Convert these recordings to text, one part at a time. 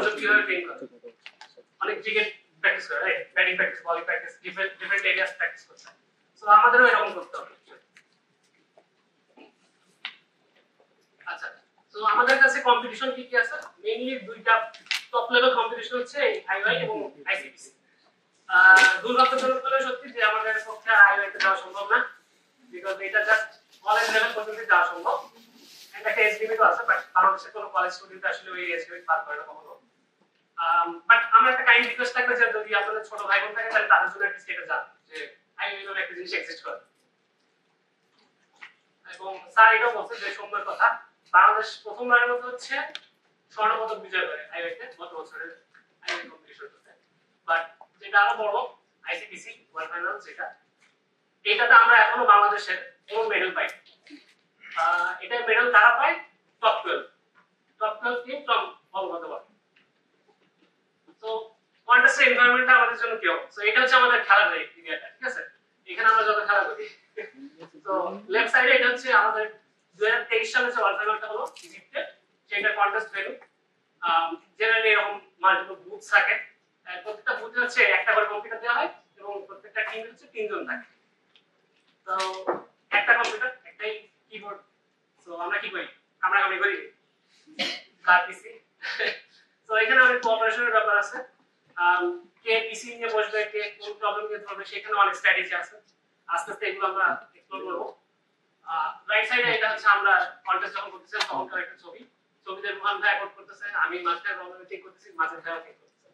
মানুষজন কিভাবে ট্রেন করে অনেক ক্রিকেট প্র্যাকটিস করে right batting practice bowling practice different areas practice করছে সো আমাদেরও এরকম করতে হবে আচ্ছা তো আমাদের কাছে কম্পিটিশন কি কি আছে মেইনলি দুইটা টপ লেভেল কম্পিটিশন হচ্ছে আইওআই এবং আইসিপিসি দুর্ভাগ্যজনক হলো সত্যি যে আমাদের পক্ষে আইওআই তে যাওয়া সম্ভব না বিকজ এটা জাস্ট কলেজ লেভেল পর্যন্ত যাওয়া সম্ভব একটা এজ লিমিটও আছে বাট বাংলাদেশের কোনো কলেজ স্টুডেন্ট আসলে ওই এজ লিমিট পার করে না কখনো বাট আমার একটা কাইন্ড রিকোয়েস্ট থাকবে যে যদি আপনাদের ছোট ভাই বোন থাকে তাহলে তাদের জন্য একটা স্টেটে যান যে আইওআই নামে একটা জিনিস এক্সিস্ট করে এবং স্যার এটাও বলছে যে সুন্দর কথা বাংলাদেশ প্রথমবারের মতো হচ্ছে স্বর্ণ পদক বিজয় করে আইওআই তে গত বছরের আইওআই কম্পিটিশনটাতে বাট যেটা আরো বড় আইসিপিসি ওয়ার্ল্ড ফাইনাল যেটা এটাতে আমরা এখনো বাংলাদেশের কোনো মেডেল পাই এটা মেডেল কারা পায় top 12 team top all over the world so কন্টেস্টের এনভায়রনমেন্টটা আমাদের জন্য কি হবে সো এটা হচ্ছে আমাদের খেলার এরিয়াটা ঠিক আছে এখানে আমরা যত খেলা করি তো লেফট সাইডে এটা হচ্ছে আমাদের 2023 সালে যে ওয়ার্ল্ড ফাইনালটা হলো ইজিপ্টে সেটা কন্টেস্ট ভেন্যু জেনারেলি এরকম মাল্টিপল বুথস থাকে প্রত্যেকটা বুথে হচ্ছে একটা করে কম্পিউটার দেওয়া হয় এবং প্রত্যেকটা টিমে হচ্ছে 3 জন থাকে তো একটা কম্পিউটার একটাই কিবোর্ড সো আমরা কি করি আমরা করি কার পিসি সো এখানে অনেক কোঅপারেশনের ব্যাপার আছে কে পিসি নিয়ে বসবে কে কোন প্রবলেম নিয়ে ধরবে সেখানে অনেক স্ট্র্যাটেজি আছে আস্তে আস্তে এগুলো আমরা এক্সপ্লোর করব রাইট সাইডে এটা হচ্ছে আমরা কন্টেস্ট যখন করতেছি তখনকার একটা ছবিতে রুহান ভাই কোড করতেছে আমি মাঝখানে প্রবলেম ঠিক করতেছি মাঝে ভাই ঠিক করতেছে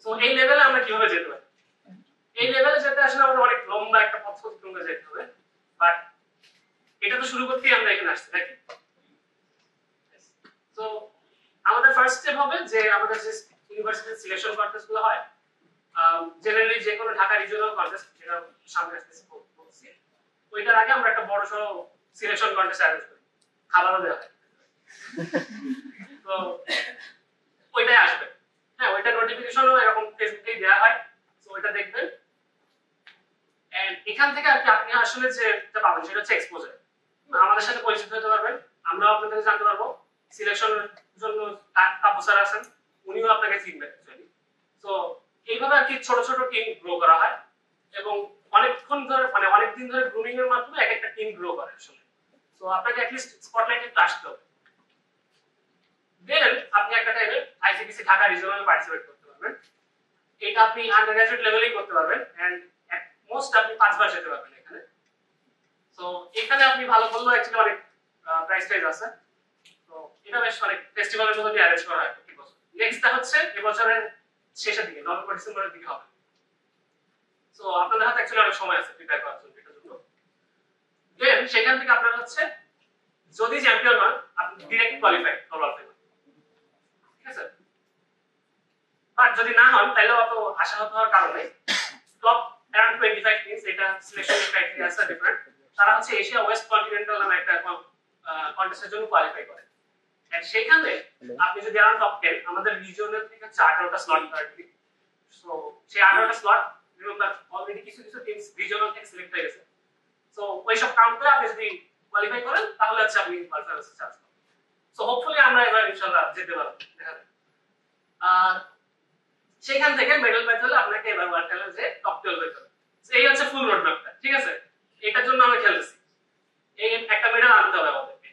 সো এই লেভেলে আমরা কিভাবে যেতে পারি এই লেভেলে যেতে আসলে আমাদের অনেক লম্বা একটা পথ অতিক্রম করে যেতে হবে বাট এটা তো শুরু করতেই আমরা এখানে আসছি নাকি সো আমাদের ফার্স্ট স্টেপ হবে যে আমাদের যে ইউনিভার্সিটি সিলেকশন কন্টেস্ট গুলো হয় জেনারেলি যে কোনো ঢাকা রিজিওনাল কন্টেস্ট যেটা সামনে আসতেছে বলছি ওইটার আগে আমরা একটা বড় সড়ো সিলেকশন কন্টেস্ট অ্যারেঞ্জ করি খাবারও দেওয়া হয় তো ওইটাই আসবে হ্যাঁ ওইটা নোটিফিকেশনও এরকম ফেসবুকেই দেওয়া হয় তো ওইটা দেখবেন এন্ড এখান থেকে আর কি আপনি আসলে যেটা পাবেন সেটা হচ্ছে এক্সপোজার আমাদের সাথে পরিচিত হতে পারবেন আমরাও আপনাদের জানতে পারবো সিলেকশনের জন্য কাপু স্যার আছেন উনিও আপনাকে চিনবেন অ্যাকচুয়ালি সো এইভাবে আর কি ছোট ছোট টিম গ্রো করা হয় এবং অনেকক্ষণ ধরে মানে অনেকদিন ধরে গ্রুমিং এর মাধ্যমে এক একটা টিম গ্রো করে আসলে সো আপনাকে অ্যাট লিস্ট স্পটলাইটে একটু আসতে হবে দেন আপনি একটা টাইমে আইসিপিসি ঢাকা রিজিওনাল পার্টিসিপেট করতে পারবেন এটা আপনি আন্ডার গ্রাজুয়েট লেভেলেই করতে পারবেন এন্ড এট মোস্ট আপনি 5 বার যেতে পারবেন এখানে সো এখানে আপনি ভালো করলেও অ্যাকচুয়ালি অনেক প্রাইস টাইজ আছে তো এটা বেশ অনেক ফেস্টিভ্যালের মতো দিয়ে অ্যারেঞ্জ করা হয় প্রতি বছর নেক্সটটা হচ্ছে এই বছরের শেষের দিকে নভেম্বর ডিসেম্বরের দিকে হবে সো আপনাদের হাতে অ্যাকচুয়ালি অনেক সময় আছে প্রিপেয়ার করার জন্য এটার জন্য দেন সেখান থেকে আপনারা হচ্ছে যদি চ্যাম্পিয়ন হন আপনি ডাইরেক্ট কোয়ালিফাই গ্লোবাল ফাইনাল ঠিক আছে বাট যদি না হন তাহলে অত আশাহত হওয়ার কারণ নেই টপ অ্যারাউন্ড 25 টিমস এটা সিলেকশন ক্রাইটেরিয়া আছে ডিফারেন্ট তারা হচ্ছে এশিয়া ওয়েস্ট কন্টিনেন্টাল নামে একটা কন্টেস্টের জন্য কোয়ালিফাই করে এন্ড সেখানে আপনি যদি অ্যারাউন্ড টপ 10 আমাদের রিজিওনাল থেকে 18টা স্লট পাবেন সো সেই 18টা স্লট রিমেম্বার অলরেডি কিছু কিছু টিমস রিজিওনাল থেকে সিলেক্ট হয়ে গেছে সো ওই সব কাউন্ট করে আপনি যদি কোয়ালিফাই করেন তাহলে হচ্ছে আপনি ওয়ার্ল্ড ফাইনালসে চান্স পাবেন সো হোপফুলি আমরা এবার ইনশাআল্লাহ যেতে পারবো দেখা যাক আর সেখান থেকে মেডেল পাইতে হলে আপনাকে এবার ওয়ার্ল্ড ফাইনালে টপ 12 হতে হবে এই হচ্ছে ফুল রোড ম্যাপটা ঠিক আছে এটার জন্য আমরা খেলতেছি এই একটা মেডেল আনতে হবে আমাদেরকে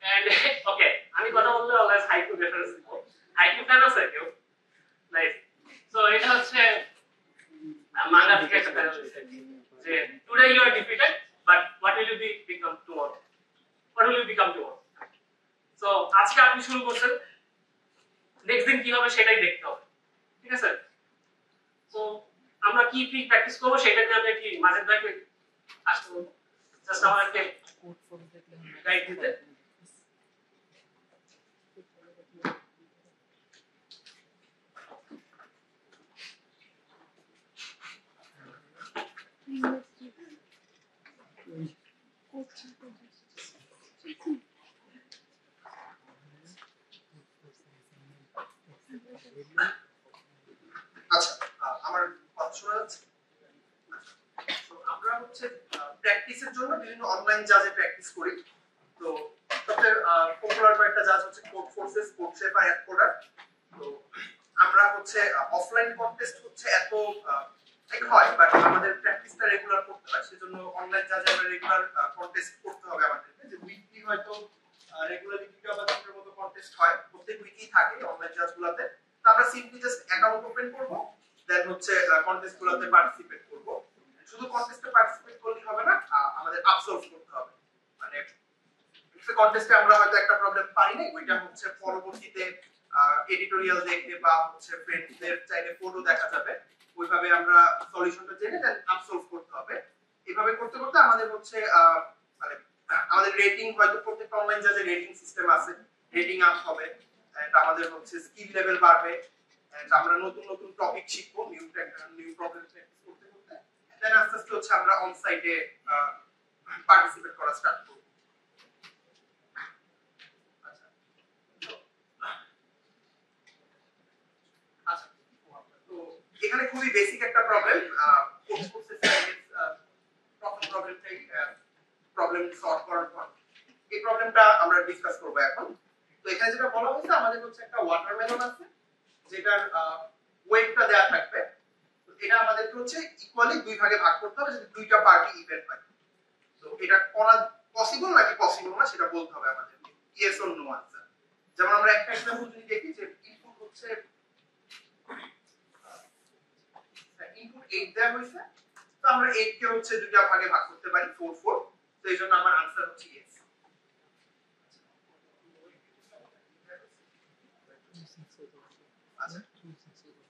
এন্ড ওকে আমি কথা বললে অলওয়েজ হাইকু রেফারেন্স দিব হাইকু ফ্যান আছে কেউ নাইস সো এটা হচ্ছে মাঙ্গা থেকে একটা প্যানেল যে today you are defeated but what will you become tomorrow what will you become tomorrow so আজকে আপনি শুরু করছেন নেক্সট দিন কি হবে সেটাই দেখতে হবে ঠিক আছে সো আমরা কি কি প্র্যাকটিস করব সেটাকে আমরা কি মাঝে ভাগে আসতে বলবো জাস্ট আমাদেরকে গাইড দিতে আচ্ছা আমার কথা শোনা যাচ্ছে তো আমরা হচ্ছে প্র্যাকটিসের জন্য বিভিন্ন অনলাইন জাজে প্র্যাকটিস করি তো সবচেয়ে পপুলার কয়েকটা জাজ কোর্সেস কোর্সেপা অ্যাড করার। তো আমরা হচ্ছে অফলাইন কন্টেস্ট হচ্ছে এত হয়, বাট আমাদের প্র্যাকটিসটা রেগুলার করতে হয়, সেজন্য অনলাইন যা আমরা রেগুলার কন্টেস্ট করতে হবে আমাদেরকে, যে উইকলি হয়তো রেগুলারলি 2টা বা 3টার মতো কন্টেস্ট হয়, প্রত্যেক উইকই থাকে অনলাইন ক্লাসগুলোতে। তো আমরা সিম্পলি জাস্ট অ্যাকাউন্ট ওপেন করব, দেন হচ্ছে কন্টেস্টগুলোতে পার্টিসিপেট করব। শুধু কন্টেস্টে পার্টিসিপেট করলেই হবে না, আমাদের আপসলভ করতে হবে। মানে কন্টেস্টে আমরা হয়তো একটা প্রবলেম পারি না, ওইটা হচ্ছে পরবর্তীতে এডিটোরিয়াল দেখে বা হচ্ছে ফ্রেন্ডসদের চাইলে ফটো দেখা যাবে, ওইভাবে আমরা সলিউশনটা জেনে দেন আপসলভ করতে হবে। এইভাবে করতে করতে আমাদের হচ্ছে মানে আমাদের রেটিং হয়তো প্রত্যেকটা অনলাইন জাজে রেটিং সিস্টেম আছে, রেটিং আপ হবে, এন্ড আমাদের হচ্ছে স্কিল লেভেল বাড়বে, এন্ড আমরা নতুন নতুন টপিক শিখবো, নিউ প্রবলেম প্র্যাকটিস করতে করতে, দেন আস্তে আস্তে হচ্ছে আমরা অন সাইটে পার্টিসিপেট করা স্টার্ট করব। আচ্ছা, তো এখানে খুবই বেসিক একটা প্রবলেম, কোর্স প্রথম প্রবলেমটাই প্রবলেম সলভ করার পর এই প্রবলেমটা আমরা ডিসকাস করব এখন। তো এখানে যেটা বলা হয়েছে, আমাদের হচ্ছে একটা ওয়াটারমেলন আছে যেটার ওয়েটটা দেয়া থাকবে। তো এটা আমাদেরকে হচ্ছে ইকুয়ালি দুই ভাগে ভাগ করতে হবে যাতে দুইটা পার্টি ইভেন হয়। তো এটা করা পসিবল নাকি পসিবল না সেটা বলতে হবে আমাদের, ইয়েস অর নো আনসার। যেমন আমরা একটা এক্সাম্পল যদি দেখি, যে ইনপুট হচ্ছে ইনপুট 8 দেয়া হয়েছে, তো আমরা 8 কে হচ্ছে দুইটা ভাগে ভাগ করতে পারি 4 4। তো এইজন্য আমার আনসার হচ্ছে ইয়েস। আচ্ছা,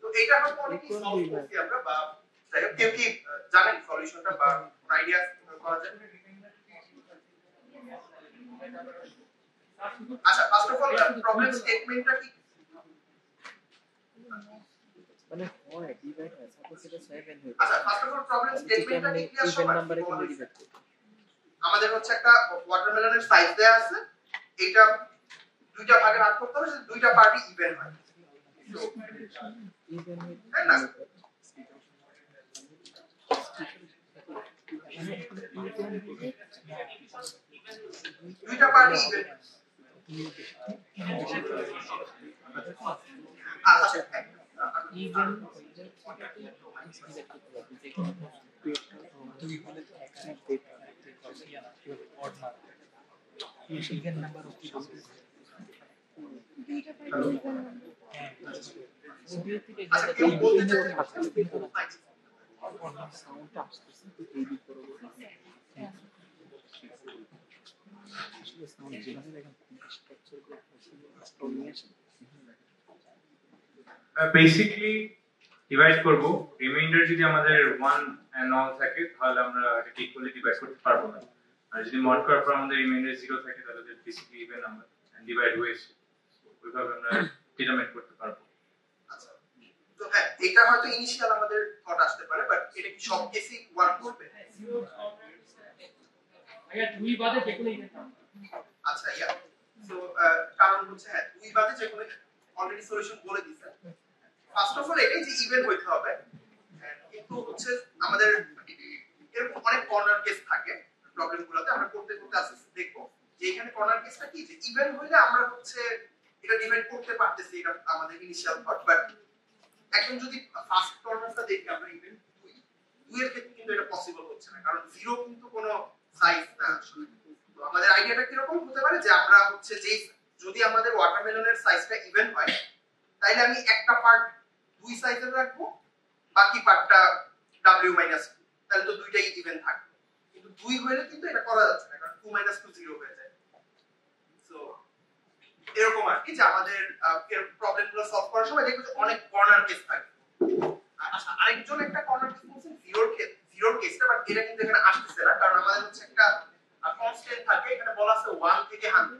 তো এটা হয়তো অনেকেই সলভ করছি আমরা, বা যাই হোক, কেউ কি জানেন সলিউশনটা বা আইডিয়া করা যায়? আচ্ছা, ফার্স্ট অফ অল প্রবলেম স্টেটমেন্টটা কি? মানে হয় ডিভাইড হয়, সাপোজ এটা 7 হইছে। আচ্ছা, ফার্স্ট অফ অল প্রবলেম স্টেটমেন্টটা কি ক্লিয়ার ইভেন সবার? নাম্বারে কেন ডিভাইড করব? আমাদের হচ্ছে একটা ওয়াটারমেলনের সাইজ দেয়া আছে, এটা দুইটা ভাগে ভাগ করতে হবে যাতে দুইটা পার্টি ইভেন হয়। তো ইভেন তাই না? দুইটা পার্টি ইভেন। আচ্ছা, even even number of people. আচ্ছা, কেউ বলতে চাইছে সাউন্ডটা আসতেছে তো এই দিক করে আসলে সাউন্ড যেভাবে দেখেন স্ট্রাকচার করে আসলে নিয়ে আসেন। বেসিক্যালি ডিভাইড করব, রিমাইন্ডার যদি আমাদের 1 এন্ড অল থাকে তাহলে আমরা এটা ইকুয়ালি ডিভাইড করতে পারবো না, আর যদি মড করার পর আমাদের রিমাইন্ডার 0 থাকে তাহলে এটা basically even number and divide ways, ওইভাবে আমরা ডিটারমাইন করতে পারবো। আচ্ছা, তো হ্যাঁ, এটা হয়তো ইনিশিয়াল আমাদের থট আসতে পারে, বাট এটা কি সব কেসেই ওয়ার্ক করবে? আগে দুই বাদে যেকোনো ইভেন্ট আচ্ছা, ইয়া, সো কারণ হচ্ছে হ্যাঁ, দুই বাদে যেকোনো অলরেডি সলিউশন বলে দিয়েছে। ফার্স্ট অফ অল এটাই যে ইভেন্ট হইতে হবে, কিন্তু হচ্ছে আমাদের এরকম অনেক কর্নার কেস থাকে প্রবলেমগুলোতে, আমরা করতে করতে আস্তে আস্তে দেখবো যে এখানে কর্নার কেসটা কি, যে ইভেন্ট হইলে আমরা হচ্ছে এটা ডিভাইড করতে পারতেছি, এটা আমাদের ইনিশিয়াল থট, বাট এখন যদি ফার্স্ট কর্নারটা দেখি আমরা ইভেন্ট 2 এর ক্ষেত্রে কিন্তু এটা পসিবল হচ্ছে না, কারণ 0 কিন্তু কোনো সাইজ না আসলে। তো আমাদের আইডিয়াটা কি রকম হতে পারে, যে আমরা হচ্ছে যে যদি আমাদের ওয়াটারমেলনের সাইজটা ইভেন হয়, তাইলে আমি একটা পার্ট 2 সাইজের রাখবো, বাকি পার্টটা w - 2, তাহলে তো দুইটাই ইভেন থাকবে। কিন্তু 2 হইলে কিন্তু এটা করা যাচ্ছে না, কারণ 2 - 2 0 হয়ে যায়। সো এরকম আর কি, যে আমাদের প্রবলেমগুলো সলভ করার সময় দেখো যে অনেক কর্নার কেস থাকে। আচ্ছা, আরেকজন একটা কর্নার কেস বলছেন জিরোর কেসটা, বাট এটা কিন্তু এখানে আসতেছে না, কারণ আমাদের হচ্ছে একটা কনস্ট্যান্ট থাকে, এখানে বলা আছে 1 থেকে 100,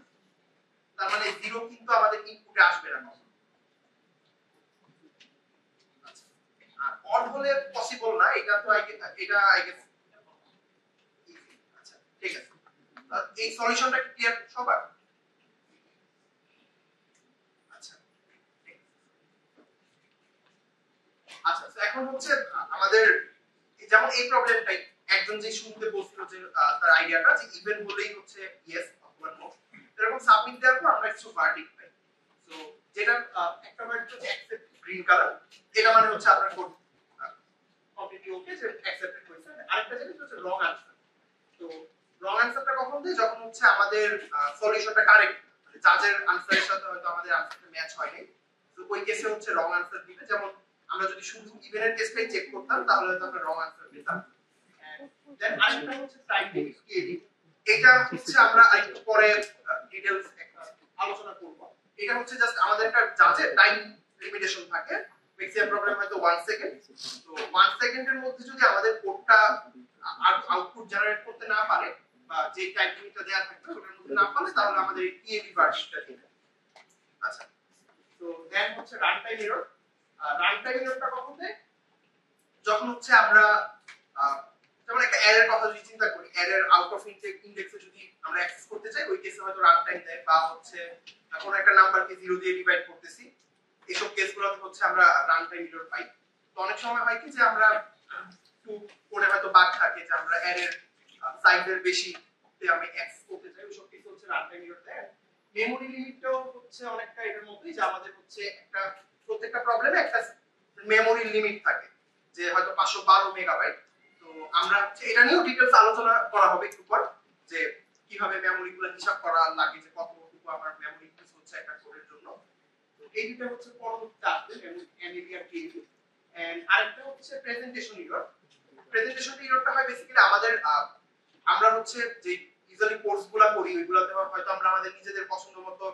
তার মানে 0 কিন্তু আমাদের ইনপুটে আসবে না। আচ্ছা, আর অড হলে পসিবল না, এটা তো এটা আই গেস। আচ্ছা, ঠিক আছে, এই সলিউশনটা কি ক্লিয়ার সবার? আচ্ছা, তো এখন হচ্ছে আমাদের যেমন এই প্রবলেমটাই একজন যে শুরুতে বলছিল যে তার আইডিয়াটা যে ইভেন বলেই হচ্ছে ইয়েস অথবা নো, এরকম সাবমিট দেওয়ার পর আমরা কিছু ভার্ডিক্ট পাই। সো যেটা একটা ওয়ার্ড হচ্ছে অ্যাকসেপ্ট গ্রিন কালার, এটা মানে হচ্ছে আপনার কোড কমপ্লিটলি ওকে যে অ্যাকসেপ্টেড হয়েছে। আরেকটা জিনিস হচ্ছে রং আনসার। তো রং আনসারটা কখন দেয়? যখন হচ্ছে আমাদের সলিউশনটা কারেক্ট, মানে জাজের আনসারের সাথে হয়তো আমাদের আনসারটা ম্যাচ হয়নি, তো ওই কেসে হচ্ছে রং আনসার দিবে। যেমন আমরা যদি শুধু ইভেনের কেসটাই চেক করতাম তাহলে হয়তো আমরা রং আনসার পেতাম। দেন আরেকটা হচ্ছে টাইপিং স্কেলিং, এটা হচ্ছে আমরা আরেকটু পরে ডিটেইলস আলোচনা করব। এটা হচ্ছে জাস্ট আমাদের একটা জাজের টাইম লিমিটেশন থাকে, ম্যাক্সিমাম প্রবলেম হয়তো 1 সেকেন্ড। তো 1 সেকেন্ডের মধ্যে যদি আমাদের কোডটা আউটপুট জেনারেট করতে না পারে বা যে টাইম লিমিটটা দেওয়া থাকবে ওটার মধ্যে না পারে, তাহলে আমাদের এই টিএবি ভার্সনটা দিবে। আচ্ছা, তো দেন হচ্ছে run time error. Run time এররটা কখন দেয়? যখন হচ্ছে আমরা যেমন একটা অ্যারের কথা যদি চিন্তা করি, অ্যারের আউট অফ ইন্ডেক্সে যদি আমরা অ্যাক্সেস করতে চাই, ওই কেসে হয়তো রান টাইম দেয়, বা হচ্ছে কোন একটা নাম্বারকে 0 দিয়ে ডিভাইড করতেছি, এইসব কেসগুলোতে হচ্ছে আমরা রান টাইম এরর পাই। তো অনেক সময় হয় কি যে আমরা একটু কোডে হয়তো বাগ থাকে যে আমরা অ্যারের সাইজের বেশি আমি অ্যাক্সেস করতে চাই, ওইসব কেসে হচ্ছে রান টাইম এরর দেয়। মেমোরি লিমিটটাও হচ্ছে অনেকটা এটার মধ্যেই, যে আমাদের হচ্ছে একটা প্রত্যেকটা প্রবলেমে একটা মেমোরি লিমিট থাকে, যে হয়তো 512 মেগাবাইট। তো আমরা এটা নিয়েও ডিটেইলস আলোচনা করা হবে একটু পর, যে কিভাবে মেমোরিগুলো হিসাব করা লাগে, যে কতটুকু আমার মেমোরি ইউজ হচ্ছে একটা কোডের জন্য। তো এই দুটো হচ্ছে পরবর্তীতে আসবে, এমএবি আর কেএবি। এন্ড আরেকটা হচ্ছে প্রেজেন্টেশন এরর। প্রেজেন্টেশন এররটা হয় বেসিক্যালি আমাদের আমরা হচ্ছে যে ইউজুয়ালি কোর্সগুলো করি ওইগুলোতে হয়তো আমরা আমাদের নিজেদের পছন্দ মতো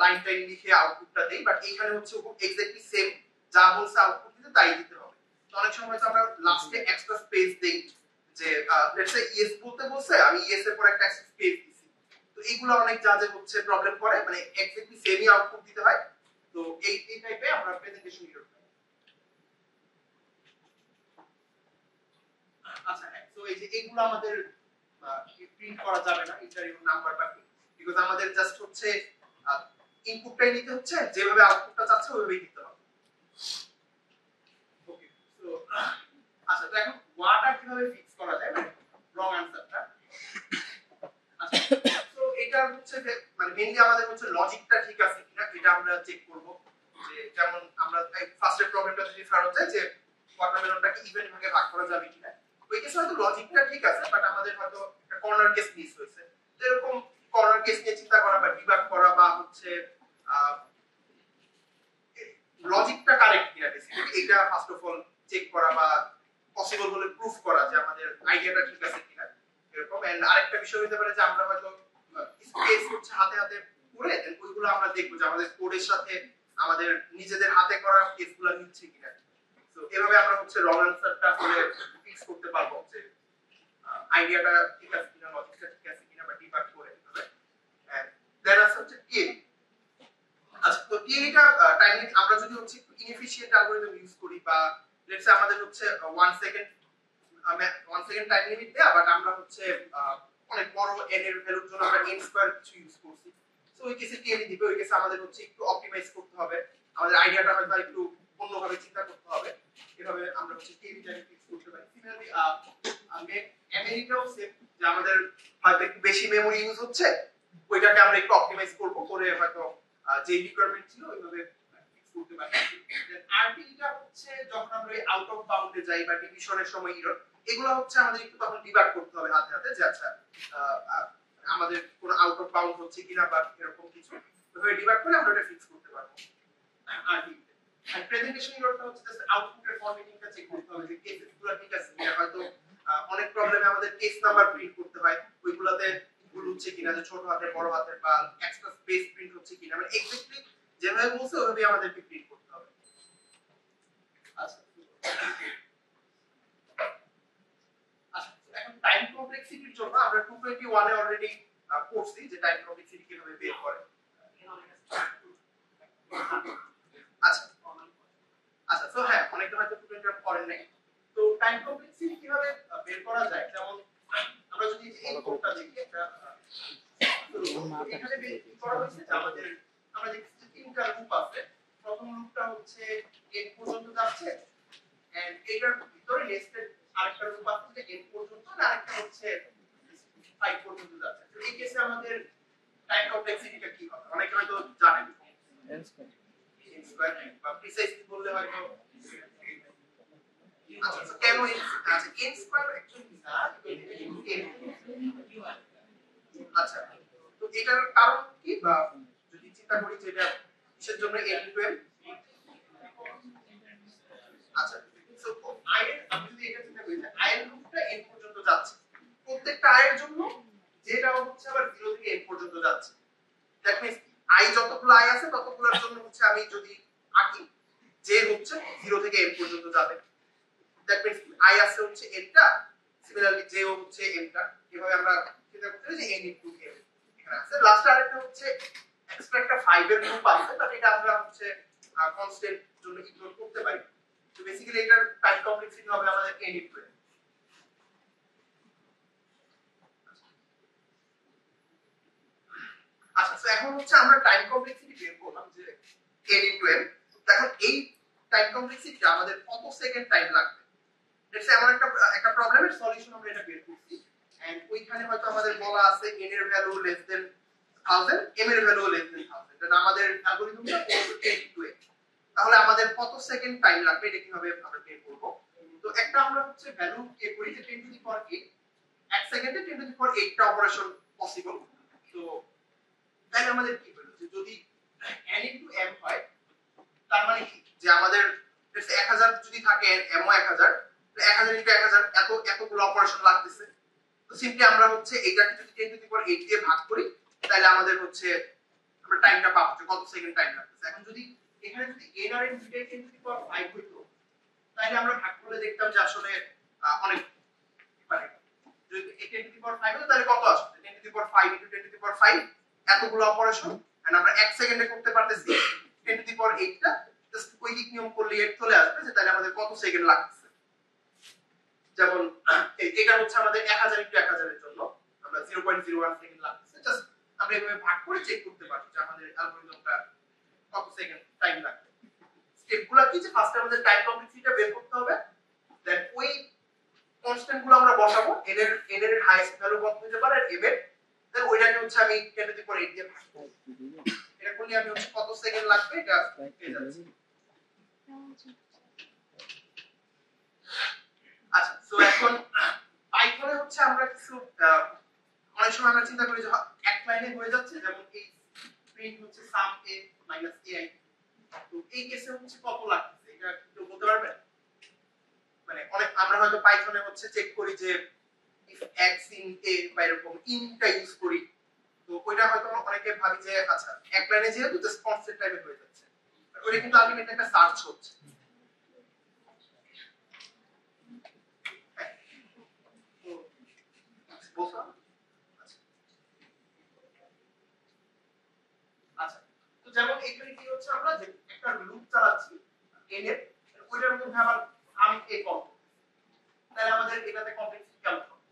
লাইন টাইম লিখে আউটপুটটা দেই, বাট এইখানে হচ্ছে এক্স্যাক্টলি সেম যা বলছে আউটপুট দিতে তাই দিতে হবে। তো অনেক সময় তো আমরা লাস্টে এক্সট্রা স্পেস দেই, যে লেটস সে ইয়েস বলতে বলছে আমি ইয়েস এর পর একটা এক্সট্রা স্পেস দিছি। তো এইগুলো অনেক জাজে হচ্ছে প্রবলেম করে, মানে এক্স্যাক্টলি সেমই আউটপুট দিতে হয়। তো এই টাইপে আমরা প্রেজেন্টেশন এরর পাই। আচ্ছা, তো এই যে এগুলো আমাদের প্রিন্ট করা যাবে না, ইন্টারভিউ নাম্বার বা বিকজ আমাদের জাস্ট হচ্ছে ইনপুটটাই নিতে হচ্ছে, যেভাবে আউটপুটটা চাচ্ছে ওইভাবেই দিতে হবে। ওকে, সো আচ্ছা, তো এখন ওয়াটা কিভাবে ফিক্স করা যায়, রং আনসারটা? আচ্ছা, তো এটা হচ্ছে মানে মেইনলি আমাদের হচ্ছে লজিকটা ঠিক আছে কিনা এটা আমরা চেক করব। যে যেমন আমরা ফার্স্টের প্রবলেমটা যদি ফেরত যায় যে ওয়াটারমেলনটাকে ইভেন ভাগে ভাগ করা যাবে কিনা, ওই কেসে হয়তো লজিকটা ঠিক আছে, বাট আমাদের হয়তো একটা কর্নার কেস মিস হয়েছে। এরকম কর্নার কেস নিয়ে চিন্তা করা বা ডিবাগ করা, বা হচ্ছে লজিকটা কারেক্ট কিনা বেসিক্যালি এটা ফার্স্ট অফ অল চেক করা, বা পসিবল হলে প্রুফ করা যে আমাদের আইডিয়াটা ঠিক আছে কিনা এরকম। এন্ড আরেকটা বিষয় হতে পারে যে আমরা হয়তো স্পেস হচ্ছে হাতে হাতে করে দেন, ওইগুলো আমরা দেখবো যে আমাদের কোডের সাথে আমাদের নিজেদের হাতে করা কেসগুলো মিলছে কিনা। তো এভাবে আমরা হচ্ছে রং আনসারটা হলে ফিক্স করতে পারবো যে আইডিয়াটা ঠিক আছে কিনা, লজিকটা ঠিক আছে কিনা, বা ডিবাগ করে এভাবে। এন্ড দেন আছে হচ্ছে টিএবি। আচ্ছা, তো টিএবিটা টাইমিং আমরা যদি হচ্ছে ইনএফিশিয়েন্ট অ্যালগরিদম ইউজ করি, বা লেটস সে আমাদের হচ্ছে 1 সেকেন্ড টাইম লিমিট দেয়া, বাট আমরা হচ্ছে অনেক বড় n এর ভ্যালুর জন্য আমরা n স্কয়ার কিছু ইউজ করছি, সো ওই কেসে টিএবি দিবে। ওই কেসে আমাদের হচ্ছে একটু অপটিমাইজ করতে হবে, আমাদের আইডিয়াটা হয়তো একটু অন্যভাবে চিন্তা করতে হবে। এভাবে আমরা হচ্ছে টিএবিটা ফিক্স করতে পারি। সিমিলারলি এমএরিটাও সেম, যে আমাদের হয়তো একটু বেশি মেমোরি ইউজ হচ্ছে, ওইটাকে আমরা একটু অপটিমাইজ করব, করে হয়তো যে রিকোয়ারমেন্ট ছিল ওইভাবে ফিক্স করতে পারি। দেন আরটিটা হচ্ছে যখন আমরা আউট অফ বাউন্ডে যাই বা ডিভিশনের সময় এরর, এগুলো হচ্ছে আমাদের একটু তখন ডিবাগ করতে হবে হাতে হাতে, যে আচ্ছা আমাদের কোনো আউট অফ বাউন্ড হচ্ছে কিনা বা এরকম কিছু, ওইভাবে ডিবাগ করে আমরা এটা ফিক্স করতে পারবো আরটি। আর প্রেজেন্টেশন এররটা হচ্ছে জাস্ট আউটপুটের ফরম্যাটিংটা চেক করতে হবে যে কেসগুলো ঠিক আছে কিনা। হয়তো অনেক প্রবলেমে আমাদের কেস নাম্বার প্রিন্ট করতে হয়, ওইগুলোতে ভুল হচ্ছে কিনা, যে ছোট হাতের বড় হাতের বা এক্সট্রা স্পেস প্রিন্ট হচ্ছে কিনা, মানে এক্স্যাক্টলি যেভাবে বলছে ওইভাবে আমাদেরকে প্রিন্ট করতে হবে। আচ্ছা, এখন টাইম কমপ্লেক্সিটির জন্য আমরা 221 এ অলরেডি পড়ছি যে টাইম কমপ্লেক্সিটি কিভাবে বের করে। আচ্ছা আচ্ছা, তো হ্যাঁ, অনেকে হয়তো 221 করেন নাই। তো টাইম কমপ্লেক্সিটি কিভাবে বের করা যায়, যেমন আমরা যদি এই কোডটা দেখি, একটা এখানে বের করা হয়েছে যে আমাদের আমরা দেখছি তিনটা লুপ আছে। প্রথম লুপটা হচ্ছে n পর্যন্ত যাচ্ছে, এন্ড এটার ভিতরে নেক্সটেড আরেকটা লুপ আছে যে n পর্যন্ত, আর আরেকটা হচ্ছে 5 পর্যন্ত যাচ্ছে। তো এই কেসে আমাদের টাইম কমপ্লেক্সিটিটা কি হবে অনেকে হয়তো জানেন। n স্কয়ার n স্কয়ার বা প্রিসাইজলি বললে হয়তো আচ্ছা কেন আচ্ছা n স্কয়ার অ্যাকচুয়ালি না আচ্ছা তো এটার কারণ কি বা যদি চিন্তা করি যে এটা কিসের জন্য n ইনটু m আচ্ছা সো i এর আমি যদি এটা চিন্তা করি যে i এর রুটটা n পর্যন্ত যাচ্ছে প্রত্যেকটা i এর জন্য যেটা হচ্ছে আবার 0 থেকে n পর্যন্ত যাচ্ছে দ্যাট মিন্স i যতগুলো i আছে ততগুলোর জন্য হচ্ছে আমি যদি আঁকি যে হচ্ছে 0 থেকে n পর্যন্ত যাবে দ্যাট মিন্স i আছে হচ্ছে n টা সিমিলারলি j হচ্ছে n টা এভাবে আমরা চিন্তা করতে পারি যে n ইনটু m এখানে আছে লাস্ট আরেকটা হচ্ছে এক্সট্রা একটা 5 এর গ্রুপ আছে বাট এটা আমরা হচ্ছে কনস্ট্যান্ট জন্য ইগনোর করতে পারি তো বেসিক্যালি এটার টাইম কমপ্লেক্সিটি হবে আমাদের n ইনটু m আচ্ছা সো এখন হচ্ছে আমরা টাইম কমপ্লেক্সিটি বের করলাম যে n ইনটু m এখন এই টাইম কমপ্লেক্সিটিটা আমাদের কত সেকেন্ড টাইম লাগবে লেটস সে এমন একটা প্রবলেমের সলিউশন আমরা এটা বের করছি এন্ড ওইখানে হয়তো আমাদের বলা আছে n এর ভ্যালু লেস দেন 1000 m এর ভ্যালু লেস দেন 1000 দেন আমাদের অ্যালগরিদমটা n ইনটু m তাহলে আমাদের কত সেকেন্ড টাইম লাগবে এটা কিভাবে আমরা বের করব তো একটা আমরা হচ্ছে ভ্যালু কে করি যে 10 টু দি পাওয়ার 8 এক সেকেন্ডে 10 টু দি পাওয়ার 8 টা অপারেশন পসিবল তো তাহলে আমাদের কি হলো যে যদি n ইনটু m হয় তার মানে কি যে আমাদের 1000 যদি থাকে m ও 1000 1000 ইনটু 1000 এতগুলো অপারেশন লাগতেছে তো সিম্পলি আমরা হচ্ছে এইটাকে যদি 10 টু দি পাওয়ার 8 দিয়ে ভাগ করি তাহলে আমাদের হচ্ছে আমরা টাইমটা পাবো যে কত সেকেন্ড টাইম লাগতেছে এখন যদি এখানে যদি n আর m দুটোই 10 টু দি পাওয়ার 5 হইতো তাহলে আমরা ভাগ করলে দেখতাম যে আসলে অনেক মানে যদি 10 টু দি পাওয়ার 5 হতো তাহলে কত আসবে 10 to the power 5 into 10 to the power 5 এতগুলো অপারেশন এন্ড আমরা 1 সেকেন্ডে করতে পারতেছি 10 টু দি পাওয়ার 8 টা জাস্ট কৈকিক নিয়ম করলে 8 চলে আসবে যে তাহলে আমাদের কত সেকেন্ড লাগছে যেমন এটা হচ্ছে আমাদের 1000 ইনটু 1000 এর জন্য আমরা 0.01 সেকেন্ড লাগছে জাস্ট আমরা এভাবে ভাগ করে চেক করতে পারি যে আমাদের অ্যালগরিদমটা কত সেকেন্ড টাইম লাগবে স্টেপগুলো কি যে ফার্স্ট আমাদের টাইম কমপ্লেক্সিটিটা বের করতে হবে দেন ওই কনস্ট্যান্ট গুলো আমরা বসাবো n এর হাইয়েস্ট ভ্যালু কত হতে পারে m এর দেন ওইটাকে হচ্ছে আমি 10 টু দি পাওয়ার 8 দিয়ে ভাগ করব এটা করলে আমি হচ্ছে কত সেকেন্ড লাগবে এটা পেয়ে যাচ্ছি আচ্ছা সো এখন পাইথনে হচ্ছে আমরা কিছু অনেক সময় আমরা চিন্তা করি যে এক লাইনে হয়ে যাচ্ছে যেমন এই প্রিন্ট হচ্ছে sum a minus ai তো এই কেসে হচ্ছে কত লাগছে এটা কেউ বলতে পারবেন মানে অনেক আমরা হয়তো পাইথনে হচ্ছে চেক করি যে if x in a বা এরকম ইনটা ইউজ করি তো ওইটা হয়তো অনেকে ভাবি যে আচ্ছা এক লাইনে যেহেতু জাস্ট কনস্ট্যান্ট টাইপে হয়ে যাচ্ছে ওইটা কিন্তু আলটিমেটলি একটা সার্চ হচ্ছে আচ্ছা তো যেমন এখানে কি হচ্ছে আমরা যে একটা লুপ চালাচ্ছি n এর ওইটার মধ্যে আবার sum a কম তাহলে আমাদের এটাতে কমপ্লেক্সিটি কেমন হবে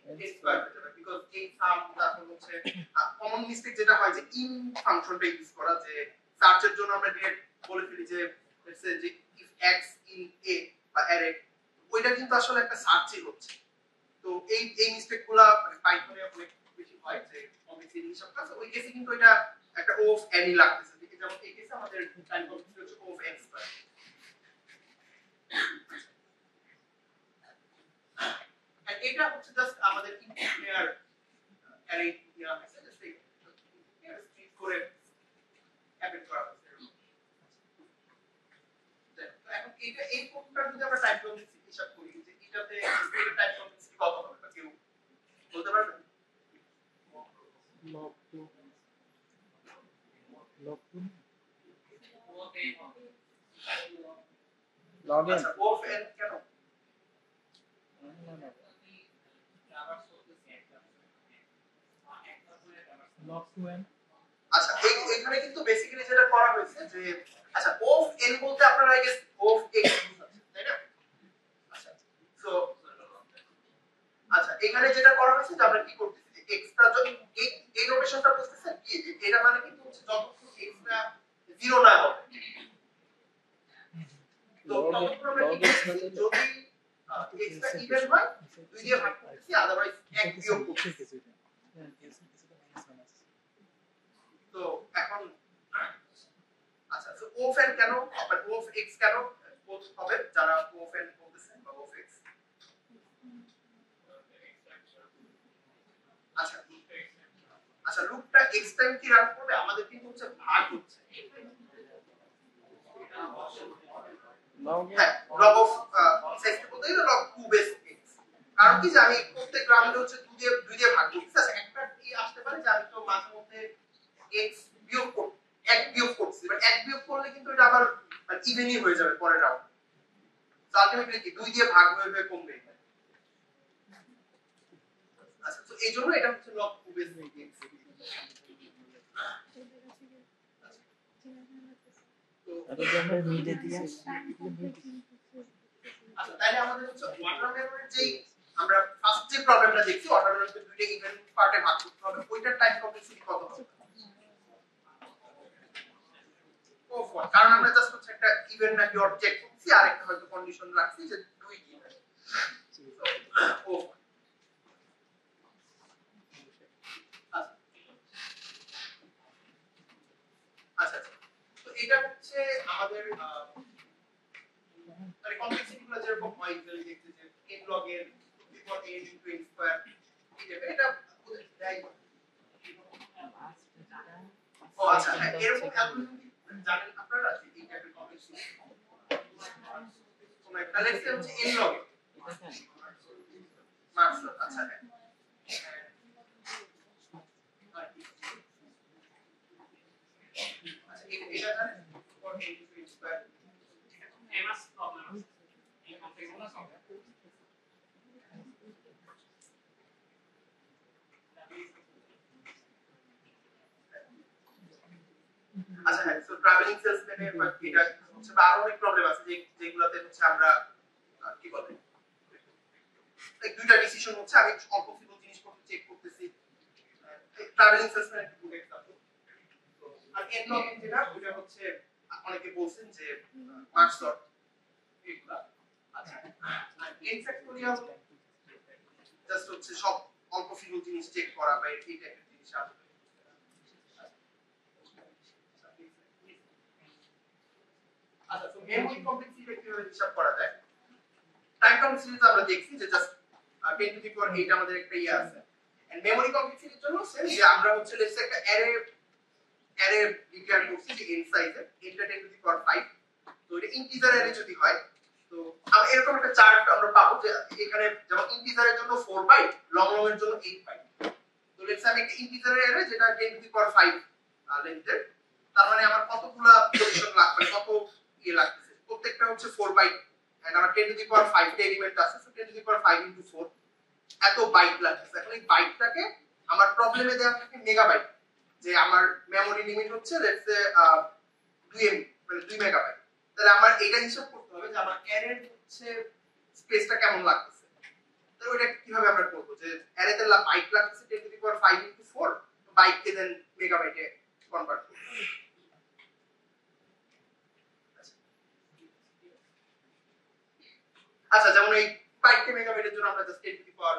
a স্কয়ার হয়ে যাবে বিকজ এই সাম তারপর হচ্ছে কমন মিস্টেক যেটা হয় যে ইন ফাংশনটা ইউজ করা যে সার্চের জন্য আমরা ডিরেক্ট বলে ফেলি যে লেটস সে যে if x in a বা অ্যারে ওইটা কিন্তু আসলে একটা সার্চই হচ্ছে তো এই মিস্টেকগুলো মানে পাইথনে অনেক বেশি হয় যে কমপ্লেক্সিটি হিসাবটা ওই কেসে কিন্তু এটা একটা o of n লাগতেছে যেমন এই কেসে আমাদের টাইম কমপ্লেক্সিটি হচ্ছে o of n স্কয়ার আর এটা হচ্ছে জাস্ট আমাদের ইন্টিজার অ্যারে দেওয়া হয়েছে জাস্ট এই স্ট্রিপ করে অ্যাপেন্ড করা হয়েছে তো এখন এটা এই কোডটা যদি আমরা টাইপ কমপ্লেক্সিটি হিসাব করি যে এটাতে এর টাইপ কমপ্লেক্সিটি কত হবে বা কেউ বলতে পারবেন log n আচ্ছা o of n কেন log 2n আচ্ছা এখানে কিন্তু বেসিক্যালি যেটা করা হয়েছে যে আচ্ছা o of n বলতে আপনারা I guess o of x তাই না আচ্ছা সো আচ্ছা এখানে যেটা করা হয়েছে যে আমরা কি করতেছি যে এক্সট্রা যদি এই নোটেশনটা বুঝতেছেন কি এটা মানে কিন্তু হচ্ছে যতক্ষণ এক্সট্রা 0 না হবে তো ততক্ষণ আমরা কি করতেছি যদি এক্সট্রা ইভেন হয় 2 দিয়ে ভাগ করতেছি আদারওয়াইজ 1 বিয়োগ করতেছি তো এখন ও অফ এন কেন মানে ও অফ এক্স কেন বোথ হবে যারা ও অফ এন বলতেছেন বা ও অফ এক্স? আচ্ছা আচ্ছা লুপটা এক্স টাইম কি রান করবে? আমাদের কিন্তু হচ্ছে ভাগ হচ্ছে হ্যাঁ লগ অফ এক্স বলতে গেলে লগ 2 বেস এক্স। কারণ কি যে আমি প্রত্যেক রাউন্ডে হচ্ছে 2 দিয়ে ভাগ করছি। আচ্ছা একটা কি আসতে পারে যে আমি তো মাঝে মধ্যে এক্স বিয়োগ করব, এক বিয়োগ করছি, বাট এক বিয়োগ করলে কিন্তু এটা আবার ইভেনই হয়ে যাবে পরের রাউন্ড। তো আলটিমেটলি কি 2 দিয়ে ভাগ হয়ে হয়ে কমবে। আচ্ছা তো এই জন্য এটা হচ্ছে লগ 2 বেস এক্স। আচ্ছা তাহলে আমাদের হচ্ছে ওয়াটারমেলনের যেই আমরা ফার্স্ট যে প্রবলেমটা দেখছি ওয়াটারমেলনকে দুইটা ইভেন পার্টে ভাগ করতে হবে, ওইটার টাইম কমপ্লেক্সিটি কত হবে? কারণ আমরা জাস্ট হচ্ছে একটা ইভেন্ট নাকি অর চেক করছি আর একটা হয়তো কন্ডিশন রাখছি যে দুই ইভেন্ট ও আচ্ছা আচ্ছা তো এটা হচ্ছে আমাদের মানে কমপ্লেক্সিটি গুলো যেরকম হয় ইউজুয়ালি দেখতে যে n log n before n into n square এটা দেয়। ও আচ্ছা হ্যাঁ এরকম অ্যালগরিদম কি জানেন আপনারা যে এই টাইপের কমপ্লেক্সিটি কোন একটা লেটস হচ্ছে n log মার্কস আচ্ছা হ্যাঁ আচ্ছা এটা জানেন before n into n square MS problem আছে এই কমপ্লেক্সগুলো সলভ আচ্ছা হ্যাঁ সো ট্রাভেলিং সেলসম্যানে এটা হচ্ছে বা আরো অনেক প্রবলেম আছে যে যেগুলোতে হচ্ছে আমরা কি বলে লাইক দুইটা ডিসিশন হচ্ছে আমি অল্প ফিবল জিনিসপত্র চেক করতেছি ট্রাভেলিং সেলসম্যান একটা গুড এক্সাম্পল। তো আর এন্ড লগ ইন যেটা ওটা হচ্ছে অনেকে বলছেন যে মার্কস ডট এগুলা আচ্ছা আর এন ফ্যাক্টোরিয়াল জাস্ট হচ্ছে সব অল্প ফিবল জিনিস চেক করা বা এই টাইপের জিনিস আছে। আচ্ছা তো মেমরি কমপ্লেক্সিটি কিভাবে হিসাব করা যায়? টাইম কমপ্লেক্সিটি আমরা দেখছি যে জাস্ট 10 টু দি পাওয়ার 8 আমাদের একটা ইয়ে আছে এন্ড মেমরি কমপ্লেক্সিটির জন্য সেম যে আমরা হচ্ছে লেটস একটা অ্যারে ডিক্লেয়ার করছি যে n সাইজে এটা 10 টু দি পাওয়ার 5 তো এটা ইন্টিজার অ্যারে যদি হয় তো আমরা এরকম একটা চার্ট আমরা পাবো যে এখানে যেমন ইন্টিজারের জন্য 4 বাইট লং লং এর জন্য 8 বাইট। তো লেটস আমি একটা ইন্টিজার অ্যারে যেটা 10 টু দি পাওয়ার 5 লেন্থের তার মানে আমার কতগুলা পজিশন লাগবে কত ইয়ে লাগতেছে প্রত্যেকটা হচ্ছে 4 বাইট এন্ড আমার 10 টু দি পাওয়ার 5 টা এলিমেন্ট আছে so 10 to the power 5 into 4 এত বাইট লাগতেছে। এখন এই বাইটটাকে আমার প্রবলেমে দেওয়া থাকে মেগাবাইট যে আমার মেমরি লিমিট হচ্ছে লেটস সে 2 এমবি মানে 2 মেগাবাইট। তাহলে আমার এটা হিসাব করতে হবে যে আমার অ্যারের হচ্ছে স্পেসটা কেমন লাগতেছে। তো ওটা কিভাবে আমরা করব যে অ্যারেতে বাইট লাগতেছে 10 টু দি পাওয়ার 5 ইনটু 4 বাইটকে দেন মেগাবাইটে কনভার্ট করব। আচ্ছা যেমন এই 5 মেগাবাইটের জন্য আমরা just 10 to the power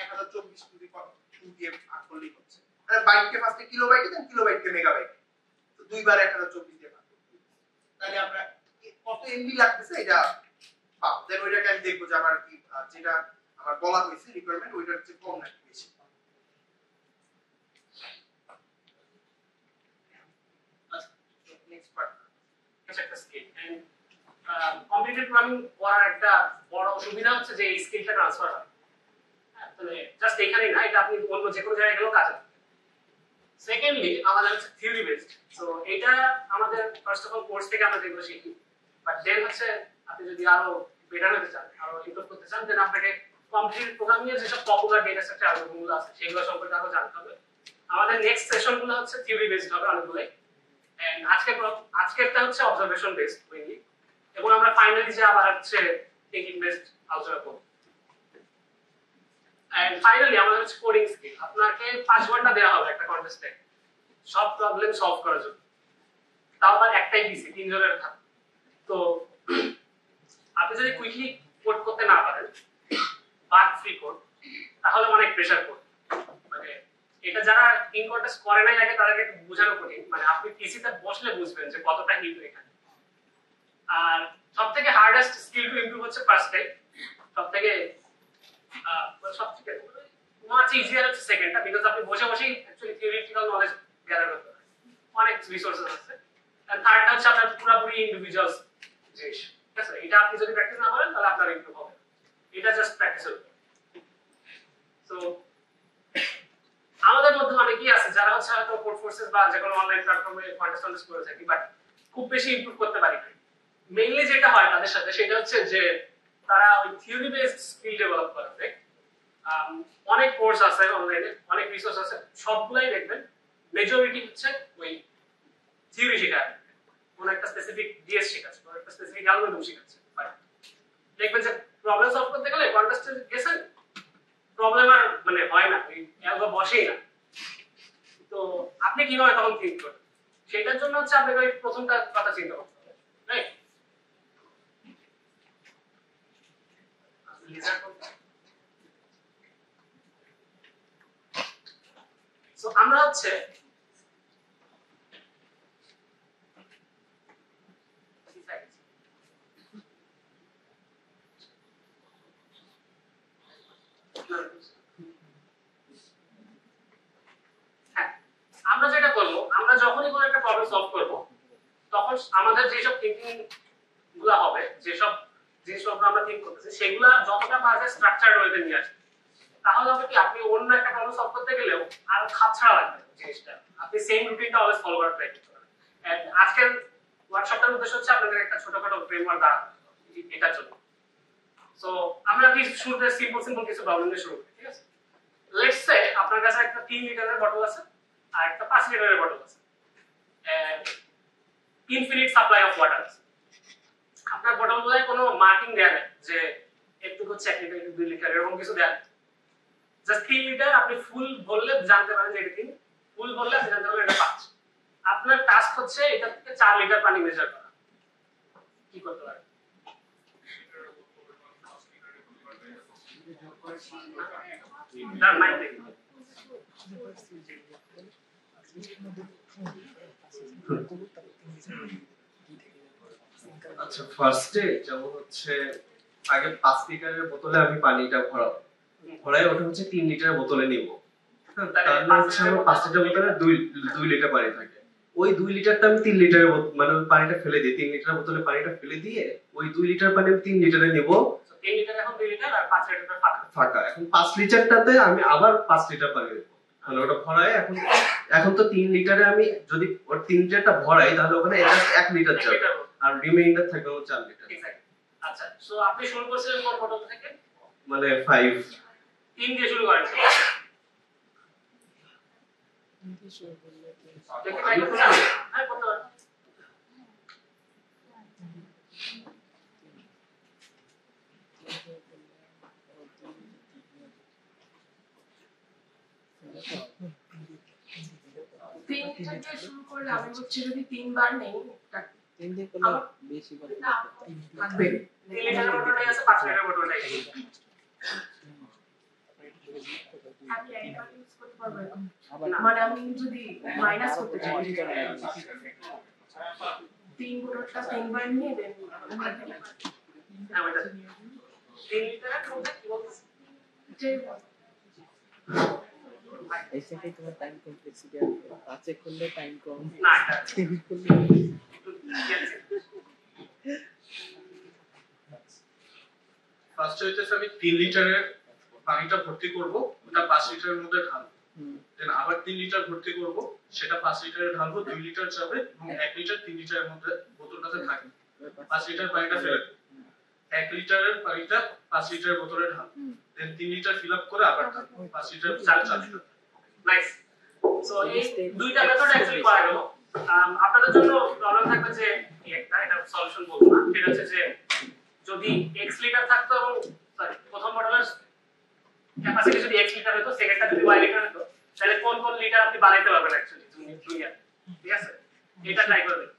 1024 to the power 2 দিয়ে ভাগ করলেই হচ্ছে। মানে বাইটকে ফার্স্টে কিলোবাইটে দেন কিলোবাইটকে মেগাবাইটে তো দুইবার 1024 দিয়ে ভাগ করব। তাহলে আমরা কত এমবি লাগতেছে এটা পাবো। দেন ওইটাকে আমি দেখব যে আমার কি যেটা আমার বলা হয়েছে রিকোয়ারমেন্ট ওইটার চেয়ে কম নাকি বেশি। আচ্ছা নেক্সট পার্ট একটা স্কেল এন্ড কম্পিউটার প্রোগ্রামিং করার একটা বড় সুবিধা হচ্ছে যে এই স্কিলটা ট্রান্সফার হয়। মানে জাস্ট এখানেই না এটা আপনি অন্য যে কোনো জায়গায় গেলেও কাজে লাগবে। সেকেন্ডলি আমাদের হচ্ছে থিওরি বেসড। সো এটা আমাদের ফার্স্ট অফ অল কোর্স থেকে আমরা যেগুলো শিখি বাট দেন হচ্ছে আপনি যদি আরো বেটার হতে চান আরো ইমপ্রুভ করতে চান দেন আপনাকে কম্পিউটার প্রোগ্রামিং এর যেসব পপুলার ডেটা স্ট্রাকচার অ্যালগরিদমগুলো আছে সেগুলো সম্পর্কে আরো জানতে হবে। আমাদের নেক্সট সেশনগুলো হচ্ছে থিওরি বেসড হবে অনেকগুলোই এন্ড আজকেরটা হচ্ছে অবজারভেশন বেসড মেইনলি এবং আমরা ফাইনালি যে আবার হচ্ছে থিংকিং বেসড আলোচনা করব। এন্ড ফাইনালি আমাদের হচ্ছে কোডিং স্কিল। আপনাকে 5 ঘন্টা দেওয়া হবে একটা কন্টেস্টে সব প্রবলেম সলভ করার জন্য, তাও আবার একটাই পিসি 3 জনের থাকে। তো আপনি যদি কুইকলি কোড করতে না পারেন বাগ ফ্রি কোড তাহলে অনেক প্রেসার কোড মানে এটা যারা ইন কন্টেস্ট করে নাই আগে তাদেরকে একটু বোঝানো কঠিন, মানে আপনি পিসিতে বসলে বুঝবেন যে কতটা হিট এখানে। আর সবথেকে হার্ডেস্ট স্কিল টু ইমপ্রুভ হচ্ছে ফার্স্ট টাইম, সবথেকে মাচ ইজিয়ার হচ্ছে সেকেন্ডটা, বিকজ আপনি বসে বসেই অ্যাকচুয়ালি থিওরিটিক্যাল নলেজ গ্যাদার করতে পারেন, অনেক রিসোর্সেস আছে। আর থার্ডটা হচ্ছে আপনার পুরোপুরি ইন্ডিভিজুয়াল জিনিস, ঠিক আছে? এটা আপনি যদি প্র্যাকটিস না করেন তাহলে আপনার ইমপ্রুভ হবে, এটা জাস্ট প্র্যাকটিসের উপর। সো আমাদের মধ্যে অনেকেই আছে যারা হচ্ছে হয়তো কোড ফোর্সেস বা যে কোনো অনলাইন প্ল্যাটফর্মে কন্টেস্ট করে থাকি, বাট খুব বেশি ইমপ্রুভ করতে পারি না। মেইনলি যেটা হয় তাদের সাথে সেটা হচ্ছে যে তারা ওই থিওরি বেসড স্কিল ডেভেলপ করে। অনেক কোর্স আছে অনলাইনে, অনেক রিসোর্স আছে, সবগুলাই দেখবেন মেজরিটি হচ্ছে ওই থিওরি শেখায়, কোন একটা স্পেসিফিক ডিএস শেখাচ্ছে, কোন একটা স্পেসিফিক অ্যালগরিদম শেখাচ্ছে। দেখবেন যে প্রবলেম সলভ করতে গেলে কন্টেস্টে গেছেন, প্রবলেম আর মানে হয় না, ওই অ্যালগো বসেই না। তো আপনি কিভাবে তখন থিঙ্ক করেন, সেটার জন্য হচ্ছে আপনাকে ওই প্রথমটা কথা চিন্তা করতে হবে, রাইট? সো আমরা হচ্ছে আমরা যেটা করবো, আমরা যখনই কোনো একটা প্রবলেম সলভ করবো তখন আমাদের যেসব থিঙ্কিং গুলা হবে, যেসব জিনিসপত্র আমরা থিঙ্ক করতেছি সেগুলা যতটা পারবে স্ট্রাকচারড ওয়েতে নিয়ে আসবে। তাহলে হবে কি আপনি অন্য একটা প্রবলেম সলভ করতে গেলেও আরো খাপছাড়া লাগবে জিনিসটা, আপনি সেম রুটিনটা অলওয়েজ ফলো করার ট্রাই করতে পারেন। এন্ড আজকের ওয়ার্কশপটার উদ্দেশ্য হচ্ছে আপনাদের একটা ছোটখাটো ফ্রেমওয়ার্ক দেওয়া এটার জন্য। সো আমরা কি শুরুতে সিম্পল কিছু প্রবলেম দিয়ে শুরু করি, ঠিক আছে? লেটস সে আপনার কাছে একটা 3 লিটারের বটল আছে আর একটা 5 লিটারের বটল আছে, ইনফিনিট সাপ্লাই অফ ওয়াটার আছে। আপনার বটলগুলোয় কোনো মার্কিং দেয়া নেই যে একটু হচ্ছে 1 লিটার, 2 লিটার এরকম কিছু দেয়া নেই। জাস্ট 3 লিটার আপনি ফুল ভরলে জানতে পারেন যে এটা 3, ফুল ভরলে আপনি জানতে পারেন এটা 5। আপনার টাস্ক হচ্ছে এটা থেকে 4 লিটার পানি মেজার করা। কি করতে পারেন? না মাইন্ড দেখি। আচ্ছা, ফার্স্টে যেমন হচ্ছে আগে 5 লিটারের বোতলে আমি পানিটা ভরাবো, ভরাই ওটা হচ্ছে 3 লিটারের বোতলে নিব। তাহলে হচ্ছে আমার 5 লিটার বোতলে 2 লিটার পানি থাকে। ওই 2 লিটারটা আমি 3 লিটারের মানে ওই পানিটা ফেলে দিই, 3 লিটার বোতলে পানিটা ফেলে দিয়ে ওই 2 লিটার পানি আমি 3 লিটারে নিব। 3 লিটার এখন 2 লিটার আর 5 লিটার ফাঁকা। এখন 5 লিটারটাতে আমি আবার 5 লিটার পানি দেব, মানে ওটা ভরাই। এখন তো 3 লিটারে আমি যদি ওর 3 লিটারটা ভরাই তাহলে ওখানে এটা 1 লিটার যাবে আর রিমাইন্ডার থাকবে 4 লিটার। আচ্ছা, সো আপনি শুরু করছিলেন কোন বটল থেকে? মানে 5 3 দিয়ে শুরু করেন। হ্যাঁ, করতে পারেন। তিন থেকে শুরু করলে আমি হচ্ছে যদি 3 বার নেই তিন দিয়ে করলে বেশি করে থাকবে 3 লিটারের বটলটাই আছে, 5 লিটারের বটলটাই আছে। আমি একবার ইউজ করতে পারবো না। মানে আমি যদি মাইনাস করতে চাই 3 বোতলটা 3 বার নিয়ে দেন হ্যাঁ, ওইটা 3 লিটারের মধ্যে কি বলতেছে যে এই সেটাই তোমার টাইম কমপ্লেক্সিটি আছে, পাঁচে করলে টাইম কম, না এটা তিন করলে ফার্স্ট হইতেছে আমি 3 লিটারের পানিটা ভর্তি করব, ওটা 5 লিটারের মধ্যে ঢালবো। দেন আবার 3 লিটার ভর্তি করব, সেটা 5 লিটারে ঢালবো, 2 লিটার যাবে এবং 1 লিটার 3 লিটারের মধ্যে বোতলটাতে থাকবে। 5 লিটার পানিটা ফেলে দেব, 1 লিটারের পানিটা 5 লিটারের বোতলে ঢালবো, দেন 3 লিটার ফিল আপ করে আবার ঢালবো, 5 লিটার চালু। নাইস। সো এই দুইটা মেথড অ্যাকচুয়ালি করা গেল। আপনাদের জন্য প্রবলেম থাকবে যে একটা এটা সলিউশন বলবো না, সেটা হচ্ছে যে যদি x লিটার থাকতো এবং সরি প্রথম মডেলের ক্যাপাসিটি যদি x লিটার হতো, সেকেন্ডটা যদি y লিটার হতো, তাহলে কোন কোন লিটার আপনি বানাইতে পারবেন অ্যাকচুয়ালি দুনিয়া, ঠিক আছে? এটা ট্রাই করবেন।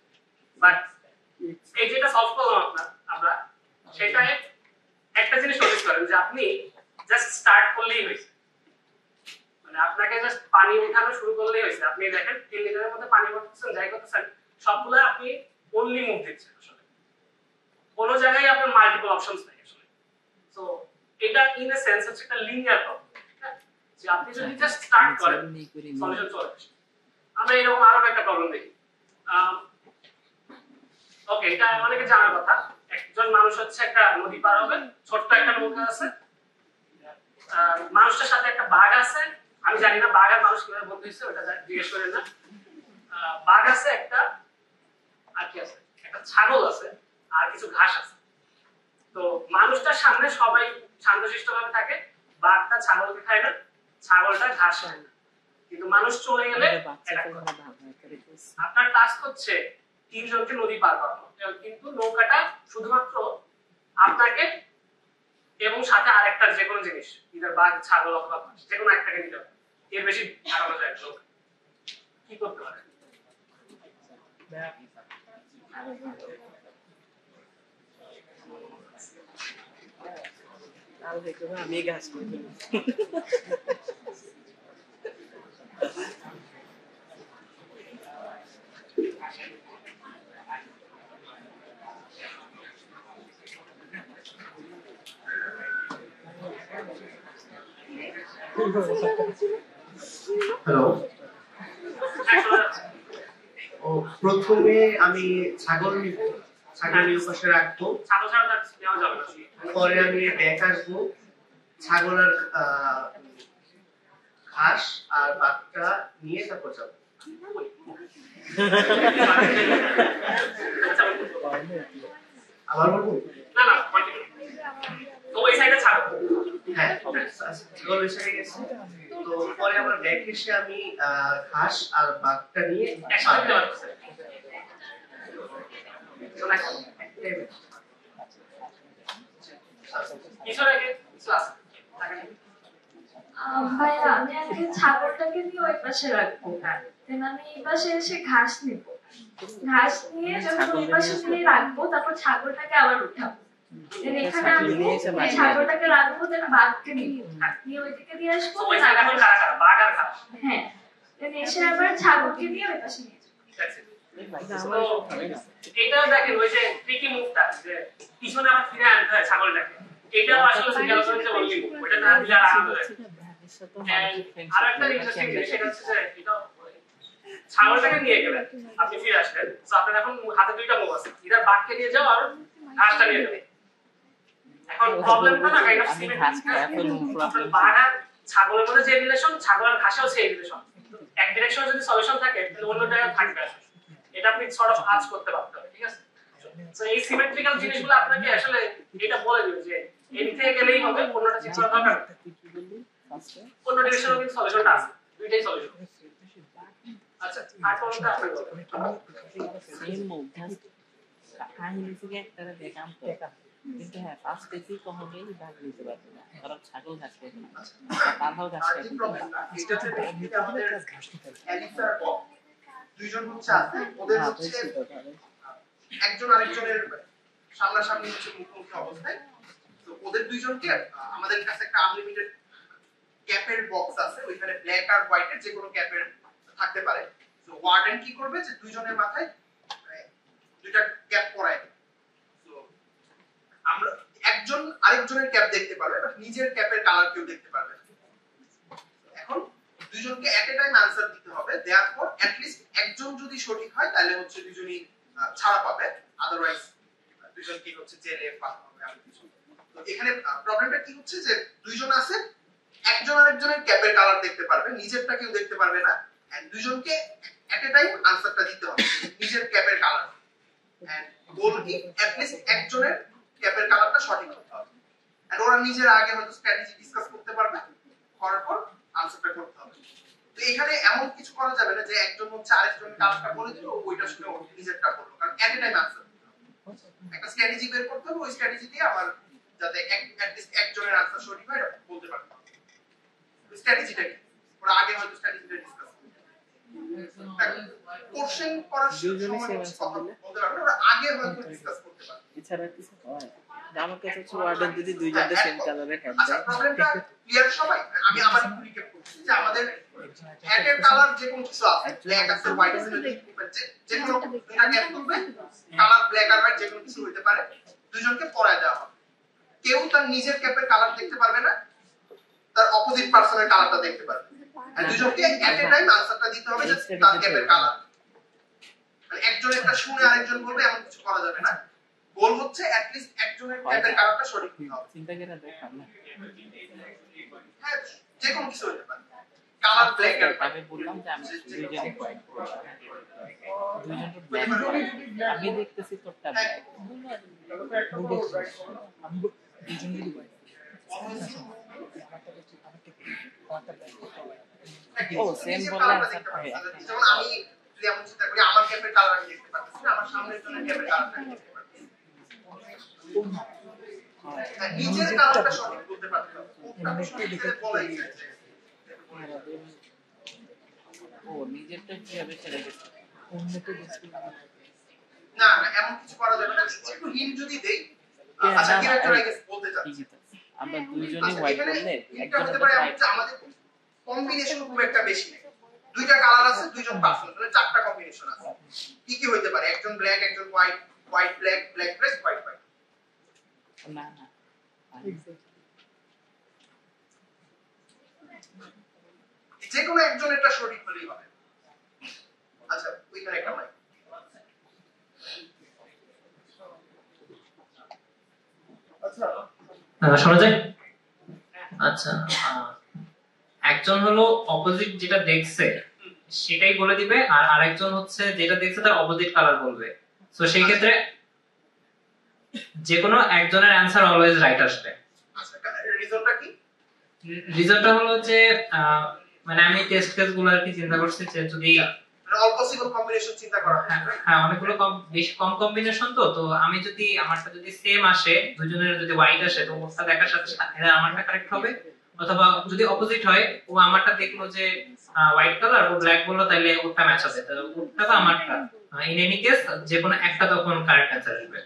বাট এই যেটা সলভ করলাম আমরা সেটাই একটা জিনিস নোটিস করেন যে আপনি জাস্ট স্টার্ট করলেই হয়েছে, মানে আপনাকে জাস্ট পানি উঠানো শুরু করলেই হয়েছে। আপনি দেখেন 3 লিটারের মধ্যে পানি ভরতেছেন, যাই করতেছেন সবগুলো আপনি অনলি মুভ দিচ্ছেন। আসলে কোন জায়গায় আপনার মাল্টিপল অপশনস নাই আসলে। সো এটা ইন এ সেন্স হচ্ছে একটা লিনিয়ার প্রবলেম, যে আপনি যদি জাস্ট স্টার্ট করেন সলিউশন চলে আসে। আমরা এরকম আরো একটা প্রবলেম দেখি। ওকে, এটা অনেকে জানার কথা। একজন মানুষ হচ্ছে একটা নদী পার হবে, ছোট্ট একটা নৌকা আছে, মানুষটার সাথে একটা বাঘ আছে। আমি জানি না বাঘ আর মানুষ কিভাবে বন্ধু হয়েছে, ওটা জিজ্ঞেস করেন না। বাঘ আছে একটা, আর কি আছে, একটা ছাগল আছে, আর কিছু ঘাস আছে। তো মানুষটার সামনে সবাই শান্তশিষ্ট ভাবে থাকে, বাঘটা ছাগলকে খায় না, ছাগলটা ঘাস খায় না। কিন্তু মানুষ চলে গেলে আপনার টাস্ক হচ্ছে 3 জনকে নদী পার করানো, কিন্তু নৌকাটা শুধুমাত্র আপনাকে এবং সাথে আরেকটা যে কোনো জিনিস, ইদার বাঘ, ছাগল অথবা ঘাস, যে কোনো একটাকে নিতে হবে। এর বেশি আগানো যায় না। কি করতে পারে? আমি গাছ করে হ্যালো। প্রথমে আমি ছাগল ছাগলের পাশে রাখবো, ছাগল ছাড়া তার নেওয়া যাবে না। পরে আমি ব্যাক আসবো, ছাগল আর ঘাস আর বাঘটা নিয়ে তারপর যাবো। আবার বলবো? না না, তো ওই সাইডে ছাগল। হ্যাঁ, ছাগল এসে গেছে। তো পরে আমার ব্যাক এসে আমি ঘাস আর বাঘটা নিয়ে একসাথে যাচ্ছে। ভাইয়া আমি আজকে ছাগলটাকে নিয়ে ওই পাশে রাখবো, দেন আমি এই পাশে এসে ঘাস নিব, ঘাস নিয়ে যখন ওই পাশে নিয়ে রাখবো তারপর ছাগলটাকে আবার উঠাবো, দেন এখানে আমি ছাগলটাকে রাখবো, দেন বাঘকে নিয়ে ওইদিকে দিয়ে আসবো, হ্যাঁ, দেন এসে আবার ছাগলকে নিয়ে ওই পাশে নিয়ে যাবো। এটা দেখেন ওই যে ট্রিকি মুভটা, যে পিছনে আবার ফিরে আনতে হয় ছাগলটাকে, এটাও আসলে সিরিয়াল করে যে অনলি মুভ, ওটা না দিলে আর আনন্দ লাগে। আরেকটা ইন্টারেস্টিং জিনিস সেটা হচ্ছে যে এটা ছাগলটাকে নিয়ে গেলেন, আপনি ফিরে আসলেন, তো আপনার এখন হাতে দুইটা মুভ আছে, ইদার বাঘকে নিয়ে যাও আর ঘাসটা নিয়ে যাও। এখন প্রবলেমটা না কাইন্ড অফ সিমেট্রিক, বাঘ আর ছাগলের মধ্যে যে রিলেশন, ছাগল আর ঘাসেও সেই রিলেশন, এক ডিরেকশনে যদি সলিউশন থাকে তাহলে অন্য জায়গায় থাকবে আসলে, এটা আপনি সর্ট অফ আজ করতে পারতে হবে, ঠিক আছে? সো এই সিমেট্রিক্যাল জিনিসগুলো আপনাকে আসলে এটা বলে দিবে যে এদিক থেকে গেলেই হবে, কোনটা চেক করা দরকার কোন ডিরেকশনে কিন্তু সলিউশনটা আছে, দুইটাই সলিউশন। আচ্ছা, আর কোনটা আপনি বলবেন? সেম মুভ জাস্ট কাহিনী থেকে একটা দেখাম তো, কিন্তু হ্যাঁ ফার্স্ট দেখি কখনোই দাগ দিতে পারবে না, কারণ ছাগল ঘাস খেতে না, তারপর ঘাস খেতে দুইজন হচ্ছে আছে, ওদের হচ্ছে একজন আরেকজনের সামনাসামনি হচ্ছে মুখোমুখি অবস্থায়। তো ওদের দুইজনকে আমাদের কাছে একটা আনলিমিটেড ক্যাপের বক্স আছে, ওইখানে ব্ল্যাক আর হোয়াইটের যে কোনো ক্যাপের থাকতে পারে। তো ওয়ার্ডেন কি করবে যে দুইজনের মাথায় দুইটা ক্যাপ পরায় দেবে। তো আমরা একজন আরেকজনের ক্যাপ দেখতে পারবে, বাট নিজের ক্যাপের কালার কেউ দেখতে পারবে না। এখন দুইজনকে এট এ টাইম আনসার দিতে হবে, দেওয়ার পর অ্যাট লিস্ট একজন যদি সঠিক হয় তাহলে হচ্ছে দুইজনই ছাড়া পাবে, আদারওয়াইজ দুইজন কি হচ্ছে জেলে পাঠানো হবে আর কিছু। তো এখানে প্রবলেমটা কি হচ্ছে যে দুইজন আছে, একজন আরেকজনের ক্যাপের কালার দেখতে পারবে, নিজেরটা কেউ দেখতে পারবে না, এন্ড দুইজনকে এট এ টাইম আনসারটা দিতে হবে নিজের ক্যাপের কালার, এন্ড গোল কি অ্যাট লিস্ট একজনের ক্যাপের কালারটা সঠিক হতে হবে। এন্ড ওরা নিজের আগে হয়তো স্ট্র্যাটেজি ডিসকাস করতে পারবে, করার পর আনসারটা করতে হবে। তো এখানে এমন কিছু করা যাবে না যে একজন হচ্ছে আরেকজনের কালারটা বলে দিল, ওইটা শুনে ও নিজেরটা বললো, কারণ এট এ টাইম আনসার একটা স্ট্র্যাটেজি বের করতে হবে, ওই স্ট্র্যাটেজি দিয়ে আবার যাতে অ্যাট লিস্ট একজনের আনসার সঠিক হয় এটা বলতে পারবে। স্ট্র্যাটেজিটা কি ওরা আগে হয়তো স্ট্র্যাটেজিটা ডিসকাস করবে, কোশ্চেন করার সময় কথা বলতে পারবে, ওরা আগে হয়তো ডিসকাস করতে পারবে। এছাড়া কিছু হয় আমার কাছে হচ্ছে ওয়ার্ডেন যদি দুইজনকে সেম কালারের ক্যাপ আচ্ছা, দেয়। প্রবলেমটা ক্লিয়ার সবাই? আমি আবার একটু রিক্যাপ করছি যে আমাদের হ্যাটের কালার যে কোনো কিছু আছে, ব্ল্যাক আছে, হোয়াইট আছে, যে কোনো দুইটা ক্যাপ করবে, কালার ব্ল্যাক আর হোয়াইট যে কোনো কিছু হতে পারে, দুজনকে পরায় দেওয়া হবে। কেউ তার নিজের ক্যাপের কালার দেখতে পারবে না, তার অপোজিট পারসনের কালারটা দেখতে পারবে। আর দুজনকে এট এ টাইম আনসারটা দিতে হবে যে তার ক্যাপের কালার। মানে একজন একটা শুনে আরেকজন বলবে এমন কিছু করা যাবে না। গোল হচ্ছে অ্যাট লিস্ট একজনের ক্যাপের কালারটা সঠিক হতে হবে। চিন্তা করে দেখাম না হ্যাঁ, যে কোনো কিছু হতে পারে। কালার ব্ল্যাক আর আমি বললাম যে আমি দুইজনে হোয়াইট দুইজন তো ব্ল্যাক আমি দেখতেছি তোরটা ব্ল্যাক ও সেম বললে আনসার হবে যেমন আমি যেমন চিন্তা করি আমার ক্যাপের কালার আমি দেখতে পাচ্ছি না, আমার সামনের জনের ক্যাপের কালারটা আমি দেখতে পাচ্ছি। নিজের কালারটা সঠিক বলতে পারতে হবে। কোনটা সঠিক বলাই যায়। ও নিজেরটা কিভাবে ছেড়ে গেছে না না এমন কিছু করা যাবে না। একটু হিন্ট যদি দেই, আচ্ছা ডিরেক্টর আই গেস বলতে চাচ্ছি আমরা দুইজনই হোয়াইট বললে একটা হতে পারে আমাদের কম্বিনেশন খুব একটা বেশি নেই। দুইটা কালার আছে, দুইজন পার্সন, মানে চারটা কম্বিনেশন আছে। কি কি হতে পারে? একজন ব্ল্যাক, একজন white, white black, black black, white white. না না যে কোনো একজন এটা সঠিক হলেই হবে। আচ্ছা ওইখানে একটা নাই। শোনা যায়? আচ্ছা, একজন হলো অপোজিট যেটা দেখছে সেটাই বলে দিবে, আর আরেকজন হচ্ছে যেটা দেখছে তার অপোজিট কালার বলবে। সো সেই ক্ষেত্রে যে কোনো একজনের অ্যানসার অলওয়েজ রাইট আসবে। আচ্ছা রিজনটা কি? রিজনটা হলো যে মানে আমি টেস্ট কেসগুলো আর কি চিন্তা করছি যে যদি অল পসিবল কম্বিনেশন চিন্তা করা হয়। হ্যাঁ অনেকগুলো বেশ কম কম্বিনেশন, তো আমি যদি আমারটা যদি সেম আসে, দুজনের যদি হোয়াইট আসে, তো ওটা দেখার সাথে সাথে আমারটা কারেক্ট হবে। অথবা যদি অপোজিট হয়, ও আমারটা দেখলো যে হোয়াইট কালার, ও ব্ল্যাক বললো, তাহলে ওটা ম্যাচ হবে, তো ওটা বা আমারটা ইন এনি কেস যে কোনো একটা তখন কারেক্ট অ্যানসার আসবে।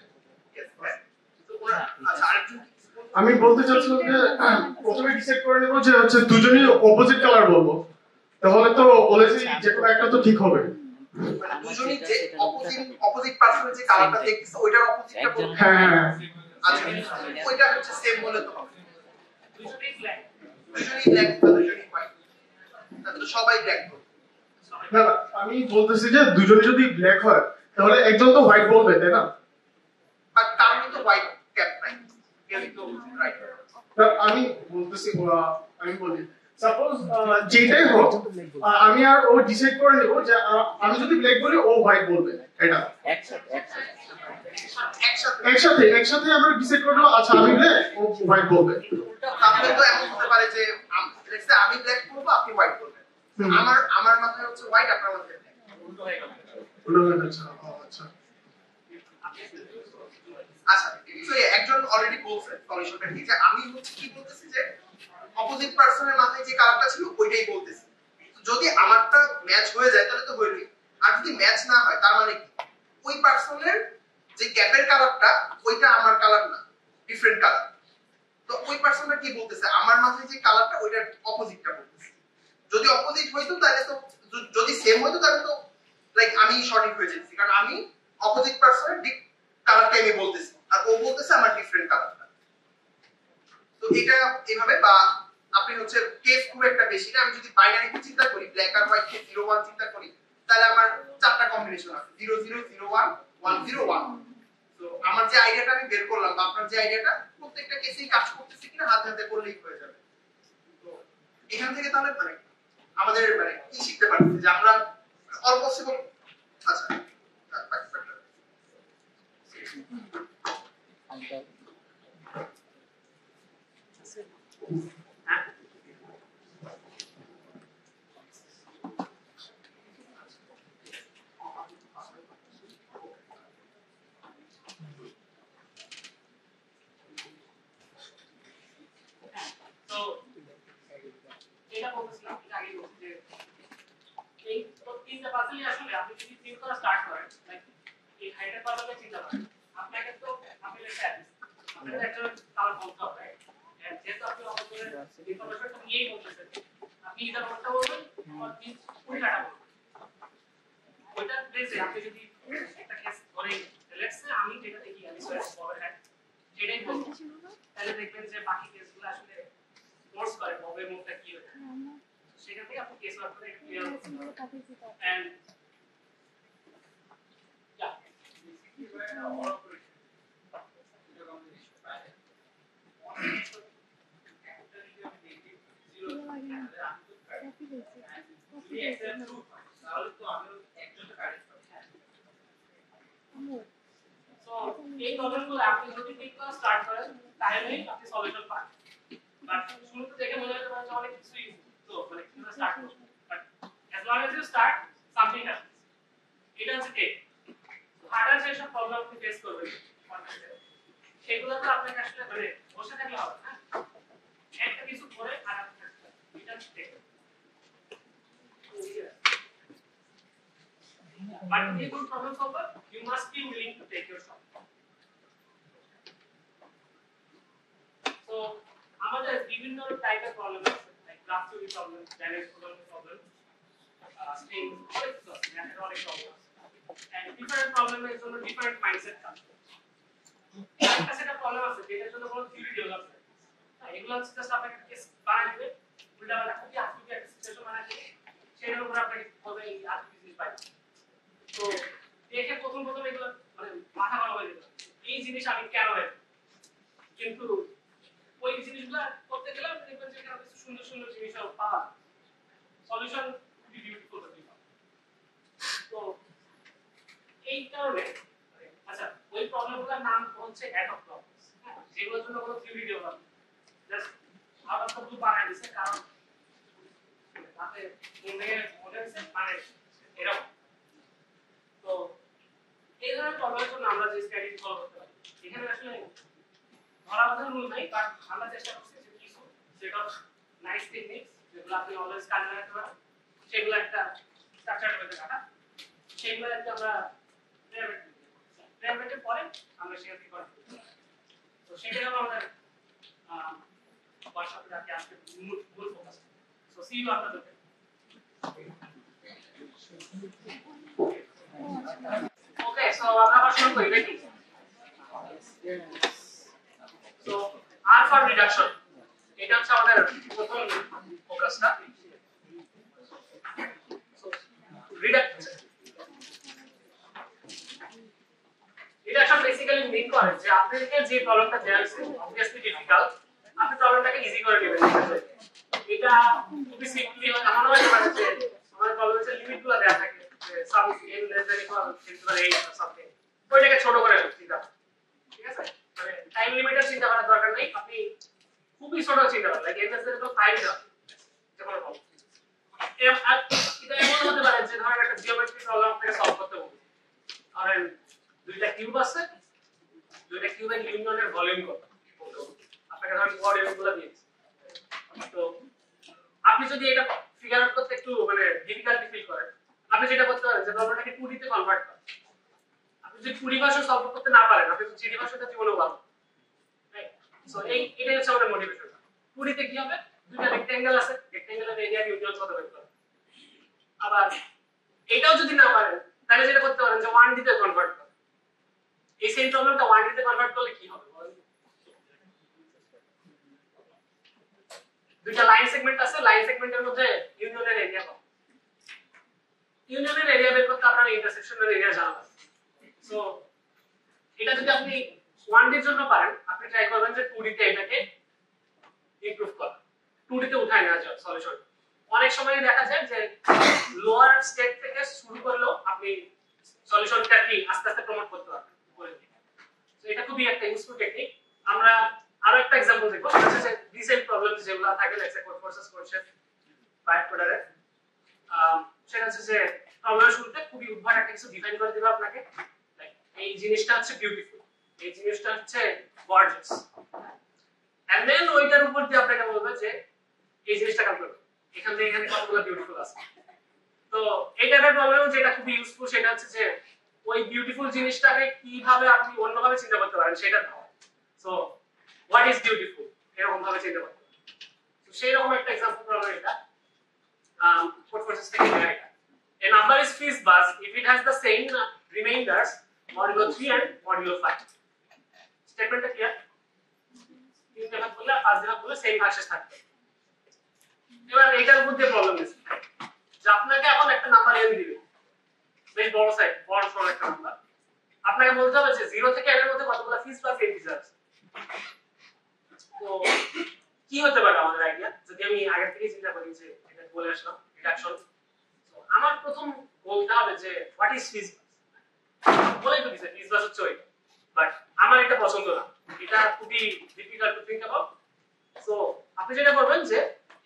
আচ্ছা আরেকজন আমি বলতে চাচ্ছিলাম যে প্রথমে ডিসাইড করে নেব যে হচ্ছে দুজনই অপোজিট কালার বলবো, তাহলে তো বলেছি যে কোনো একটা তো ঠিক হবে। মানে দুজনই যে অপোজিট পারসনের যে কালারটা দেখতেছে ওইটার অপোজিটটা বলতে। হ্যাঁ আচ্ছা ওইটা হচ্ছে সেম বলে তো হবে। দুজনেই ব্ল্যাক। দুজনই ব্ল্যাক বা দুজনই হোয়াইট, তাহলে সবাই ব্ল্যাক বলবে। না না আমি বলতেছি যে দুজনে যদি ব্ল্যাক হয় তাহলে একজন তো হোয়াইট বলবে, তাই না? বাট কারণ তো হোয়াইট ক্যাপ নাই, কেউ তো রাইট। আমি বলতেছি আমি বলি সাপোজ যেটাই হোক আমি আর ও ডিসাইড করে নেব যে আমি যদি ব্ল্যাক বলি ও হোয়াইট বলবে, এটা একসাথে আমরা ডিসাইড করে নেব। আচ্ছা আমি ব্ল্যাক, ও হোয়াইট বলবে। তাহলে তো এমন হতে পারে যে লেটস সে আমি ব্ল্যাক বলবো, আপনি হোয়াইট বলবেন। আমার মাথায় হচ্ছে হোয়াইট, আপনার মাথায় ব্ল্যাক। আচ্ছা আচ্ছা তো একজন অলরেডি বলছে সলিউশনটা কি, যে আমি হচ্ছে কি বলতেছি যে অপোজিট পারসনের মাথায় যে কালারটা ছিল ওইটাই বলতেছি। যদি আমারটা ম্যাচ হয়ে যায় তাহলে তো হইলই, আর যদি ম্যাচ না হয় তার মানে কি ওই পারসনের যে ক্যাপের কালারটা ওইটা আমার কালার না, ডিফারেন্ট কালার। তো ওই পারসনটা কি বলতেছে, আমার মাথায় যে কালারটা ওইটার অপোজিটটা বলতেছে। যদি অপোজিট হইতো তাহলে তো, যদি সেম হইতো তাহলে তো লাইক আমি সঠিক হয়ে যেতেছি, কারণ আমি অপোজিট পারসনের কালারটা আমি বলতেছি আর ও বলতেছে আমার ডিফারেন্ট কালারটা। তো এটা এইভাবে, বা আপনি হচ্ছে কেস খুব একটা বেশি না, আমি যদি বাইনারি চিন্তা করি, ব্ল্যাক আর হোয়াইট কে 0 1 চিন্তা করি, তাহলে আমার চারটা কম্বিনেশন আছে, 0 0 0 1 1 0 1। তো আমার যে আইডিয়াটা আমি বের করলাম বা আপনার যে আইডিয়াটা, প্রত্যেকটা কেসেই কাজ করতেছে কিনা হাতে হাতে করলেই হয়ে যাবে। তো এখান থেকে তাহলে মানে আমাদের মানে কি শিখতে পারছি যে আমরা অল পসিবল। আচ্ছা এটা বলছিলাম আগে বলছি যে এই তিনটা পাজলই আসলে আপনি যদি থিঙ্ক করা স্টার্ট করেন, লাইক এই হাইডের পাজলটা চিন্তা করেন, আপনাকে তো আপনি লেখা আছে আপনাকে একটা কালার বলতে হবে, যেহেতু আপনি অপোজিটের ইনফরমেশনটা নিয়েই বলতেছেন, আপনি এটা কোনটা বলবেন ওই কাটা ওইটা প্লেসে আপনি যদি একটা কেস ধরে লেটস সে আমি যেটা দেখি আমি ওভারহেড যেটাই বলবো তাহলে দেখবেন যে বাকি কেসগুলো আসলে ফোর্স করে ববের মুখটা কি হয় সেখান থেকে আপনি কেস ওয়ার্ক করে এটা ক্লিয়ার এন্ড এই প্রবলেমগুলো আপনি যদি ঠিক করে স্টার্ট করেন তাহলেই আপনি সলিউশন পাবেন বাট শুরুতে দেখে মনে হতে পারে যে অনেক কিছুই তো মানে কিভাবে স্টার্ট করব but as long as you start something happens এটা হচ্ছে টেক হার্ডার যে সব প্রবলেম আপনি ফেস করবেন সেগুলো তো আপনাকে আসলে মানে বসে থাকলে হবে না একটা কিছু করে আর আপনি থাকতে এটা হচ্ছে take but to be a good problem solver you must be willing to take your shot so আমাদের বিভিন্ন টাইপের প্রবলেম আছে like graph theory problem dynamic programming problem string অনেক কিছু আছে ম্যাথের অনেক প্রবলেম আছে এন্ড ডিফারেন্ট প্রবলেমের জন্য ডিফারেন্ট মাইন্ডসেট থাকে একটা সেটা প্রবলেম আছে যেটার জন্য কোনো থিওরি ডেভেলপ করে এগুলো হচ্ছে জাস্ট আপনাকে কেস বানাই দিবে উল্টা পাল্টা খুবই আর্টিফিশিয়াল একটা সিচুয়েশন বানাই দিবে সেটার উপর আপনাকে হবে এই আর্টিফিশিয়াল পাই তো দেখে প্রথম এগুলো মানে মাথা গরম হয়ে যেত এই জিনিস আমি কেন হয় কিন্তু ওই জিনিসগুলো করতে গেলে আপনি দেখবেন যে এখানে কিছু সুন্দর সুন্দর জিনিস পাওয়া সলিউশন খুবই বিউটিফুল হবে তো এই কারণে আচ্ছা ওই প্রবলেমগুলোর নাম হচ্ছে অ্যাডহক প্রবলেমস যেগুলোর জন্য কোনো theory develop just out of the blue বানাই দিয়েছে কারণ তাতে মনে হচ্ছে মানে এরকম তো এই ধরনের প্রবলেমের জন্য আমরা যে স্ট্র্যাটেজি ফলো করতে পারি এখানে আসলে ধরা বাঁধার রুল নাই বাট আমরা চেষ্টা করছি যে কিছু সেট অফ নাইস টেকনিক্স যেগুলো আপনি অলওয়েজ কাজে লাগাতে পারেন সেগুলো একটা স্ট্রাকচার করে রাখা সেগুলো আমরা প্রেয়ারের পরে আমরা সেটা কি করব তো সেটা হলো আমাদের ওয়ার্কশপে আজকে আজকে মূল focus so see you after the okay so আমরা আবার শুরু করি নাকি সো আর ফর রিডাকশন এটা হচ্ছে আমাদের প্রথম ফোকাসটা সো রিডাকশন বেসিক্যালি মিন করে যে আপনাকে যে প্রবলেমটা দেওয়া হয়েছে অবভিয়াসলি ডিফিকাল্ট আপনি প্রবলেমটাকে ইজি করে দিবেন এটা খুবই সিম্পলি এমন হতে পারে যে আমাদের প্রবলেমের লিমিটগুলো দেওয়া থাকে সাম n less than equal to 8 or something ওইটাকে ছোট করে চিন্তা ঠিক আছে মানে টাইম লিমিটার চিন্তা করার দরকার নেই আপনি খুবই ছোট চিন্তা করেন like n less than equal 5 দাও যেমন বল এটা এমন হতে পারে যে ধরেন একটা জিওমেট্রি প্রবলেম আপনাকে সলভ করতে হবে ধরেন দুইটা কিউব আছে দুইটা কিউবের ইউনিয়নের ভলিউম কত আপনাকে ধরেন কোঅর্ডিনেটগুলো দিয়েছে তো আপনি যদি এটা ফিগার আউট করতে একটু মানে ডিফিকাল্টি ফিল করেন আপনি যেটা করতে পারেন যে প্রবলেমটাকে 2D তে কনভার্ট করেন আপনি যদি 2D ভাষা সলভ করতে না পারেন আপনি 3D ভাষাটা জীবনেও পারবেন রাইট সো এটাই হচ্ছে আমাদের মোটিভেশন 2D তে কি হবে দুইটা রেক্ট্যাঙ্গেল আছে রেক্ট্যাঙ্গেলের এরিয়া ইউনিয়ন কত বের করবেন আবার এটাও যদি না পারেন তাহলে যেটা করতে পারেন যে 1D তে কনভার্ট করেন এই সেম প্রবলেমটা 1D তে কনভার্ট করলে কি হবে বলেন দুইটা লাইন সেগমেন্ট আছে লাইন সেগমেন্টের মধ্যে ইউনিয়নের এরিয়া কত ইউনিয়নের এরিয়া বের করতে আপনার ইন্টারসেকশনের এরিয়া জানা আছে সো এটা যদি আপনি 1D এর জন্য পারেন আপনি ট্রাই করবেন যে 2D তে এটাকে ইমপ্রুভ করা 2D তে উঠায় নেওয়া যায় সলিউশন অনেক সময় দেখা যায় যে লোয়ার স্টেট থেকে শুরু করলেও আপনি সলিউশনটা কি আস্তে আস্তে প্রমোট করতে পারবেন সো এটা খুবই একটা ইউজফুল টেকনিক আমরা আরো একটা एग्जांपल দেখব সেটা হচ্ছে রিসেন্ট প্রবলেম যেগুলো থাকে লাইক কোড ফোর্সেস কোডশেপ বাইট কোডারে সেটা হচ্ছে যে প্রবলেমের শুরুতে খুবই উদ্ভট একটা কিছু ডিফাইন করে দিবে আপনাকে এই জিনিসটা হচ্ছে বিউটিফুল এই জিনিসটা হচ্ছে গর্জিয়াস এন্ড দেন ওইটার উপর দিয়ে আপনাকে বলবে যে এই জিনিসটা ক্যালকুলেট এখান থেকে এখানে কতগুলো বিউটিফুল আছে তো এই টাইপের প্রবলেম যেটা খুবই ইউজফুল সেটা হচ্ছে যে ওই বিউটিফুল জিনিসটাকে কিভাবে আপনি অন্যভাবে চিন্তা করতে পারেন সেটা দাও সো হোয়াট ইজ বিউটিফুল এরকম ভাবে চিন্তা করতে পারেন তো সেই রকম একটা एग्जांपल প্রবলেম এটা code forces থেকে নেওয়া এটা a number is Fizzbuzz if it has the same remainders modulo 3 and modulo 5 স্টেটমেন্টটা clear তিনটা ভাগ করলে আর পাঁচ ভাগ করলে সেম ভাগশেষ থাকবে এবার এটার মধ্যে প্রবলেম আছে যে আপনাকে এখন একটা নাম্বার n দিবে বেশ বড় সাইজ বড় সরো একটা নাম্বার আপনাকে বলতে হবে যে 0 থেকে n এর মধ্যে কতগুলো Fizzbuzz ইন্টিজার আছে তো কি হতে পারে আমাদের আইডিয়া যদি আমি আগে থেকে চিন্তা করি যে এটা বলে আসলাম রিডাকশন তো আমার প্রথম বলতে হবে যে হোয়াট ইজ Fizzbuzz বলেই তো দিছে Fizzbuzz হচ্ছে ওই বাট আমার এটা পছন্দ না এটা খুবই difficult to think about so আপনি যেটা করবেন যে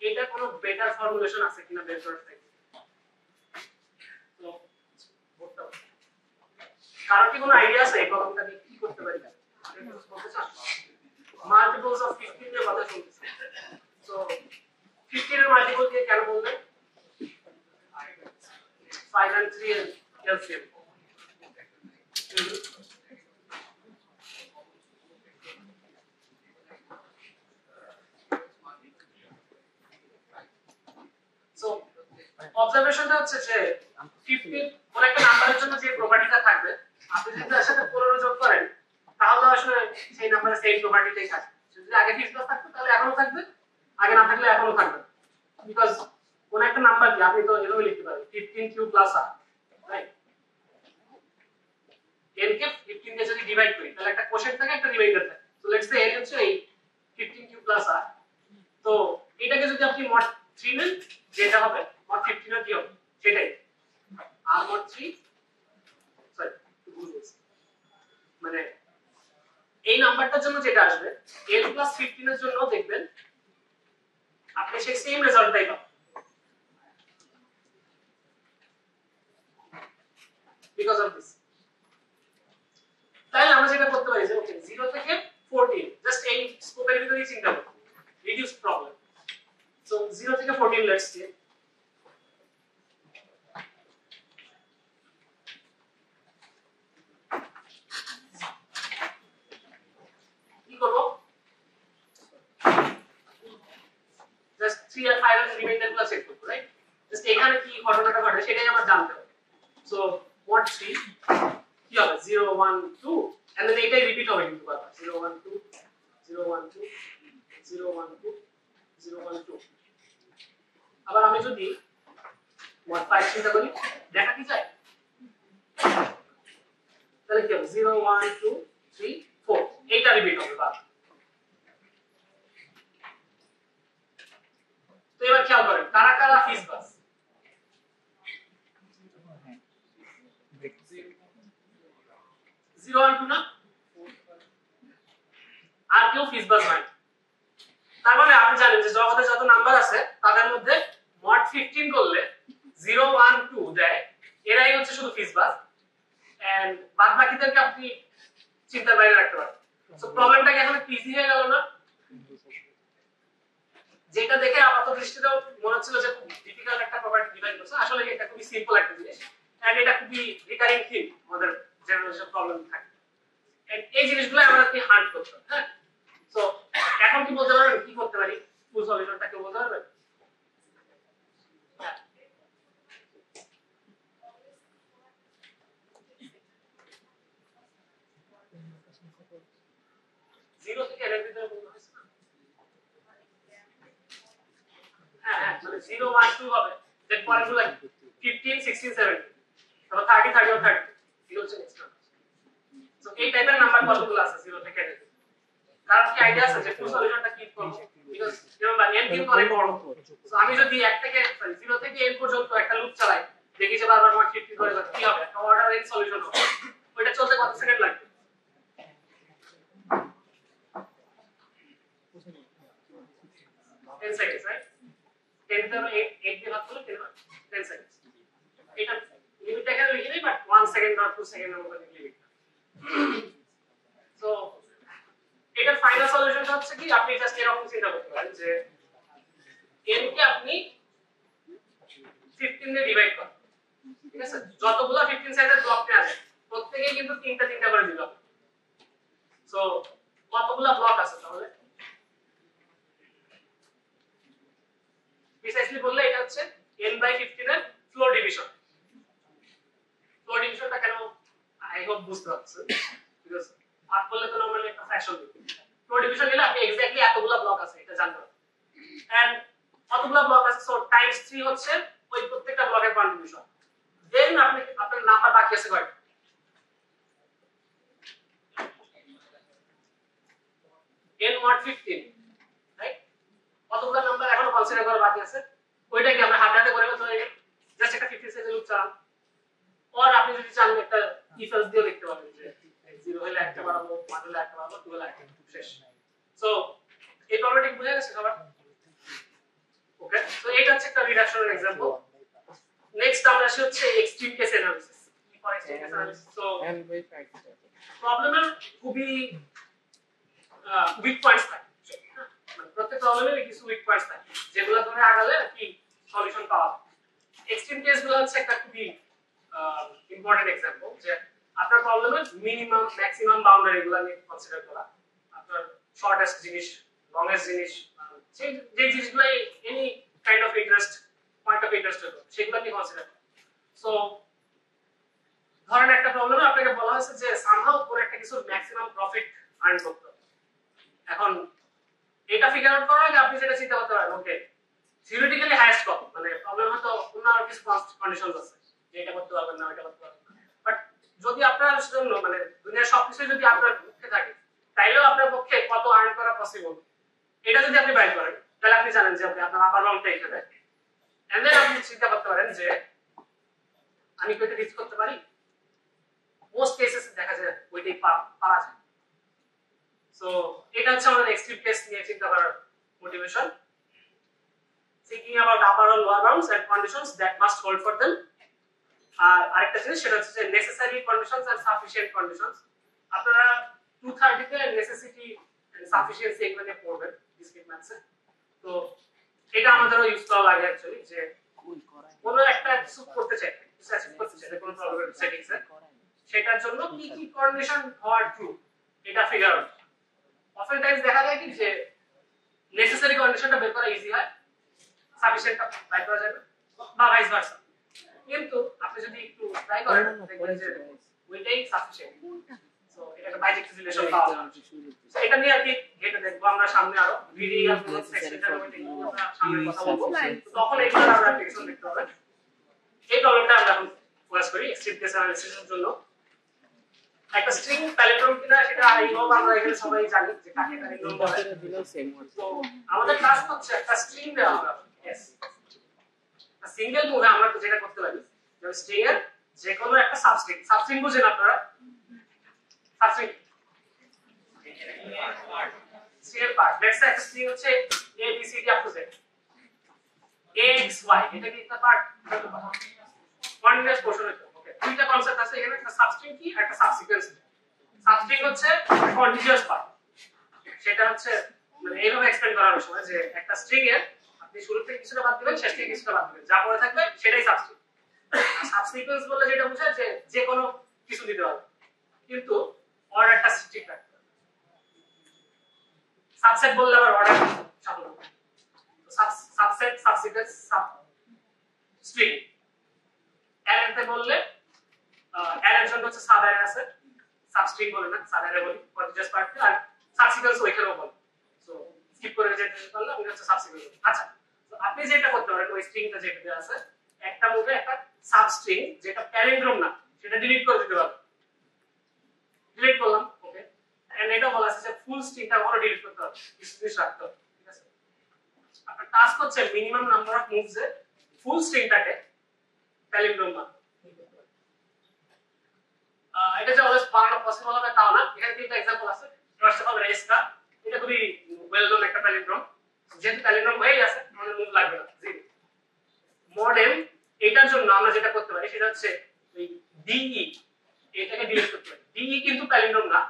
এটা কোনো বেটার ফর্মুলেশন আছে কিনা বের করার থেকে তো কারো কি কোনো আইডিয়া আছে এই প্রবলেমটা কি করতে পারি মাল্টিপলস অফ 15 এর কথা শুনতেছি সো 15 এর মাল্টিপল দিয়ে কেন বললেন 5 and 3 এর LCM সো অবজারভেশনটা হচ্ছে যে 15 কোন একটা নাম্বারের জন্য যে প্রপার্টিটা থাকবে আপনি যদি তার সাথে 15 যোগ করেন তাহলে আসলে সেই নাম্বারের সেম প্রপার্টিটাই থাকবে যদি আগে Fizzbuzz থাকতো তাহলে এখনো থাকবে আগে না থাকলে এখনো থাকবে বিকজ কোন একটা নাম্বার কি আপনি তো এভাবে লিখতে পারেন 15q + r রাইট n কে 15 দিয়ে যদি ডিভাইড করি তাহলে একটা কোশেন্ট থাকে একটা রিমাইন্ডার থাকে সো লেটস সে n হচ্ছে এই 15q + r তো এটাকে যদি আপনি mod 3 নেন যেটা হবে mod 15 এর কি হবে সেটাই r mod 3 সরি মানে এই নাম্বারটার জন্য যেটা আসবে l + 15 এর জন্য দেখবেন আপনি সেই সেম রেজাল্টটাই পাবেন because of this তাহলে আমরা যেটা করতে পারি যে ওকে 0 থেকে 14 জাস্ট এই স্কোপের ভিতরেই চিন্তা করব রিডিউস প্রবলেম সো 0 থেকে 14 লেটস সে কি করব জাস্ট 3 আর 5 এর রিমাইন্ডার গুলো চেক করব রাইট জাস্ট এখানে কি ঘটনাটা ঘটে সেটাই আমার জানতে হবে সো mod 3 কি হবে 0 1 2 and then এটাই রিপিট হবে কিন্তু বারবার 0 1 2 0 1 2 0 1 2 0 1 2 আবার আমি যদি mod 5 চিন্তা করি দেখা কি যায় তাহলে কি হবে 0 1 2 3 4 এইটা রিপিট হবে বারবার তো এবার খেয়াল করেন কারা কারা Fizzbuzz জিরো ওয়ান টু না আর কেউ Fizzbuzz নাই তার মানে আপনি জানেন যে জগতে যত নাম্বার আছে তাদের মধ্যে mod 15 করলে 0 1 2 দেয় এরাই হচ্ছে শুধু Fizzbuzz এন্ড বাদ বাকিদেরকে আপনি চিন্তার বাইরে রাখতে পারেন সো প্রবলেমটা কি এখন ইজি হয়ে গেল না যেটা দেখে আপাতত দৃষ্টিতে মনে হচ্ছিল যে খুব ডিফিকাল্ট একটা প্রপার্টি ডিফাইন করছে আসলে এটা খুবই সিম্পল একটা জিনিস এন্ড এটা খুবই রিকারিং থিম আমাদের জেনারেশন প্রবলেম থাকে এই জিনিসগুলো আমরা কি হান্ট করতে হবে হ্যাঁ সো এখন কি বলতে পারবেন কি করতে পারি ফুল সলিউশনটা কি বলতে পারবেন জিরো থেকে এর ভিতরে বলতে হয়েছে না হ্যাঁ হ্যাঁ মানে 0 1 2 হবে দেন পরেরগুলো 15 16 17 তারপর 30 30 30 0 হচ্ছে নেক্সট সো এই টাইপের নাম্বার কতগুলো আছে 0 থেকে n কারণ কি আইডিয়া আছে যে ফুল সলিউশনটা কি করব বিকজ রিমেম্বার n কিন্তু অনেক বড় সো আমি যদি 1 থেকে 0 থেকে n পর্যন্ত একটা লুপ চালাই দেখি যে বারবার আমার 50 ধরে যাচ্ছে কি হবে একটা অর্ডার n সলিউশন হবে ওইটা চলতে কত সেকেন্ড লাগবে 10 seconds right 10 to 8 দিয়ে ভাগ করলে 10 seconds এটা লিমিটটা এখানে লিখে দিই বাট 1 সেকেন্ড or 2 সেকেন্ডের মধ্যে লিমিট সো এটার ফাইনাল সলিউশনটা হচ্ছে কি আপনি জাস্ট এরকম চিন্তা করতে পারেন যে n কে আপনি 15 দিয়ে ডিভাইড করেন ঠিক আছে যতগুলো 15 সাইজের ব্লক নে আছে প্রত্যেকই কিন্তু তিনটা করে দিলাম সো কতগুলো ব্লক আছে তাহলে প্রিসাইসলি বললে এটা হচ্ছে n করলে তো নরমালি একটা ফ্র্যাকশন দিবে। ফ্লোর ডিভিশন নিলে আপনি এক্স্যাক্টলি এতগুলো ব্লক আছে এটা জানতে হবে। এন্ড কতগুলো ব্লক আছে, সো টাইমস 3 হচ্ছে ওই প্রত্যেকটা ব্লকের কন্ট্রিবিউশন। দেন আপনি আপনার নাম্বার বাকি আছে কয়টা? n mod 15, right? কতগুলো নাম্বার এখনো কনসিডার করা বাকি আছে, ওইটা কি আমরা হাতে হাতে করে ফেলতে পারি? জাস্ট একটা 50 সেকেন্ড লুপ চালান, আর আপনি যদি চান একটা ইফ এলস দিয়ে লিখতে পারেন যে 0 হলে একটা বাড়াবো, 1 হলে একটা বাড়াবো, 2 হলে একটা, শেষ। সো এই প্রবলেমটি বুঝে গেছে সবার? ওকে, সো এটা হচ্ছে একটা রিডাকশনের এক্সাম্পল। নেক্সট আমরা আসি হচ্ছে এক্সট্রিম কেস অ্যানালিসিস। কি করে এক্সট্রিম কেস অ্যানালিসিস? সো প্রবলেমের খুবই উইক পয়েন্টস থাকে, মানে প্রত্যেক প্রবলেমের কিছু উইক পয়েন্টস থাকে যেগুলো ধরে আগালে কি সলিউশন পাওয়া যায়। এক্সট্রিম কেসগুলো হচ্ছে একটা খুবই ইম্পর্টেন্ট এক্সাম্পল যে আপনার প্রবলেমের মিনিমাম ম্যাক্সিমাম বাউন্ডারিগুলো নিয়ে কনসিডার করা, আপনার শর্টেস্ট জিনিস, লংগেস্ট জিনিস, যে জিনিসগুলো any kind of interest point of interest সেগুলো নিয়ে কনসিডার করা। সো ধরেন একটা প্রবলেমে আপনাকে বলা হয়েছে যে সামহাউ কোন একটা কিছু ম্যাক্সিমাম প্রফিট আর্ন করতে হবে। এখন এটা ফিগার আউট করার আগে আপনি যেটা চিন্তা করতে পারেন, ওকে থিওরিটিক্যালি হাইয়েস্ট কত, মানে প্রবলেম হয়তো অন্য আরো কিছু কন্ডিশনস আছে যে এটা করতে পারবেন না, এটা করতে পারবেন না, বাট যদি আপনার জন্য মানে দুনিয়ার সবকিছু যদি আপনার পক্ষে থাকে তাইলেও আপনার পক্ষে কত আর্ন করা পসিবল এটা যদি আপনি বাইর করেন তাহলে আপনি জানেন যে আপনি আপনার আপার বাউন্ডটা এখানে, এন্ড দেন আপনি চিন্তা করতে পারেন যে আমি কয়টা রিচ করতে পারি। মোস্ট কেসেস দেখা যায় ওইটাই পারা যায়। সো এটা হচ্ছে আমাদের এক্সট্রিম কেস নিয়ে চিন্তা করার motivation, thinking about upper or lower bounds and conditions that must hold for them. আর আরেকটা জিনিস সেটা হচ্ছে যে necessary conditions and sufficient conditions। আপনারা 230 তে necessity and sufficiency এগুলো নিয়ে পড়বেন ডিসক্রিট ম্যাথসে। তো এটা আমাদেরও ইউজ করা লাগে অ্যাকচুয়ালি যে কোনো একটা কিছু করতে চাই, কিছু অ্যাচিভ করতে চাই কোনো প্রবলেমের সেটিংসে, সেটার জন্য কি কি কন্ডিশন হওয়ার ট্রু এটা ফিগার আউট। অফেন টাইমস দেখা যায় কি যে নেসেসারি কন্ডিশনটা বের করা ইজি হয়, সাফিশিয়েন্টটা বাইর করা যাবে বা ভাইস ভার্সা। কিন্তু আপনি যদি একটু ট্রাই করেন দেখবেন যে ওইটাই সাফিশিয়েন্ট। সো এটা একটা বাইজেক্টিভ রিলেশন পাওয়া যায়। সো এটা নিয়ে আর কি ঘেটে দেখবো আমরা সামনে আরো ভিডিও আপলোড সেকশনটা মধ্যে আমরা সামনে কথা বলবো, তখন এইগুলো আমরা অ্যাপ্লিকেশন দেখতে হবে। এই প্রবলেমটা আমরা এখন ফোকাস করি এক্সট্রিম কেস অ্যানালিসিসের জন্য। একটা স্ট্রিং প্যালিন্ড্রোম কিনা সেটা আইনব আমরা এখানে সবাই জানি যে কাকে প্যালিন্ড্রোম বলে। তো আমাদের ক্লাস হচ্ছে একটা স্ট্রিং দেওয়া হবে, यस একটা সিঙ্গেল মুভে আমরা যেটা করতে পারি যে স্ট্রিং এর যে কোনো একটা সাবস্ট্রিং বুঝেন আপনারা? সাবস্ট্রিং স্ট্রিং এর পার্ট, লেটস সে একটা স্ট্রিং হচ্ছে a b c d up to z, a x y, এটা কি একটা পার্ট? কন্টিনিউয়াস পোরশন হচ্ছে। ওকে, দুইটা কনসেপ্ট আছে এখানে, একটা সাবস্ট্রিং কি আর একটা সাবসিকোয়েন্স। সাবস্ট্রিং হচ্ছে কন্টিনিউয়াস পার্ট, সেটা হচ্ছে মানে এইভাবে এক্সপ্লেইন করার সময় যে একটা স্ট্রিং এর আপনি শুরু থেকে কিছুটা বাদ দিবেন, শেষ থেকে কিছুটা বাদ দিবেন, যা পড়ে থাকবে সেটাই সাবস্ট্রিং। আর সাবসিকোয়েন্স বলতে যেটা বোঝায় যে যে কোনো কিছু দিতে হবে কিন্তু অর্ডারটা স্ট্রিক্ট রাখতে হবে। সাবসেট বললে আবার অর্ডার সাথে হবে। তো সাবসেট, সাবসিকোয়েন্স, স্ট্রিং। অ্যারেতে বললে অ্যারের জন্য হচ্ছে সাব অ্যারে আছে, সাবস্ট্রিং বলে না, সাব অ্যারে বলি কন্টিনিউয়াস পার্ট, আর সাবসিকোয়েন্স ওইখানেও বলে। সো স্কিপ করে যেতে পারলে ওটা হচ্ছে সাবসিকোয়েন্স। আচ্ছা, তো আপনি যেটা করতে পারেন ওই স্ট্রিংটা যেটা দেওয়া আছে একটা মুভে একটা সাবস্ট্রিং যেটা প্যালিন্ড্রোম না সেটা ডিলিট করে দিতে পারবেন। ডিলিট করলাম, ওকে, এন্ড এটা বলা আছে যে ফুল স্ট্রিংটা আরো ডিলিট করতে হবে, স্পেস রাখতে হবে, ঠিক আছে? আপনার টাস্ক হচ্ছে minimum number of moves a full স্ট্রিংটাকে প্যালিন্ড্রোম না। এটা যে অলওয়েজ বানানো পসিবল হবে তাও না, এখানে তিনটা एग्जांपल আছে। ফার্স্ট অফ অল রেসটা, এটা খুবই ওয়েল নোন একটা প্যালিন্ড্রোম, যেহেতু প্যালিন্ড্রোম হয়ে গেছে আমাদের মুভ লাগবে না, জি। মডেম, এটার জন্য আমরা যেটা করতে পারি সেটা হচ্ছে এই ডিই, এটাকে ডিলিট করতে পারি। ডিই কিন্তু প্যালিন্ড্রোম না,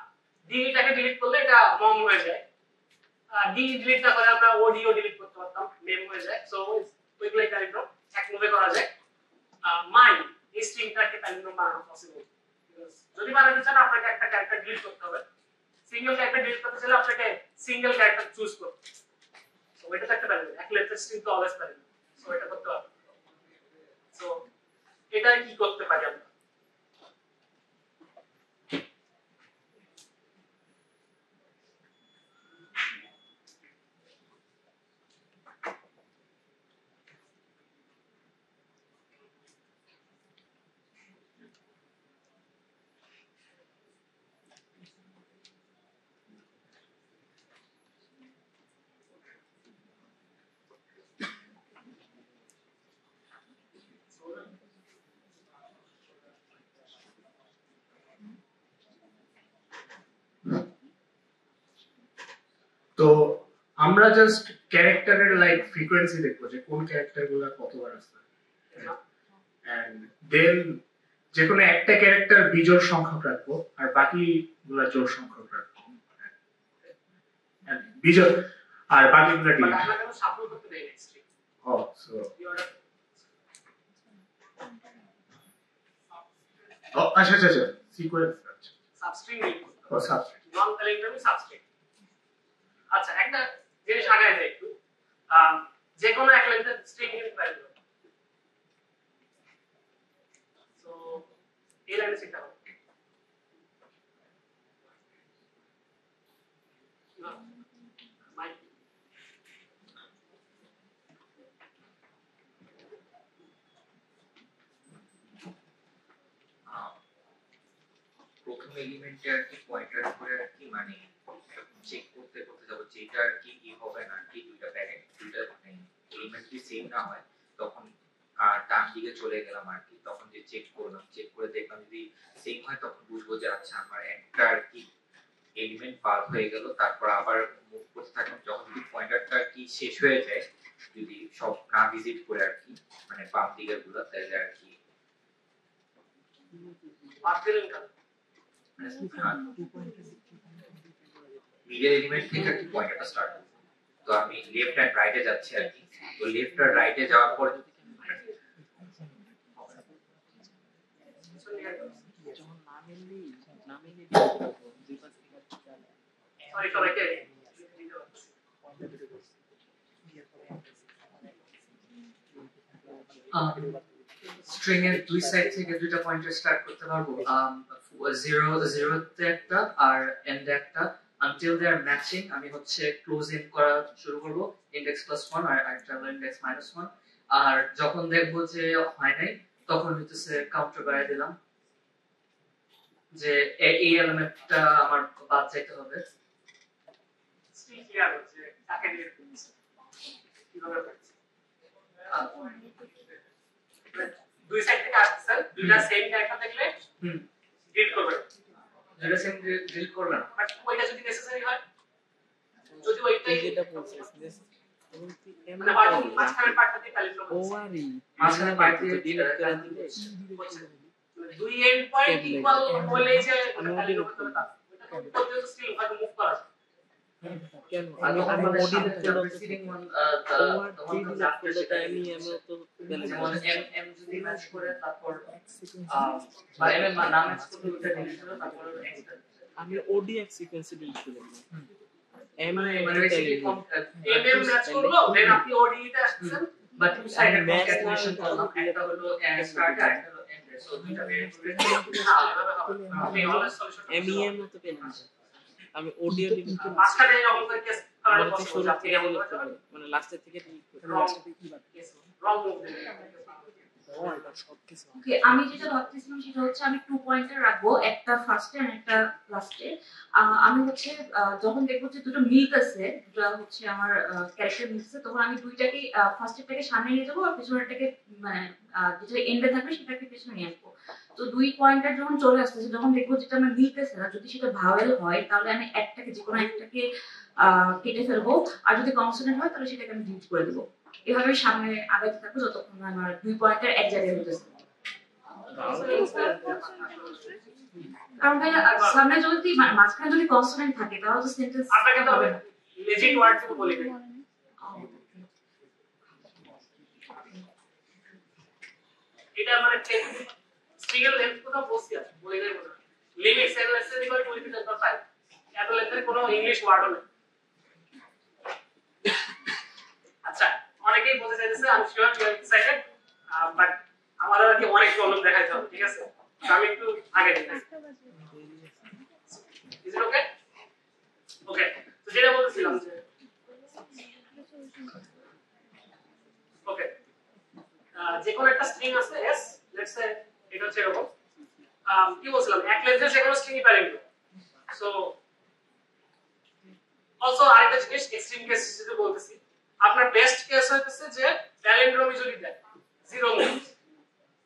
ডিইটাকে ডিলিট করলে এটা মম হয়ে যায়। ডিই ডিলিট না করে আমরা ওডিও ডিলিট করতে পারতাম, মেম হয়ে যায়। সো ওইগুলাই প্যালিন্ড্রোম এক মুভে করা যায়। মাই এই স্ট্রিংটাকে প্যালিন্ড্রোম বানানো পসিবল। যদি বানাতে চান আপনাকে একটা ক্যারেক্টার ডিলিট করতে হবে, সিঙ্গেল ক্যারেক্টার ডিলিট করতে চাইলে আপনাকে সিঙ্গেল ক্যারেক্টার চুজ করতে হবে। সো এটা একটা প্যালিন্ড্রোম, এক লেটার স্ট্রিং তো অলওয়েজ প্যালিন্ড্রোম। সো এটা করতে হবে। সো এটা কি করতে পারি আমরা? আমরা জাস্ট ক্যারেক্টারের লাইক ফ্রিকোয়েন্সি দেখবো যে কোন ক্যারেক্টারগুলো কতবার আসছে এন্ড দেন যে কোনো একটা ক্যারেক্টার বিজোড় সংখ্যক রাখবো আর বাকিগুলো জোড় সংখ্যক রাখবো বিজোড় আর বাকিগুলো বাট ডিলিট আমরা কেন সাপোর্ট করতে দেই নেক্সট ও সো ও আচ্ছা আচ্ছা আচ্ছা সিকোয়েন্স সাবস্ট্রিং নিয়ে ও সাবস্ট্রিং নন প্যালিন্ড্রোমিক সাবস্ট্রিং আচ্ছা একটা জিনিস আগায় যাই একটু যে কোনো এক লেন্থের স্ট্রিং নিতে পারবে সো এই লাইনে চিন্তা করো প্রথম এলিমেন্টে আর কি পয়েন্টার করে আর কি মানে চেক করতে করতে যাবো যেটা আর কি কি হবে না কি দুইটা প্যাকেট দুইটা এলিমেন্ট যদি সেম না হয় তখন ডান দিকে চলে গেলাম আর কি তখন যে চেক করলাম চেক করে দেখলাম যদি সেম হয় তখন বুঝবো যে আচ্ছা আমার একটা আর কি এলিমেন্ট পার হয়ে গেল তারপর আবার মুভ করতে থাকলাম যখন যদি পয়েন্টারটা আর কি শেষ হয়ে যায় যদি সব না ভিজিট করে আর কি মানে বাম দিকের গুলো তাহলে আর কি মিডল এলিমেন্ট থেকে আর কি পয়েন্টারটা স্টার্ট করব তো আমি লেফট এন্ড রাইটে যাচ্ছি আর কি তো লেফট আর রাইটে যাওয়ার পর যখন না মিললি সরি সবাইকে স্ট্রিং এর দুই সাইড থেকে দুইটা পয়েন্টার স্টার্ট করতে পারবো 0 তে একটা আর এন্ড একটা until they are matching আমি হচ্ছে ক্লোজ ইন করা শুরু করব ইনডেক্স +1 আর একটা ইনডেক্স -1 আর যখন দেখবো যে হয় নাই তখন হচ্ছে কাউন্টার বাড়িয়ে দিলাম যে এই এলিমেন্টটা আমার বাদ যাইতে হবে স্ট্রিং ক্লিয়ার হচ্ছে তাকে দিয়ে কিভাবে করছে দুই সাইড থেকে আসছে দুইটা সেম ক্যারেক্টার দেখলে ডিলিট করবে যেটা সেম ডিলিট করবে না বাট ওইটা যদি নেসেসারি হয় যদি ওইটাই যেটা বলছিস মানে হয়তো মাঝখানের পার্টটা দিয়ে প্যালিন্ড্রোম ওয়ারি মাঝখানে পার্ট দিয়ে ডিলিট করে দিলে দুই এন্ড পয়েন্ট ইকুয়াল হলে যে প্যালিন্ড্রোম করতে হবে ওটা তো স্টিল হয়তো মুভ করা কেন আমি আমি মডিউল মডিউল প্রিসিডিং ওয়ান আমি তো যেমন এম যদি ম্যাচ করে তারপর বা এম না ম্যাচ করলে ওটা ডিলিট হবে তারপর আমি ওডিএক্স সিকোয়েন্স ডিলিট করে দিলাম এম মানে বেসিক্যালি এম ম্যাচ করলো দেন আপনি ওডি তে আসছেন বা টু সাইডেড কনক্যাটিনেশন করলাম একটা হলো স্টার্ট আর একটা হলো এন্ড সো দুইটা ভেরিয়েবল এমইএম মতো পেলাম আমি অডিও ডিলিট করে মাঝখানে যখন করে কেস করার পর শুরু থেকে মানে লাস্টের থেকে ডিলিট করে রং মুভ দেবে ওকে আমি যেটা ভাবতেছিলাম সেটা হচ্ছে আমি 2 পয়েন্টার রাখবো একটা ফার্স্টে আর একটা লাস্টে আমি হচ্ছে যখন দেখবো যে দুটো মিলতেছে দুটো হচ্ছে আমার ক্যারেক্টার মিলছে তখন আমি দুইটাকে ফার্স্টেরটাকে সামনে নিয়ে যাবো আর পিছনেরটাকে মানে যেটা এন্ডে থাকবে সেটাকে পিছনে নিয়ে আসবো তো 2 পয়েন্টার যখন চলে আসতেছে যখন দেখবো যেটা আমার মিলতেছে না যদি সেটা ভাওয়েল হয় তাহলে আমি একটাকে যে কোনো একটাকে কেটে ফেলবো আর যদি কনসোনেন্ট হয় তাহলে সেটাকে আমি ডিলিট করে দেবো এভাবে সামনে আগাতে থাকবো যতক্ষণ আমার 2 পয়েন্টার এক জায়গায় হতেছে কারণ ভাই সামনে যদি মাঝখানে যদি কনসোনেন্ট থাকে তাহলে তো সেন্টেন্স আপনাকে তো হবে লেজিট ওয়ার্ড থেকে বলে দিই এটা মানে স্ট্রিং এর লেন্থ কোথাও বসে আছে বলে দেই বলে লিমিট সেল লেস এর ইকুয়াল টু লিমিট অফ 5 এত লেন্থের কোনো ইংলিশ ওয়ার্ডও নেই আচ্ছা অনেকেই বলতে চাইছে আমি sure you are excited but আমার আর কি অনেক প্রবলেম দেখাইতে হবে ঠিক আছে আমি একটু আগে দিই ইজ ইট ওকে ওকে তো যেটা বলছিলাম যে ওকে যে কোনো একটা স্ট্রিং আছে এস লেটস সে এটা হচ্ছে এরকম কি বলছিলাম এক লেন্থের যে কোনো স্ট্রিংই প্যারেন্ট সো অলসো আরেকটা জিনিস এক্সট্রিম কেস যদি বলতেছি আপনার বেস্ট কেস হইতেছে যে প্যালিন্ড্রোমি যদি দেয় 0 মুভ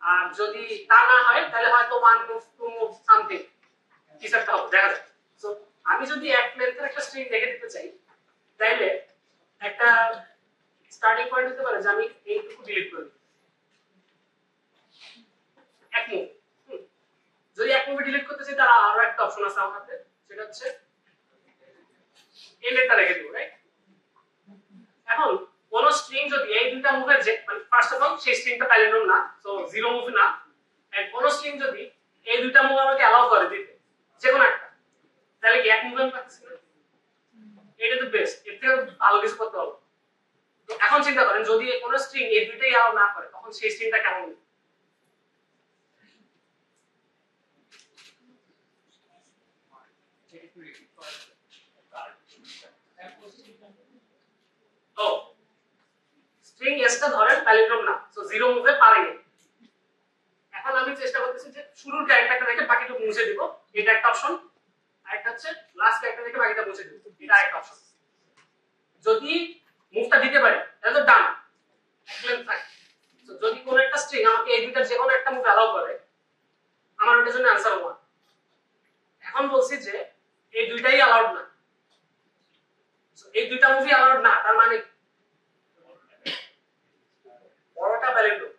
আর যদি তা না হয় তাহলে হয়তো 1 মুভ 2 মুভ সামথিং কিছু একটা হবে দেখা যায় সো আমি যদি এক লেন্থের একটা স্ট্রিং রেখে দিতে চাই তাহলে যেতে পারে যে আমি এইটুকু ডিলিট করে দিই এক মুভ। যদি এক মুভে ডিলিট করতে চাই তার আরো একটা অপশন আছে আমার হাতে, সেটা হচ্ছে এই লেটার রেখে দিব, রাইট? এখন কোন স্ট্রিং যদি এই দুইটা মুভের যে মানে ফার্স্ট অফ অল সেই স্ট্রিংটা প্যালিন্ড্রোম না, সো জিরো মুভ না, এন্ড কোন স্ট্রিং যদি এই দুইটা মুভ আমাকে অ্যালাউ করে দিতে যে কোনো একটা, তাহলে কি এক মুভে আমি পাচ্ছি না? এটা তো বেস্ট, এর থেকে ভালো কিছু করতে হবে। তো এখন চিন্তা করেন যদি কোন স্ট্রিং এই দুইটাই অ্যালাউ না করে তখন সেই স্ট্রিংটা কেমন হবে? তো স্ট্রিং এসটা ধরেন প্যালিন্ড্রোম না, সো জিরো মুভে পারেনি। এখন আমি চেষ্টা করতেছি যে শুরুর ক্যারেক্টারটা রেখে বাকিটুকু মুছে দিব, এটা একটা অপশন। আরেকটা হচ্ছে লাস্ট ক্যারেক্টার রেখে বাকিটা মুছে দিব, এটা আরেকটা অপশন। যদি মুভটা দিতে পারি তাহলে তো ডান, এক্সেলেন্ট থাকে। সো যদি কোন একটা স্ট্রিং আমাকে এই দুইটার যে কোনো একটা মুভ অ্যালাউ করে আমার ওটার জন্য आंसर 1। এখন বলছি যে এই দুইটাই অ্যালাউড না, সো এই দুইটা মুভি অ্যালাউড না, তার মানে বড়টা প্যালিন্ড্রোম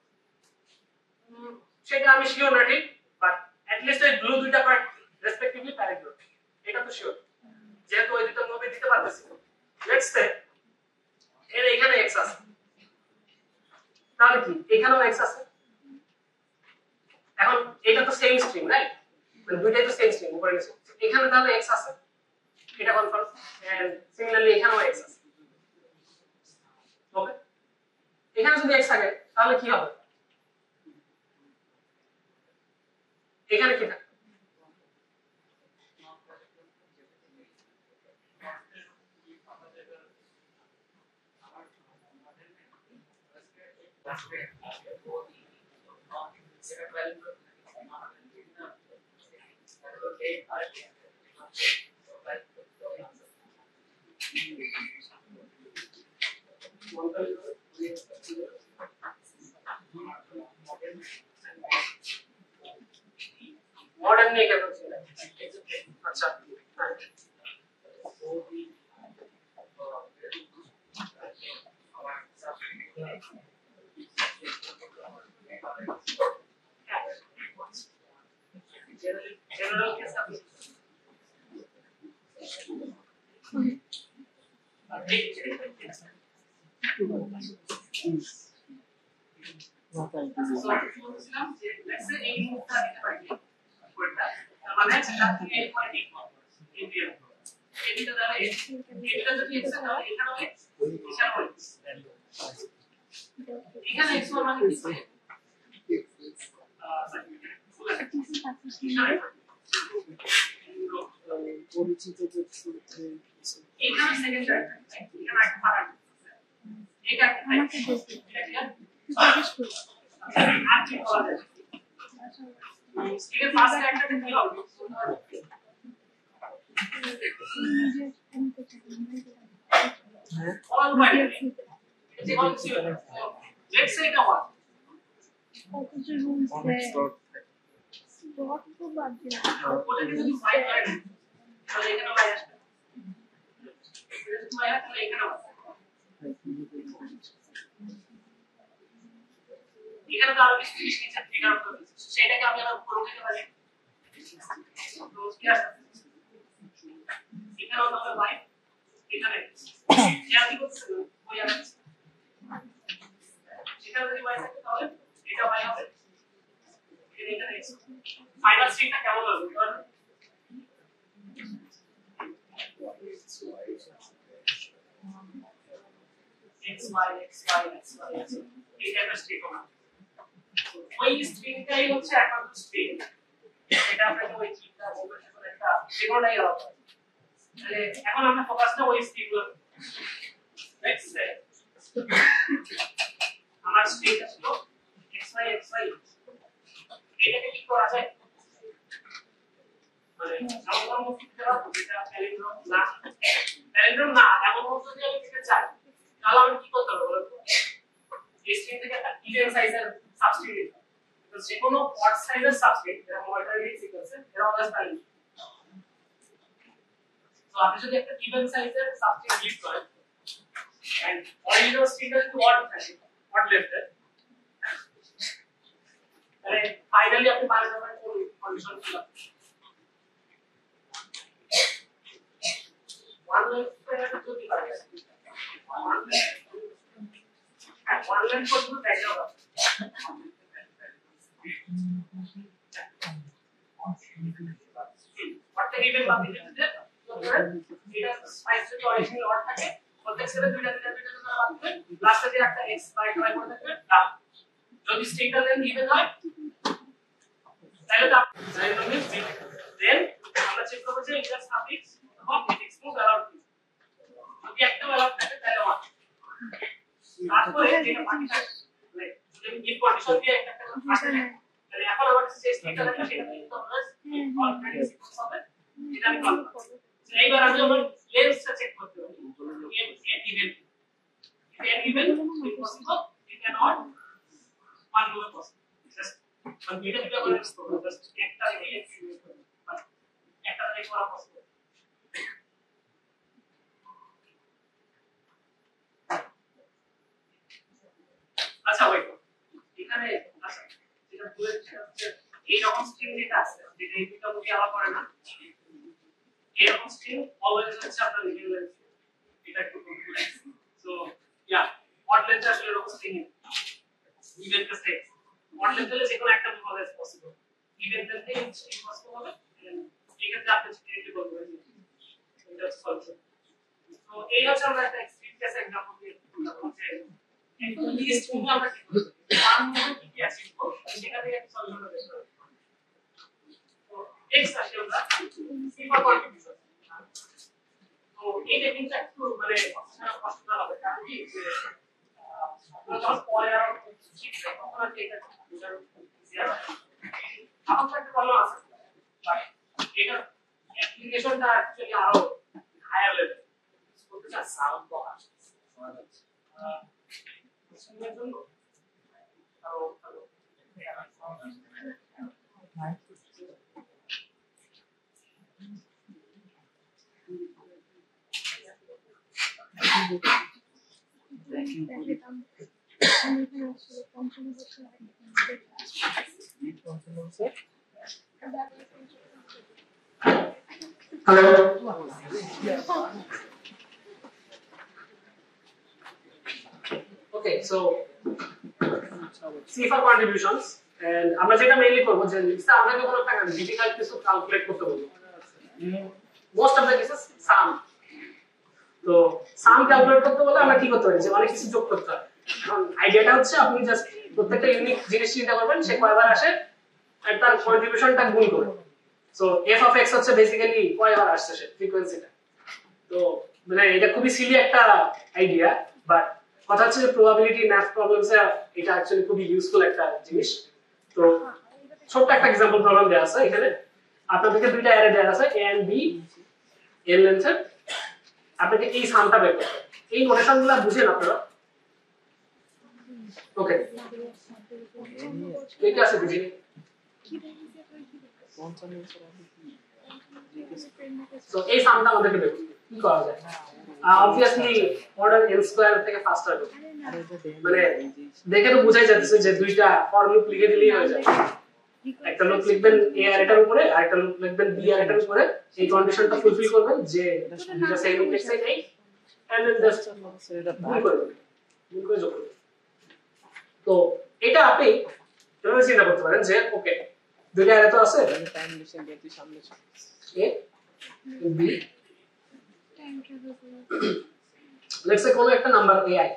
সেটা আমি শিওর না ঠিক, বাট এট লিস্ট এই ব্লু দুইটা পার্ট রেসপেক্টিভলি প্যালিন্ড্রোম এটা তো শিওর, যেহেতু ওই দুটো মুভি দিতে পারতেছি। লেটস সে এর এখানে x আছে, তাহলে কি এখানেও x আছে। এখন এটা তো সেম স্ট্রিং, রাইট? মানে দুইটাই তো সেম স্ট্রিং উপরে নিচে, এখানে তাহলে x আছে, এটা কনফার্ম। এন্ড সিমিলারলি এখানেও x আছে। ওকে, এখানে যদি x থাকে তাহলে কি হবে? এখানে কি থাকে? मॉडर्न नहीं कहते थे। अच्छा जनरल के सब let's say एक मुद्दा दिखा पड़ेगा মানে সেটা থেকে এই পয়েন্ট ইন্ডিয়া এটা দ্বারা এটা যদি x না হয় এখানে x এখানে হয় এখানে x মানে কি পরিচিত যে এখানে সেকেন্ড এখানে একটা পারা এটা আমাকে দেখতে এটা কি আর কি করা যায় এর ফার্স্ট ক্যারেক্টারটা কি হবে all right it's all zero let's say এটা what dot to বাদ দিন ওটা যদি 5 হয় তাহলে এখানে y আসবে এটা যদি y হয় তাহলে এখানে আসবে এখানে তো আরো কিছু জিনিস নিচে ফিগার আউট করতে সেটাকে আমি আবার উপরে উঠাতে পারি তো কি আছে এখানে আমরা y এখানে যা কি করতে ওই আছে সেটা যদি y থাকে তাহলে এটা y হবে এখানে x ফাইনাল স্ট্রিংটা কেমন হবে x y x y x y এই টাইপের স্ট্রিং হবে ওই স্ট্রিংটাই হচ্ছে একমাত্র স্ট্রিং এটা আপনাকে ওই চিপটা বলতে সেটা একটা সেগুলোই আলাদা তাহলে এখন আমরা ফোকাসটা ওই স্ট্রিংগুলো লেটস সে আমার স্ট্রিংটা ছিল xy xy এটাকে কি করা যায় মানে সাধারণ মুক্তি দেওয়া যেটা প্যালিন্ড্রোম না এমন যদি আমি দিতে চাই তাহলে আমি কি করতে হবে বলুন এই স্ট্রিং থেকে ইভেন সাইজের সাবস্ট্রিং তো যে কোনো অড সাইজের সাবস্ট্রিং যেটা মডারি সিকোয়েন্সে এর অলওয়েজ প্যালিন্ড্রোম তো আপনি যদি একটা ইভেন সাইজের সাবস্ট্রিং ডিলিট করেন and original string is what থাকে what left there তাহলে ফাইনালি আপনি পাবেন কোন কন্ডিশন ছিল one left যদি পারে one left পর্যন্ত দেখা যাবে what even বাকি দিতে এটা স্পাইস এর অরিজিনাল অর্ড থাকে প্রত্যেক সেলে দুইটা বাদ দিবেন লাস্টে যে একটা x বাই y করে থাকবে যদি স্ট্রিংটা দেন ইভেন হয় তাহলে তো দেন আমরা চেক করব যে এটা suffix of x move allowed যদি একটা অ্যালাউড থাকে তাহলে 1 তারপরে যেটা বাকি থাকে যদি ইফ কন্ডিশন দিয়ে একটা আসে তাহলে এখন আমার যে স্ট্রিংটা থাকে সেটা কিন্তু আমরা অলরেডি সিকোয়েন্স হবে এটা আমি কল করব এইবার আমি আমার লেন্সটা চেক করতে হবে n even if possible it cannot one move possible just one beta beta করে just একটা দিয়ে করা possible আচ্ছা ওয়েট এখানে আচ্ছা যেটা বলেছি হচ্ছে এই রকম স্ট্রিং যেটা আছে যেটা এই দুটো মুখে আলাদা করে না এরকম স্ট্রিং অলওয়েজ হচ্ছে আপনার রেগুলার এটা একটু complex so yeah what length আসলে এরকম string even K set what length হলে যে কোনো একটা মুভ অলওয়েজ পসিবল ইভেন তে স্ট্রিং পসিবল হবে এক্ষেত্রে আপনি স্ট্রিংটি বলবেন এটা সলিউশন তো এই হচ্ছে আমরা একটা এক্সট্রিম কেস एग्जांपल দিয়ে বলতে একটু লিস্ট মুভ আমরা কি করব ওয়ান মুভ কি আছে সেটা দিয়ে একটা সলিউশন বের করব তো নেক্সট আসলে আমরা সিম্পল কন্ট্রিবিউশন তো এই টেকনিকটা একটু মানে কষ্ট হবে কারণ কি যে যখন পরে আর শিখতে তখন আর এটা বুঝার ইজিয়ার আমার একটা প্রবলেম আছে বাট এটা অ্যাপ্লিকেশনটা অ্যাকচুয়ালি আরো হায়ার লেভেল বলতে চাই সাউন্ড বক্স শুনবেন জন্য আরো Hello. Okay, so C for contributions and আমরা যেটা মেইনলি করব যে লিস্টে আমাদেরকে কোনো একটা ডিফিকাল্ট কিছু ক্যালকুলেট করতে বলবো মোস্ট অফ দ্য কেসেস সাম তো সাম ক্যালকুলেট করতে বলে আমরা কি করতে পারি যে অনেক কিছু যোগ করতে হয় কারণ আইডিয়াটা হচ্ছে আপনি জাস্ট প্রত্যেকটা ইউনিক জিনিস চিন্তা করবেন সে কয়বার আসে আর তার কন্ট্রিবিউশনটা গুণ করবেন সো f of x হচ্ছে বেসিক্যালি কয়বার আসছে সে ফ্রিকোয়েন্সিটা তো মানে এটা খুবই সিলি একটা আইডিয়া বাট কথা হচ্ছে যে প্রবাবিলিটি ম্যাথ প্রবলেমসে এটা অ্যাকচুয়ালি খুবই ইউজফুল একটা জিনিস তো ছোট্ট একটা एग्जांपल প্রবলেম দেয়া আছে এখানে আপনাদেরকে দুইটা অ্যারে দেয়া আছে a and b এর লেন্থের আপনাকে এই সামটা বের করতে হবে এই নোটেশনগুলো বুঝেন আপনারা ওকে ঠিক আছে বুঝিনি সো এই সামটা আমাদেরকে বের করতে কি করা যায় obviously অর্ডার n স্কয়ার থেকে ফাস্টার হবে মানে দেখে তো বোঝাই যাচ্ছে যে দুইটা ফর লুপ লিখে দিলেই হয়ে যায় একটা লুপ লিখবেন a আর এটার উপরে আর একটা লুপ লিখবেন b আর এটার উপরে এই কন্ডিশনটা ফুলফিল করবেন যে দুটো সেম ইন্ডেক্সে নেই এন্ড দেন জাস্ট গুণ করবেন গুণ করে যোগ করবেন তো এটা আপনি এভাবে চিন্তা করতে পারেন যে ওকে দুইটা অ্যারে তো আছে টাইম মেশিন দিয়ে তুই সামনে a b let's say কোন একটা নাম্বার ai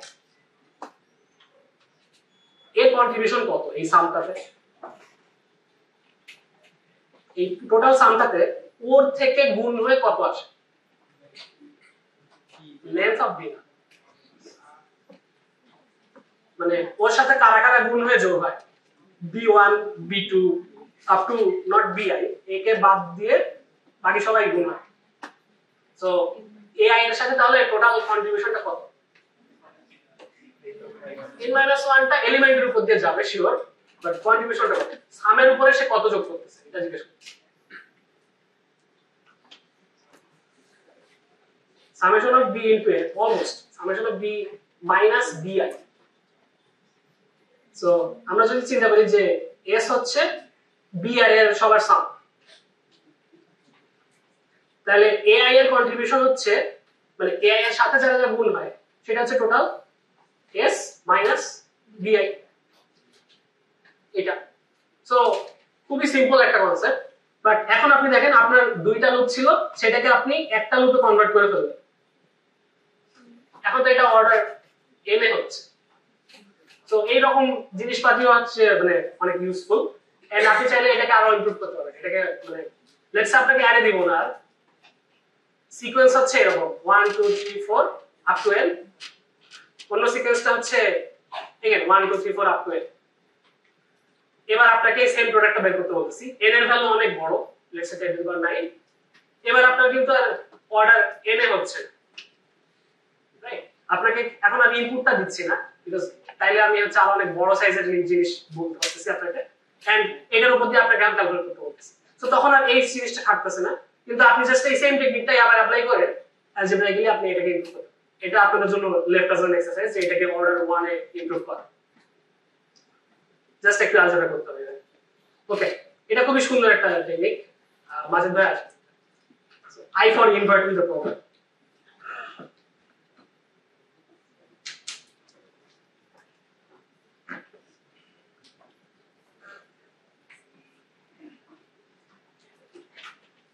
এর কন্ট্রিবিউশন কত এই সামটাতে এই টোটাল সামটাতে ওর থেকে গুণ হয়ে কত আসে লেন্থ অফ বি মানে ওর সাথে কারা কারা গুণ হয়ে যোগ হয় b1 b2 up to not bi এ কে বাদ দিয়ে বাকি সবাই গুণ হয় সো ai এর সাথে তাহলে টোটাল কন্ট্রিবিউশনটা কত n - 1 টা এলিমেন্টের উপর দিয়ে যাবে শিওর বাট কন্ট্রিবিউশনটা কত সামের উপরে সে কত যোগ করতেছে এটা জিজ্ঞেস করছি summation of b into a almost summation of B minus BI. So আমরা যদি চিন্তা করি যে এস হচ্ছে বি আর এর সবার সাম, তাহলে এআই এর কন্ট্রিবিউশন হচ্ছে মানে এআই এর সাথে যারা যা গুণ হয় সেটা হচ্ছে টোটাল এস মাইনাস বিআই। এটা সো খুবই সিম্পল একটা কনসেপ্ট, বাট এখন আপনি দেখেন আপনার দুইটা লুপ ছিল সেটাকে আপনি একটা লুপে কনভার্ট করে ফেলবেন। এখন তো এটা অর্ডার এন এ হচ্ছে। সো এই রকম জিনিসপাতিও হচ্ছে মানে অনেক ইউজফুল, এন্ড আপনি চাইলে এটাকে আরো ইমপ্রুভ করতে পারবেন। এটাকে মানে লেটস সে আপনাকে অ্যারে দিব না, সিকোয়েন্স হচ্ছে এরকম 1 2 3 4 আপ টু n, অন্য সিকোয়েন্সটা হচ্ছে এগেন 1 2 3 4 আপ টু n। এবার আপনাকে সেম প্রোডাক্টটা বের করতে বলতেছি, n এর ভ্যালু অনেক বড়, লেটস সে 10^9। এবার আপনার কিন্তু অর্ডার n এ হচ্ছে, রাইট? আপনাকে এখন আমি ইনপুটটা দিচ্ছি না, বিকজ তাইলে আমি হচ্ছে আরো অনেক বড় সাইজের জিনিস বলতে পারতেছি আপনাকে, এন্ড এটার উপর দিয়ে আপনাকে আমি ক্যালকুলেট করতে বলতেছি। সো তখন আর এই জিনিসটা খাটতেছে না, কিন্তু আপনি জাস্ট এই সেম টেকনিকটাই আবার অ্যাপ্লাই করেন অ্যালজেব্রাইক্যালি আপনি এটাকে ইমপ্রুভ করেন। এটা আপনাদের জন্য লেফট আস অ্যান এক্সারসাইজ যে এটাকে অর্ডার 1 এ ইমপ্রুভ করা, জাস্ট একটু আলোচনা করতে হবে। ওকে, এটা খুবই সুন্দর একটা টেকনিক। মাজিদ ভাই আসুন। I for inverting the problem.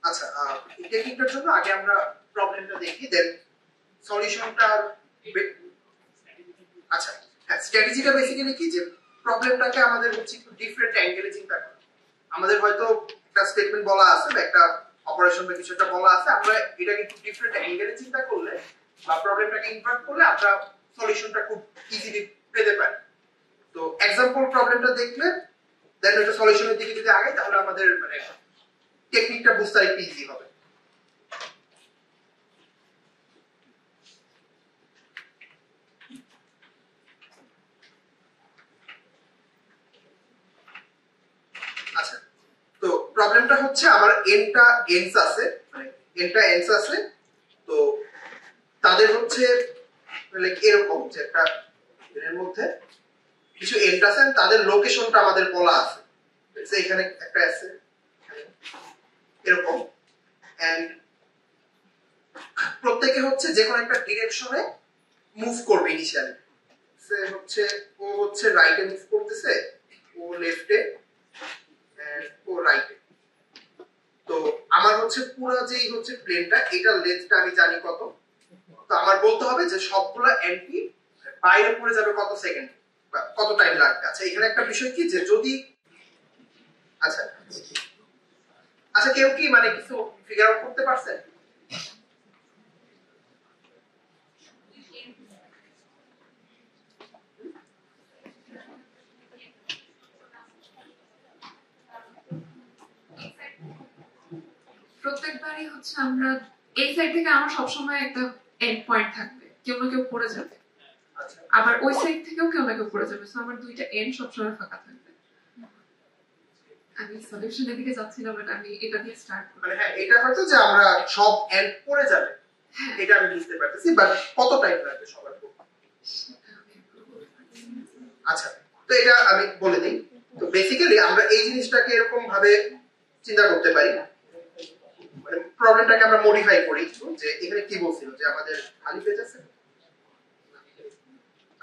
আচ্ছা, এই টেকনিকটার জন্য আগে আমরা প্রবলেমটা দেখি, দেন সলিউশনটা। আচ্ছা হ্যাঁ, স্ট্র্যাটেজিটা বেসিক্যালি কি যে প্রবলেমটাকে আমাদের হচ্ছে একটু ডিফারেন্ট অ্যাঙ্গেলে চিন্তা করা। আমাদের হয়তো একটা স্টেটমেন্ট বলা আছে বা একটা অপারেশন বা কিছু একটা বলা আছে, আমরা এটাকে একটু ডিফারেন্ট অ্যাঙ্গেলে চিন্তা করলে বা প্রবলেমটাকে ইনভার্ট করলে আমরা সলিউশনটা খুব ইজিলি পেতে পারি। তো এক্সাম্পল প্রবলেমটা দেখলে দেন এটা সলিউশনের দিকে যদি আগাই তাহলে আমাদের মানে টেকনিকটা বুঝতে একটু ইজি হবে। আচ্ছা, তো প্রবলেমটা হচ্ছে আমার এনটা এন্ডস আছে, মানে এনটা এন্ডস আছে, তো তাদের হচ্ছে লাইক এরকম যে একটা এর মধ্যে কিছু এন্ড আছে, তাদের লোকেশনটা আমাদের বলা আছে, এখানে একটা আছে এরকম, এন্ড প্রত্যেকে হচ্ছে যে কোনো একটা ডিরেকশনে মুভ করবে ইনিশিয়ালি। সে হচ্ছে ও হচ্ছে রাইটে মুভ করতেছে, ও লেফটে, এন্ড ও রাইটে। তো আমার হচ্ছে পুরো যেই হচ্ছে প্লেনটা, এটার লেন্থটা আমি জানি কত, তো আমার বলতে হবে যে সবগুলা এন্টি বাইরে পড়ে যাবে কত সেকেন্ড বা কত টাইম লাগবে। আচ্ছা, এখানে একটা বিষয় কি যে যদি আচ্ছা আচ্ছা কেউ কি মানে কিছু ফিগার আউট করতে পারছেন? প্রত্যেকবারই হচ্ছে আমরা এই সাইড থেকে আমার সবসময় একটা এন্ড পয়েন্ট থাকবে, কেউ না কেউ পড়ে যাবে, আবার ওই সাইড থেকেও কেউ না কেউ পড়ে যাবে, সো আমার দুইটা এন্ড সবসময় ফাঁকা থাকবে। আমি সলিউশনের দিকে যাচ্ছি না, বাট আমি এটা দিয়ে স্টার্ট করব। মানে হ্যাঁ, এটা হয়তো যে আমরা সব এন্ড পড়ে যাবে এটা আমি বুঝতে পারতেছি, বাট কত টাইম লাগবে সবার পর? আচ্ছা, তো এটা আমি বলে দিই। তো বেসিক্যালি আমরা এই জিনিসটাকে এরকম ভাবে চিন্তা করতে পারি, মানে প্রবলেমটাকে আমরা মডিফাই করি যে এখানে কি বলছিল যে আমাদের খালি পেজ আছে।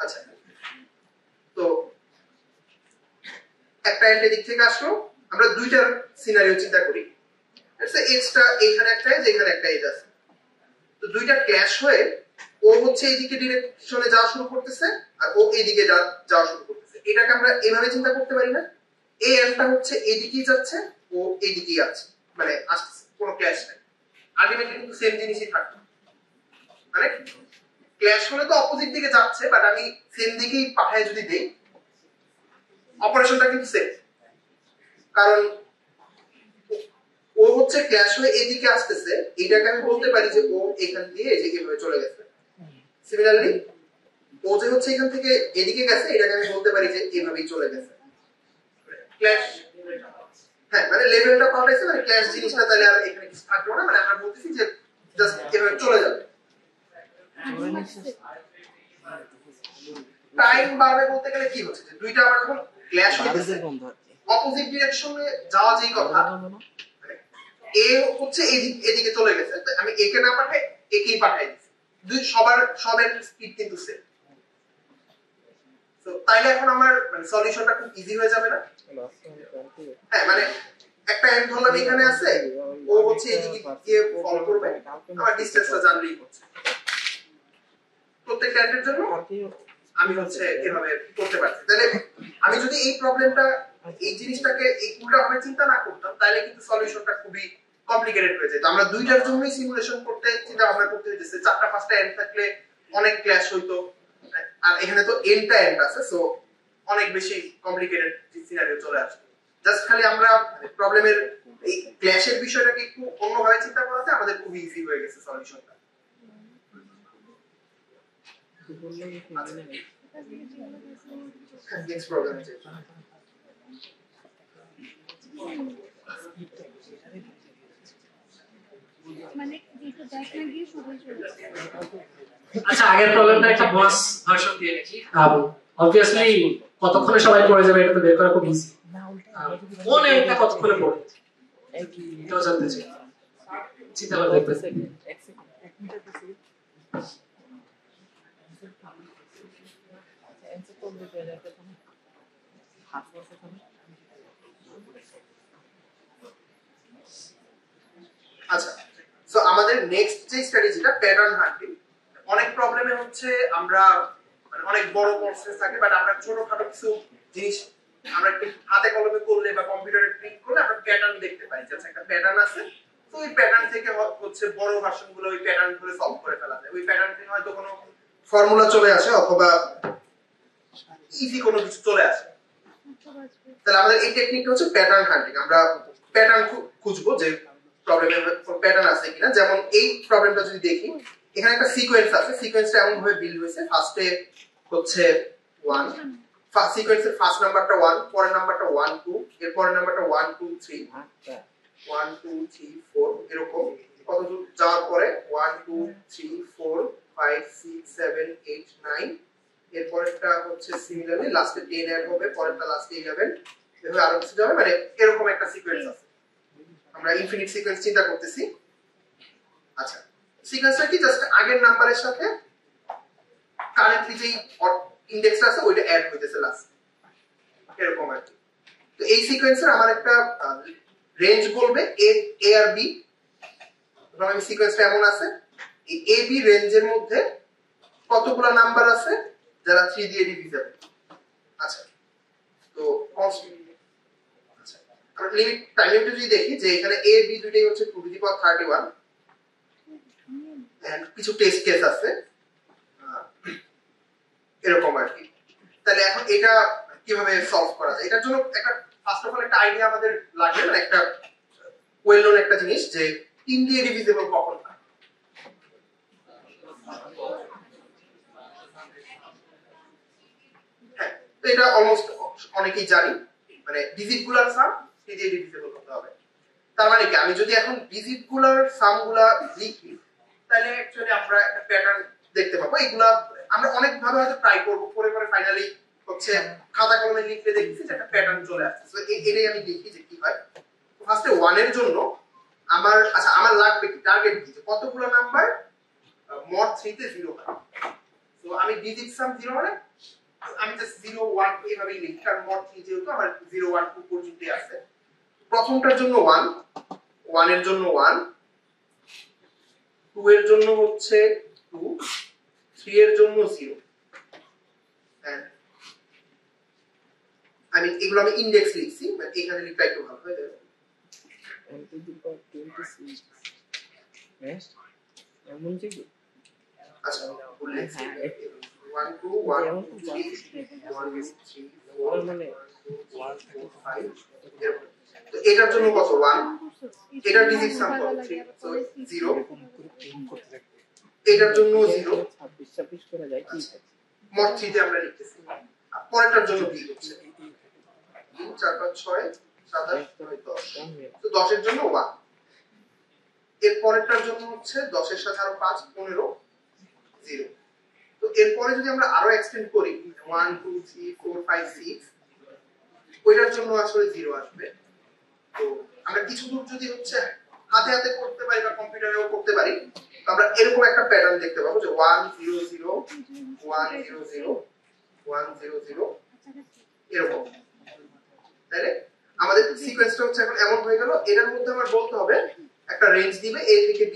আচ্ছা, তো একটা এন্ড দিক থেকে আসলো, আমরা দুইটা সিনারিও চিন্তা করি। আচ্ছা, এজটা এখানে একটা এজ, এখানে একটা এজ আছে, তো দুইটা ক্ল্যাশ হয়ে ও হচ্ছে এইদিকে ডিরেকশনে যাওয়া শুরু করতেছে আর ও এইদিকে যাওয়া শুরু করতেছে। এটাকে আমরা এভাবে চিন্তা করতে পারি না, এই এন্ডটা হচ্ছে এইদিকেই যাচ্ছে, ও এইদিকেই আছে, মানে আসছে, কোনো ক্ল্যাশ নাই। আলটিমেটলি কিন্তু সেম জিনিসই থাকবে, মানে ক্ল্যাশ হলে তো অপোজিট দিকে যাচ্ছে, বাট আমি সেম দিকেই পাঠায় যদি দেই অপারেশনটা কিন্তু সেম, কারণ ও হচ্ছে ক্ল্যাশ হয়ে এদিকে আসতেছে, এটাকে আমি বলতে পারি যে ও এখান দিয়ে এভাবে চলে গেছে। সিমিলারলি ও যে হচ্ছে এখান থেকে এদিকে গেছে, এটাকে আমি বলতে পারি যে এভাবেই চলে গেছে। ক্ল্যাশ, হ্যাঁ, মানে লেভেলটা পাল্টাইছে, মানে ক্ল্যাশ জিনিসটা তাহলে আর এখানে কিছু থাকলো না, মানে আমরা বলতেছি যে জাস্ট এভাবে চলে যাবে। টাইম বাড়বে বলতে গেলে কি হচ্ছে যে দুইটা আবার যখন ক্ল্যাশ হচ্ছে অপোজিট ডিরেকশনে যাওয়া যেই কথা এ হচ্ছে এদিকে চলে গেছে, আমি একে না পাঠাই একেই পাঠাই দিচ্ছি, দুই সবের স্পিড কিন্তু সেম। তো তাইলে এখন আমার মানে সলিউশনটা খুব ইজি হয়ে যাবে না? হ্যাঁ, মানে একটা এন্ড ধরলাম এখানে আছে, ও হচ্ছে এদিকে গিয়ে ফলো করবে, আমার ডিসটেন্সটা জানলেই হচ্ছে। প্রত্যেকটা এন্ডের জন্য আমি হচ্ছে এভাবে করতে পারছি। তাহলে আমি যদি এই প্রবলেমটা এই জিনিসটাকে এই উল্টা ভাবে চিন্তা না করতাম তাহলে কিন্তু সলিউশনটা খুবই কমপ্লিকেটেড হয়ে যেত। আমরা দুইটার জন্যই সিমুলেশন করতে চিন্তা ভাবনা করতে হইতেছে, চারটা পাঁচটা এন্ড থাকলে অনেক ক্ল্যাশ হইতো, আর এখানে তো এন্ডটা এন্ড আছে, সো অনেক বেশি কমপ্লিকেটেড সিনারিও চলে আসবে। জাস্ট খালি আমরা প্রবলেমের এই ক্ল্যাশের বিষয়টাকে একটু অন্যভাবে চিন্তা করাতে আমাদের খুব ইজি হয়ে গেছে সলিউশনটা। নেক্সট প্রবলেম আছে আচ্ছা, আগের প্রবলেমটা একটা বস ভার্সন দিয়ে দেখি। অবভিয়াসলি কতক্ষণে সবাই পড়ে যাবে এটা তো বের করা খুব ইজি। কোন এন্ডটা কতক্ষণে পড়বে এটাও জানতে চাই, চিন্তা করে দেখতে। আচ্ছা, সো আমাদের নেক্সট যে স্ট্র্যাটেজিটা প্যাটার্ন হান্টিং। অনেক প্রবলেমে হচ্ছে আমরা মানে অনেক বড় প্রসেস থাকে, বাট আমরা ছোটখাটো কিছু জিনিস আমরা একটু হাতে কলমে করলে বা কম্পিউটারে প্রিন্ট করলে আমরা প্যাটার্ন দেখতে পাই যে একটা প্যাটার্ন আছে, তো ওই প্যাটার্ন থেকে হচ্ছে বড় ভার্সনগুলো ওই প্যাটার্ন ধরে সলভ করে ফেলা যায়। ওই প্যাটার্ন থেকে হয়তো কোনো ফর্মুলা চলে আসে অথবা ইজি কোনো কিছু চলে আসে। তাহলে আমাদের এই টেকনিকটা হচ্ছে প্যাটার্ন হান্টিং। আমরা প্যাটার্ন খুঁজবো যে প্রবলেমের প্যাটার্ন আছে কিনা। যেমন এই প্রবলেমটা যদি দেখি, এখানে একটা সিকোয়েন্স আছে, সিকোয়েন্সটা এমন ভাবে বিল্ড হয়েছে, ফার্স্টে হচ্ছে 1, ফার্স্ট সিকোয়েন্সের ফার্স্ট নাম্বারটা 1, পরের নাম্বারটা 1 2, এর পরের নাম্বারটা 1 2 3 1 2 3 4 এরকম কত দূর যাওয়ার পরে 1 2 3 4 5 6 7 8 9, এর পরেরটা হচ্ছে সিমিলারলি লাস্টে 10 এড হবে, পরেরটা লাস্টে 11, এভাবে আরো কিছু যাবে, মানে এরকম একটা সিকোয়েন্স আছে। আমরা ইনফিনিট সিকোয়েন্স চিন্তা করতেছি। আচ্ছা, সিকোয়েন্সটা কি জাস্ট আগের নাম্বারের সাথে কারেন্টলি যেই ইনডেক্সটা আছে ওইটা অ্যাড হইতেছে লাস্ট, এরকম আর কি। তো এই সিকোয়েন্সের আমার একটা রেঞ্জ বলবে এ আর বি। ধরুন আমি সিকোয়েন্সটা এমন আছে, এই এ বি রেঞ্জের মধ্যে কতগুলো নাম্বার আছে যারা 3 দিয়ে ডিভিজেবল। আচ্ছা, তো আমরা লিমিট টাইম লিমিট যদি দেখি যে এখানে a b দুটোই হচ্ছে 2 টু দি পাওয়ার 31 এন্ড কিছু টেস্ট কেস আছে এরকম আর কি। তাহলে এখন এটা কিভাবে সলভ করা যায়, এটার জন্য একটা ফার্স্ট অফ অল একটা আইডিয়া আমাদের লাগবে, মানে একটা ওয়েল নোন একটা জিনিস যে 3 দিয়ে ডিভিজেবল কখন হয়। হ্যাঁ, তো এটা অলমোস্ট অনেকেই জানি, মানে ডিজিটগুলোর সাম 3 দিয়ে ডিভিজেবল করতে হবে। তার মানে কি আমি যদি এখন ডিজিটগুলোর সামগুলা লিখি তাহলে অ্যাকচুয়ালি আমরা একটা প্যাটার্ন দেখতে পাবো। এগুলা আমরা অনেক ভাবে হয়তো ট্রাই করব, পরে ফাইনালি হচ্ছে খাতা কলমে লিখতে দেখছি যে একটা প্যাটার্ন চলে আসছে। সো এটাই আমি দেখি যে কি হয়। ফার্স্টে 1 এর জন্য আমার আমার লাগবে কি টার্গেট কি যে কতগুলো নাম্বার মড 3 তে 0 হয়। সো আমি ডিজিট সাম 0 মানে আমি জাস্ট 0 1 এইভাবে লিখি, কারণ মড 3 যেহেতু আমার 0 1 2 পর্যন্ত আছে। প্রথমটার জন্য 1, 1 এর জন্য 1, 2 এর জন্য হচ্ছে 2, 3 এর জন্য 0। আমি এগুলো আমি ইনডেক্স লিখছি, মানে এখানে লিখলে একটু ভালো হয় যাবে। আচ্ছা, বললে 1 2 1 3 1 3 4 মানে 1 4 5। তো এটার জন্য কত 1, এটার ডিজিট সাম কত 3, সো 0। এটার জন্য 0, 26 করে যায় কি মোট 3 তে আমরা লিখতেছি। আর পরেরটার জন্য কি হচ্ছে 3 4 5 6 7 8 9 10, তো 10 এর জন্য 1। এর পরেরটার জন্য হচ্ছে 10 এর সাথে আরো 5 15 0। এরপরে যদি আমরা আরো এক্সটেন্ড করি 1 2 3 4 5 6 ওইটার জন্য আসলে 0 আসবে। তো আমরা কিছু দূর যদি হচ্ছে হাতে হাতে করতে পারি বা কম্পিউটারেও করতে পারি, তো আমরা এরকম একটা প্যাটার্ন দেখতে পাবো যে 1 0 0 1 0 0 1 0 0 এরকম। তাহলে আমাদের সিকোয়েন্সটা হচ্ছে এখন এমন হয়ে গেল, এটার মধ্যে আমার বলতে হবে একটা রেঞ্জ দিবে a থেকে b,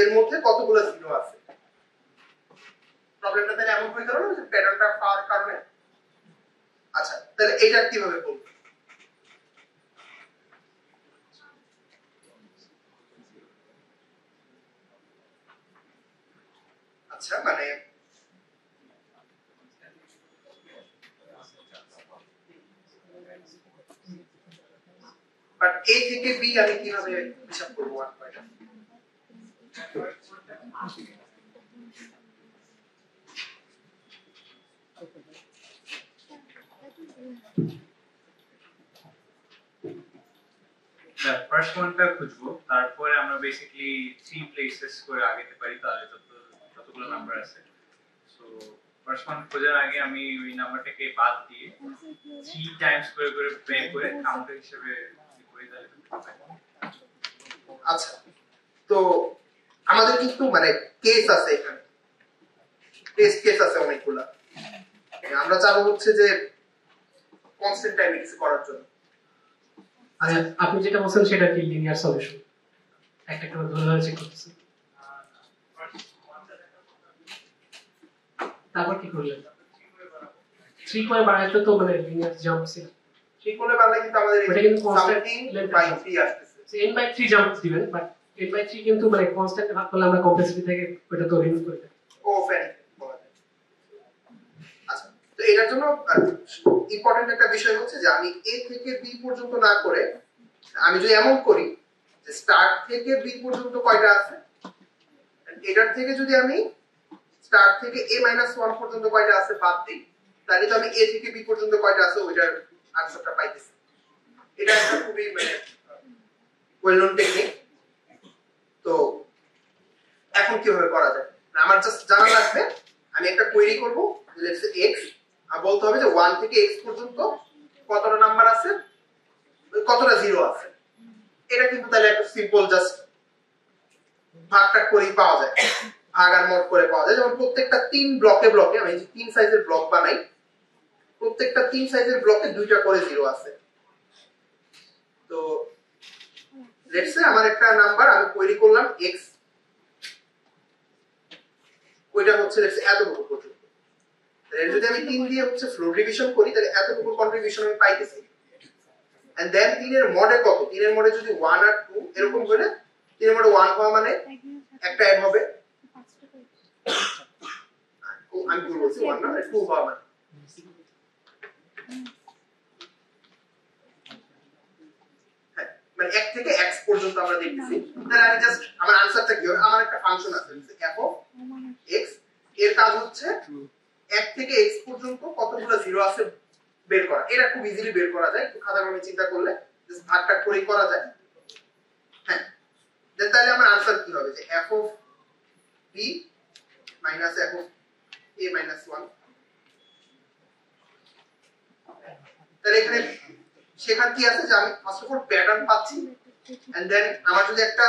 এর মধ্যে কতগুলো 0 আছে। প্রবলেমটা তাহলে এমন হয়ে গেল না যে প্যাটার্নটা পাওয়ার কারণে। আচ্ছা তাহলে এটা কিভাবে বলবো? আচ্ছা মানে বাট a থেকে b আমি কিভাবে হিসাব করব 1 পয়েন্ট? ফার্স্ট ওয়ানটা খুঁজবো, তারপরে আমরা বেসিক্যালি 3 প্লেসেস করে আগাতে পারি, তাহলে ততগুলো নাম্বার আছে। সো ফার্স্ট ওয়ান খোঁজার আগে আমি ওই নাম্বারটাকে বাদ দিয়ে 3 টাইমস করে করে বের করে কাউন্টার হিসেবে করে দিলে। আচ্ছা তো আমাদের কিন্তু মানে কেস আছে এখানে, টেস্ট কেস আছে অনেকগুলা। আমরা চাবো হচ্ছে যে কনস্ট্যান্ট টাইমে কিছু করার জন্য। আচ্ছা আপনি যেটা বলছেন সেটা কি লিনিয়ার সলিউশন? একটা করে ধরে ধরে চেক করতেছেন, তারপর কি করলেন? 3 করে বাড়াইতে তো মানে লিনিয়ার জাম্প ছিল। 3 করে বাড়লে কিন্তু আমাদের এটা কিন্তু কনস্ট্যান্ট বাই 3 আসতেছে। n বাই 3 জাম্প দিবেন, বাট n বাই 3 কিন্তু মানে কনস্ট্যান্ট ভাগ করলে আমরা কমপ্লেক্সিটি থেকে ওটা তো রিমুভ করে দেব। ও ফ্যান বলা যায়। আচ্ছা তো এটার জন্য ইম্পর্টেন্ট একটা বিষয় হচ্ছে যে আমি a থেকে b পর্যন্ত না করে আমি যদি এমন করি যে স্টার্ট থেকে b পর্যন্ত কয়টা আছে, এটার থেকে যদি আমি স্টার্ট থেকে a - 1 পর্যন্ত কয়টা আছে বাদ দিই, তাহলে তো আমি a থেকে b পর্যন্ত কয়টা আছে ওইটার আনসারটা পাইতেছি। এটা একটা খুবই মানে ওয়েল নোন টেকনিক। তো এখন কিভাবে করা যায়? আমার জাস্ট জানা লাগবে আমি একটা কোয়েরি করব, লেটস সে x, আর বলতে হবে যে 1 থেকে x পর্যন্ত কতটা নাম্বার আছে, কতটা 0 আছে। এটা কিন্তু তাহলে একটা সিম্পল জাস্ট ভাগটা করেই পাওয়া যায়, ভাগ আর মোড করে পাওয়া যায়। যেমন প্রত্যেকটা 3 ব্লকে ব্লকে আমি যে 3 সাইজের ব্লক বানাই, প্রত্যেকটা 3 সাইজের ব্লকে 2টা করে 0 আছে। তো লেটস সে আমার একটা নাম্বার আমি কোয়েরি করলাম x, ওইটা হচ্ছে লেটস সে এতটুকু পর্যন্ত। তাহলে যদি আমি 3 দিয়ে হচ্ছে ফ্লোর ডিভিশন করি তাহলে এতটুকু কন্ট্রিবিউশন আমি পাইতেছি। এন্ড দেন 3 এর মডে কত, 3 এর মডে যদি 1 আর 2 এরকম হলে 3 এর মডে 1 হওয়া মানে একটা অ্যাড হবে, আমি ভুল বলছি 1 না 2 হওয়া মানে। হ্যাঁ মানে 1 থেকে x পর্যন্ত আমরা দেখতেছি। তাহলে আমি জাস্ট আমার আনসারটা কি হবে, আমার একটা ফাংশন আছে f of x, এর কাজ হচ্ছে 1 থেকে x পর্যন্ত কতগুলো 0 আছে বের করা। এটা খুব ইজিলি বের করা যায়, একটু খাতা কলমে চিন্তা করলে জাস্ট ভাগটা করেই করা যায়। হ্যাঁ দেন তাহলে আমার আনসার কি হবে যে f of b minus f of a minus 1। তাহলে এখানে শেখার কি আছে যে আমি ফার্স্ট অফ অল প্যাটার্ন পাচ্ছি, এন্ড দেন আমার যদি একটা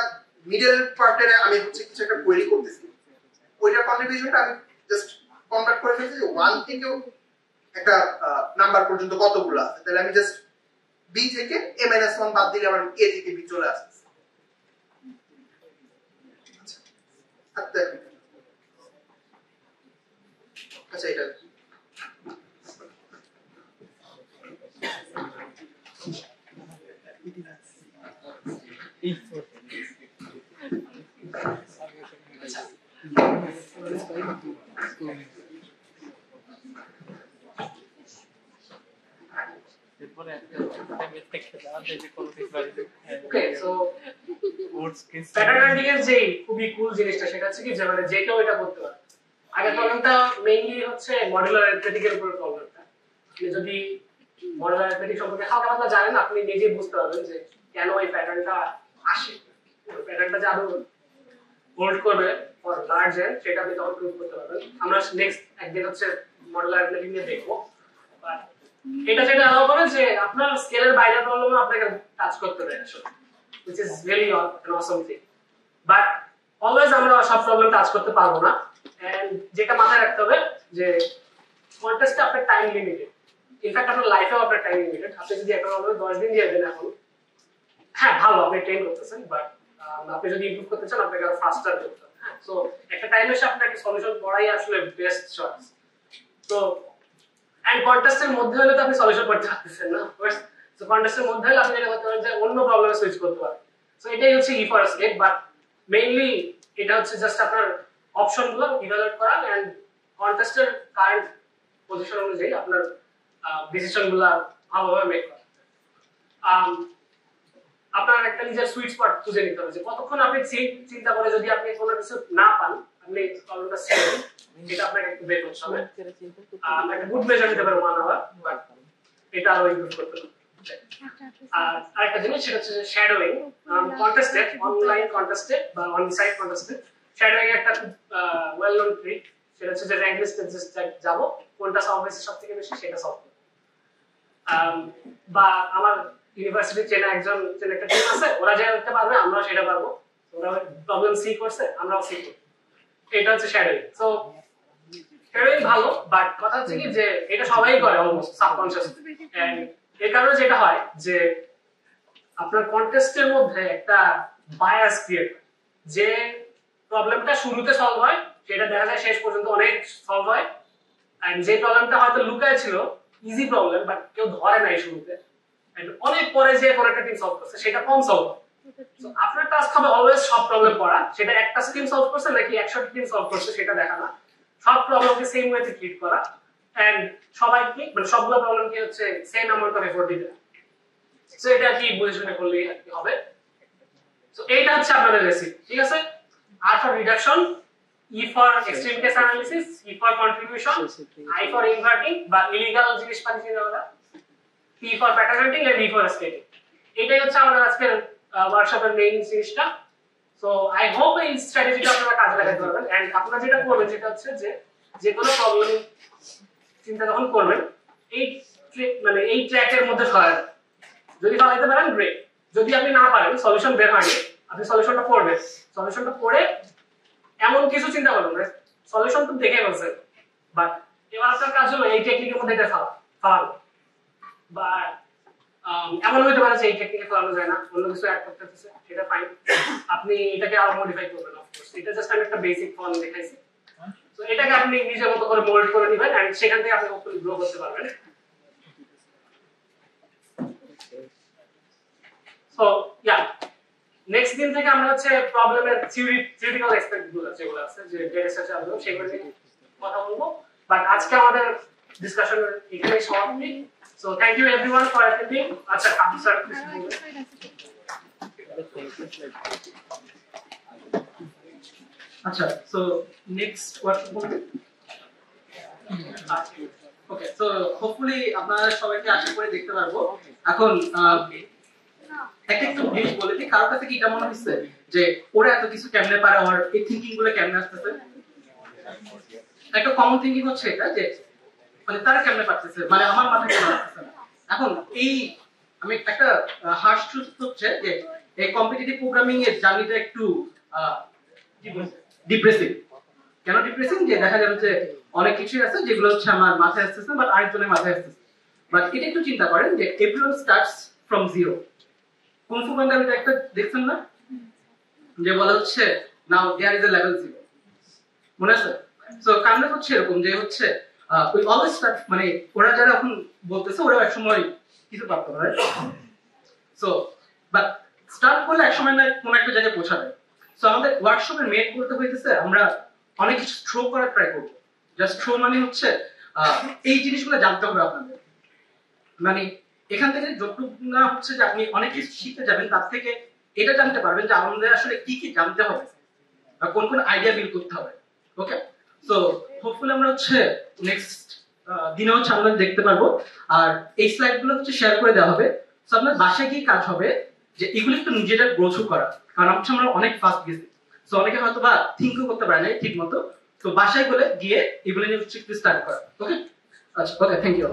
মিডল পার্টে আমি হচ্ছে কিছু একটা কোয়েরি করতেছি, ওইটা কন্ট্রিবিউশনটা আমি জাস্ট কনভার্ট করে ফেলছি যে 1 থেকে একটা নাম্বার পর্যন্ত কতগুলো আছে। তাহলে আমি জাস্ট b থেকে a - 1 বাদ দিলে আমার a থেকে b চলে আসছে। আচ্ছা এটা ওকে সো প্যাটার্ন এর যে খুবই কুল জিনিসটা সেটা হচ্ছে কি যে মানে যে কেউ এটা করতে পারে। আগের প্রবলেমটা মেইনলি হচ্ছে মডুলার অ্যারিথমেটিকের উপর প্রবলেমটা। আপনি যদি মডুলার অ্যারিথমেটিক সম্পর্কে হালকা পাতলা জানেন আপনি নিজেই বুঝতে পারবেন যে কেন এই প্যাটার্নটা আসে। প্যাটার্নটা যে আরো হোল্ড করবে ফর লার্জ এন্ড সেটা আপনি তখন প্রুভ করতে পারবেন। আমরা নেক্সট একদিন হচ্ছে মডেল অ্যারিথমেটিক নিয়ে দেখবো। এটা যেটা অ্যালাউ করে যে আপনার স্কেলের বাইরে প্রবলেম আপনাকে টাচ করতে দেয় আসলে, which is really an awesome thing. But always আমরা সব প্রবলেম টাচ করতে পারবো না, এন্ড যেটা মাথায় রাখতে হবে যে কন্টেস্টে আপনার টাইম লিমিটেড। ইনফ্যাক্ট আপনার লাইফেও আপনার টাইম লিমিটেড। আপনি যদি একটা প্রবলেম 10 দিন দিয়ে দেন এখন, হ্যাঁ ভালো আপনি ট্রেন করতেছেন, বাট আপনি যদি ইমপ্রুভ করতে চান আপনাকে আরো ফাস্টার করতে হবে। হ্যাঁ, সো একটা টাইম এসে আপনাকে সলিউশন করাই আসলে বেস্ট চয়েস। তো এন্ড কন্টেস্টের মধ্যে হলে তো আপনি সলিউশন করতে পারতেছেন না। সো কন্টেস্টের মধ্যে হলে আপনি যেটা করতে পারেন যে অন্য প্রবলেমে সুইচ করতে পারেন। সো এটাই হচ্ছে E for escape, but mainly এটা হচ্ছে জাস্ট আপনার অপশনগুলো ইভালুয়েট করা এন্ড কন্টেস্টের কারেন্ট পজিশন অনুযায়ী আপনার ডিসিশনগুলো ভালোভাবে মেক করা। আপনার একটা নিজের সুইট স্পট খুঁজে নিতে হবে যে কতক্ষণ আপনি চিন্তা করে যদি আপনি কোনো কিছু না পান আপনি প্রবলেমটা সলভ, এটা আপনাকে একটু বের করতে হবে। একটা গুড মেজার নিতে পারবো 1 আওয়ার, বাট এটা আরো ইমপ্রুভ করতে হবে। আর আরেকটা জিনিস সেটা হচ্ছে শ্যাডোইং। কন্টেস্টে, অনলাইন কন্টেস্টে বা অন সাইট কন্টেস্টে শ্যাডোইং একটা খুব ওয়েল নোন ট্রিক। সেটা হচ্ছে যে র্যাঙ্ক লিস্টে যাব, কোনটা সলভ হয়েছে সবথেকে বেশি সেটা সলভ করব। বা আমার ইউনিভার্সিটি চেনা একটা টিম আছে, ওরা যা করতে পারবে আমরাও সেটা পারবো। ওরা প্রবলেম সি করছে আমরাও সি করব, এটা হচ্ছে শ্যাডোইং। সো শ্যাডোইং ভালো, বাট কথা হচ্ছে কি যে এটা সবাই করে অলমোস্ট সাবকনশিয়াসলি। এন্ড এর কারণে যেটা হয় যে আপনার কন্টেস্টের মধ্যে একটা বায়াস ক্রিয়েট, যে প্রবলেমটা শুরুতে সলভ হয় সেটা দেখা যায় শেষ পর্যন্ত অনেক সলভ হয়, এন্ড যে প্রবলেমটা হয়তো লুকায় ছিল ইজি প্রবলেম বাট কেউ ধরে নাই শুরুতে, এন্ড অনেক পরে যে কোন একটা টিম সলভ করছে সেটা কম সলভ হয়। সো আপনার টাস্ক হবে অলওয়েজ সব প্রবলেম করা, সেটা একটা টিম সলভ করছে নাকি 100 টিম সলভ করছে সেটা দেখা না, সব প্রবলেমকে সেম ওয়েতে ট্রিট করা এন্ড সবাইকে মানে সবগুলো প্রবলেমকে হচ্ছে সেম অ্যামাউন্ট অফ এফোর্ট দিতে। সো এটা কি বুঝে শুনে করলেই হবে। সো এইটা হচ্ছে আপনাদের রেসিপি, ঠিক আছে? আর for reduction, E for extreme case analysis, E for contribution, I for inverting বা ইলিগাল জিনিসপাতি চিন্তা করা, P for pattern hunting and E for escaping। এটাই হচ্ছে আমাদের আজকের ওয়ার্কশপের মেইন জিনিসটা। সো আই হোপ এই স্ট্র্যাটেজিটা আপনারা কাজে লাগাতে পারবেন। এন্ড আপনারা যেটা করবেন সেটা হচ্ছে যে কোনো প্রবলেম চিন্তা যখন করবেন এই ট্র্যাকের মধ্যে সহায়তা যদি ফলাইতে পারেন গ্রেট। যদি আপনি না পারেন, সলিউশন বের হয়নি, আপনি সলিউশনটা পড়বেন, সলিউশনটা পড়ে এমন কিছু চিন্তা করবেন সলিউশন তো দেখে ফেলছেন, বাট এবার আপনার কাজ হলো এই টেকনিকের মধ্যে এটা ফেলানো। বা এমন হইতে পারে যে এই টেকনিকে ফেলানো যায় না, অন্য কিছু অ্যাড করতে হচ্ছে, সেটা ফাইন, আপনি এটাকে আরো মডিফাই করবেন। অফকোর্স এটা জাস্ট আমি একটা বেসিক ফর্ম দেখাইছি, তো এটাকে আপনি নিজের মতো করে মোল্ড করে নেবেন এন্ড সেখান থেকে আপনি হোপফুলি গ্রো করতে পারবেন। সো ইয়া, নেক্সট দিন থেকে আমরা হচ্ছে প্রবলেমের থিওরিটিক্যাল অ্যাসপেক্ট গুলো যেগুলো আছে যে ডেটা স্ট্রাকচার আছে সেগুলো নিয়ে কথা বলবো। বাট আজকে আমাদের ডিসকাশন এখানেই সমাপ্তি। So thank you everyone for attending. আচ্ছা আপনি স্যার আচ্ছা, সো নেক্সট ওয়ার্কশপ হবে। ওকে, সো হোপফুলি আপনারা সবাইকে আশা করে দেখতে পারবো। এখন একটা একটু জিনিস বলে দিই, কারোর কাছে কি এটা মনে হচ্ছে যে ওরা এত কিছু কেমনে পারে, আর এই থিঙ্কিং গুলো কেমনে আসতেছে? একটা কমন থিঙ্কিং হচ্ছে এটা যে মানে তারা কেমনে পারতেছে, মানে আমার মাথায় কেন আসতেছে না। এখন এই আমি একটা হার্শ ট্রুথ হচ্ছে যে এই কম্পিটিটিভ প্রোগ্রামিং এর জার্নিটা একটু কি বলবো ডিপ্রেসিং। কেন ডিপ্রেসিং? যে দেখা যাবে যে অনেক কিছুই আছে যেগুলো হচ্ছে আমার মাথায় আসতেছে বাট আরেকজনের মাথায় আসতেছে। বাট এটা একটু চিন্তা করেন যে everyone starts from zero. Kung fu পান্ডাটা একটা দেখছেন না, যে বলা হচ্ছে now there is a level zero, মনে আছে? সো কারণ হচ্ছে এরকম যে হচ্ছে উই অলওয়েজ স্টার্ট, মানে ওরা যারা এখন বলতেছে ওরা এক সময় কিছু পারতো না। সো বাট স্টার্ট করলে এক সময় না কোন একটা জায়গায় পৌঁছাবে। সো আমাদের ওয়ার্কশপের মেন করতে হইতেছে আমরা অনেক কিছু থ্রো করার ট্রাই করবো। জাস্ট থ্রো মানে হচ্ছে এই জিনিসগুলো জানতে হবে আপনাদের। মানে এখান থেকে যতটুকু না হচ্ছে যে আপনি অনেক কিছু শিখতে যাবেন, তার থেকে এটা জানতে পারবেন যে আমাদের আসলে কি কি জানতে হবে বা কোন কোন আইডিয়া বিল্ড করতে হবে। ওকে, সো হোপফুলি আমরা হচ্ছে নেক্সট দিনে হচ্ছে আমরা দেখতে পারবো। আর এই স্লাইড গুলো হচ্ছে শেয়ার করে দেওয়া হবে। সো আপনার বাসায় কি কাজ হবে যে এগুলো একটু নিজেরা গ্রো করা, কারণ হচ্ছে আমরা অনেক ফাস্ট গেছি। সো অনেকে হয়তো বা থিঙ্কও করতে পারে না ঠিক মতো, তো বাসায় গিয়ে এগুলো নিয়ে স্ট্রিক্টলি স্টার্ট করা। ওকে, আচ্ছা, ওকে, থ্যাংক ইউ।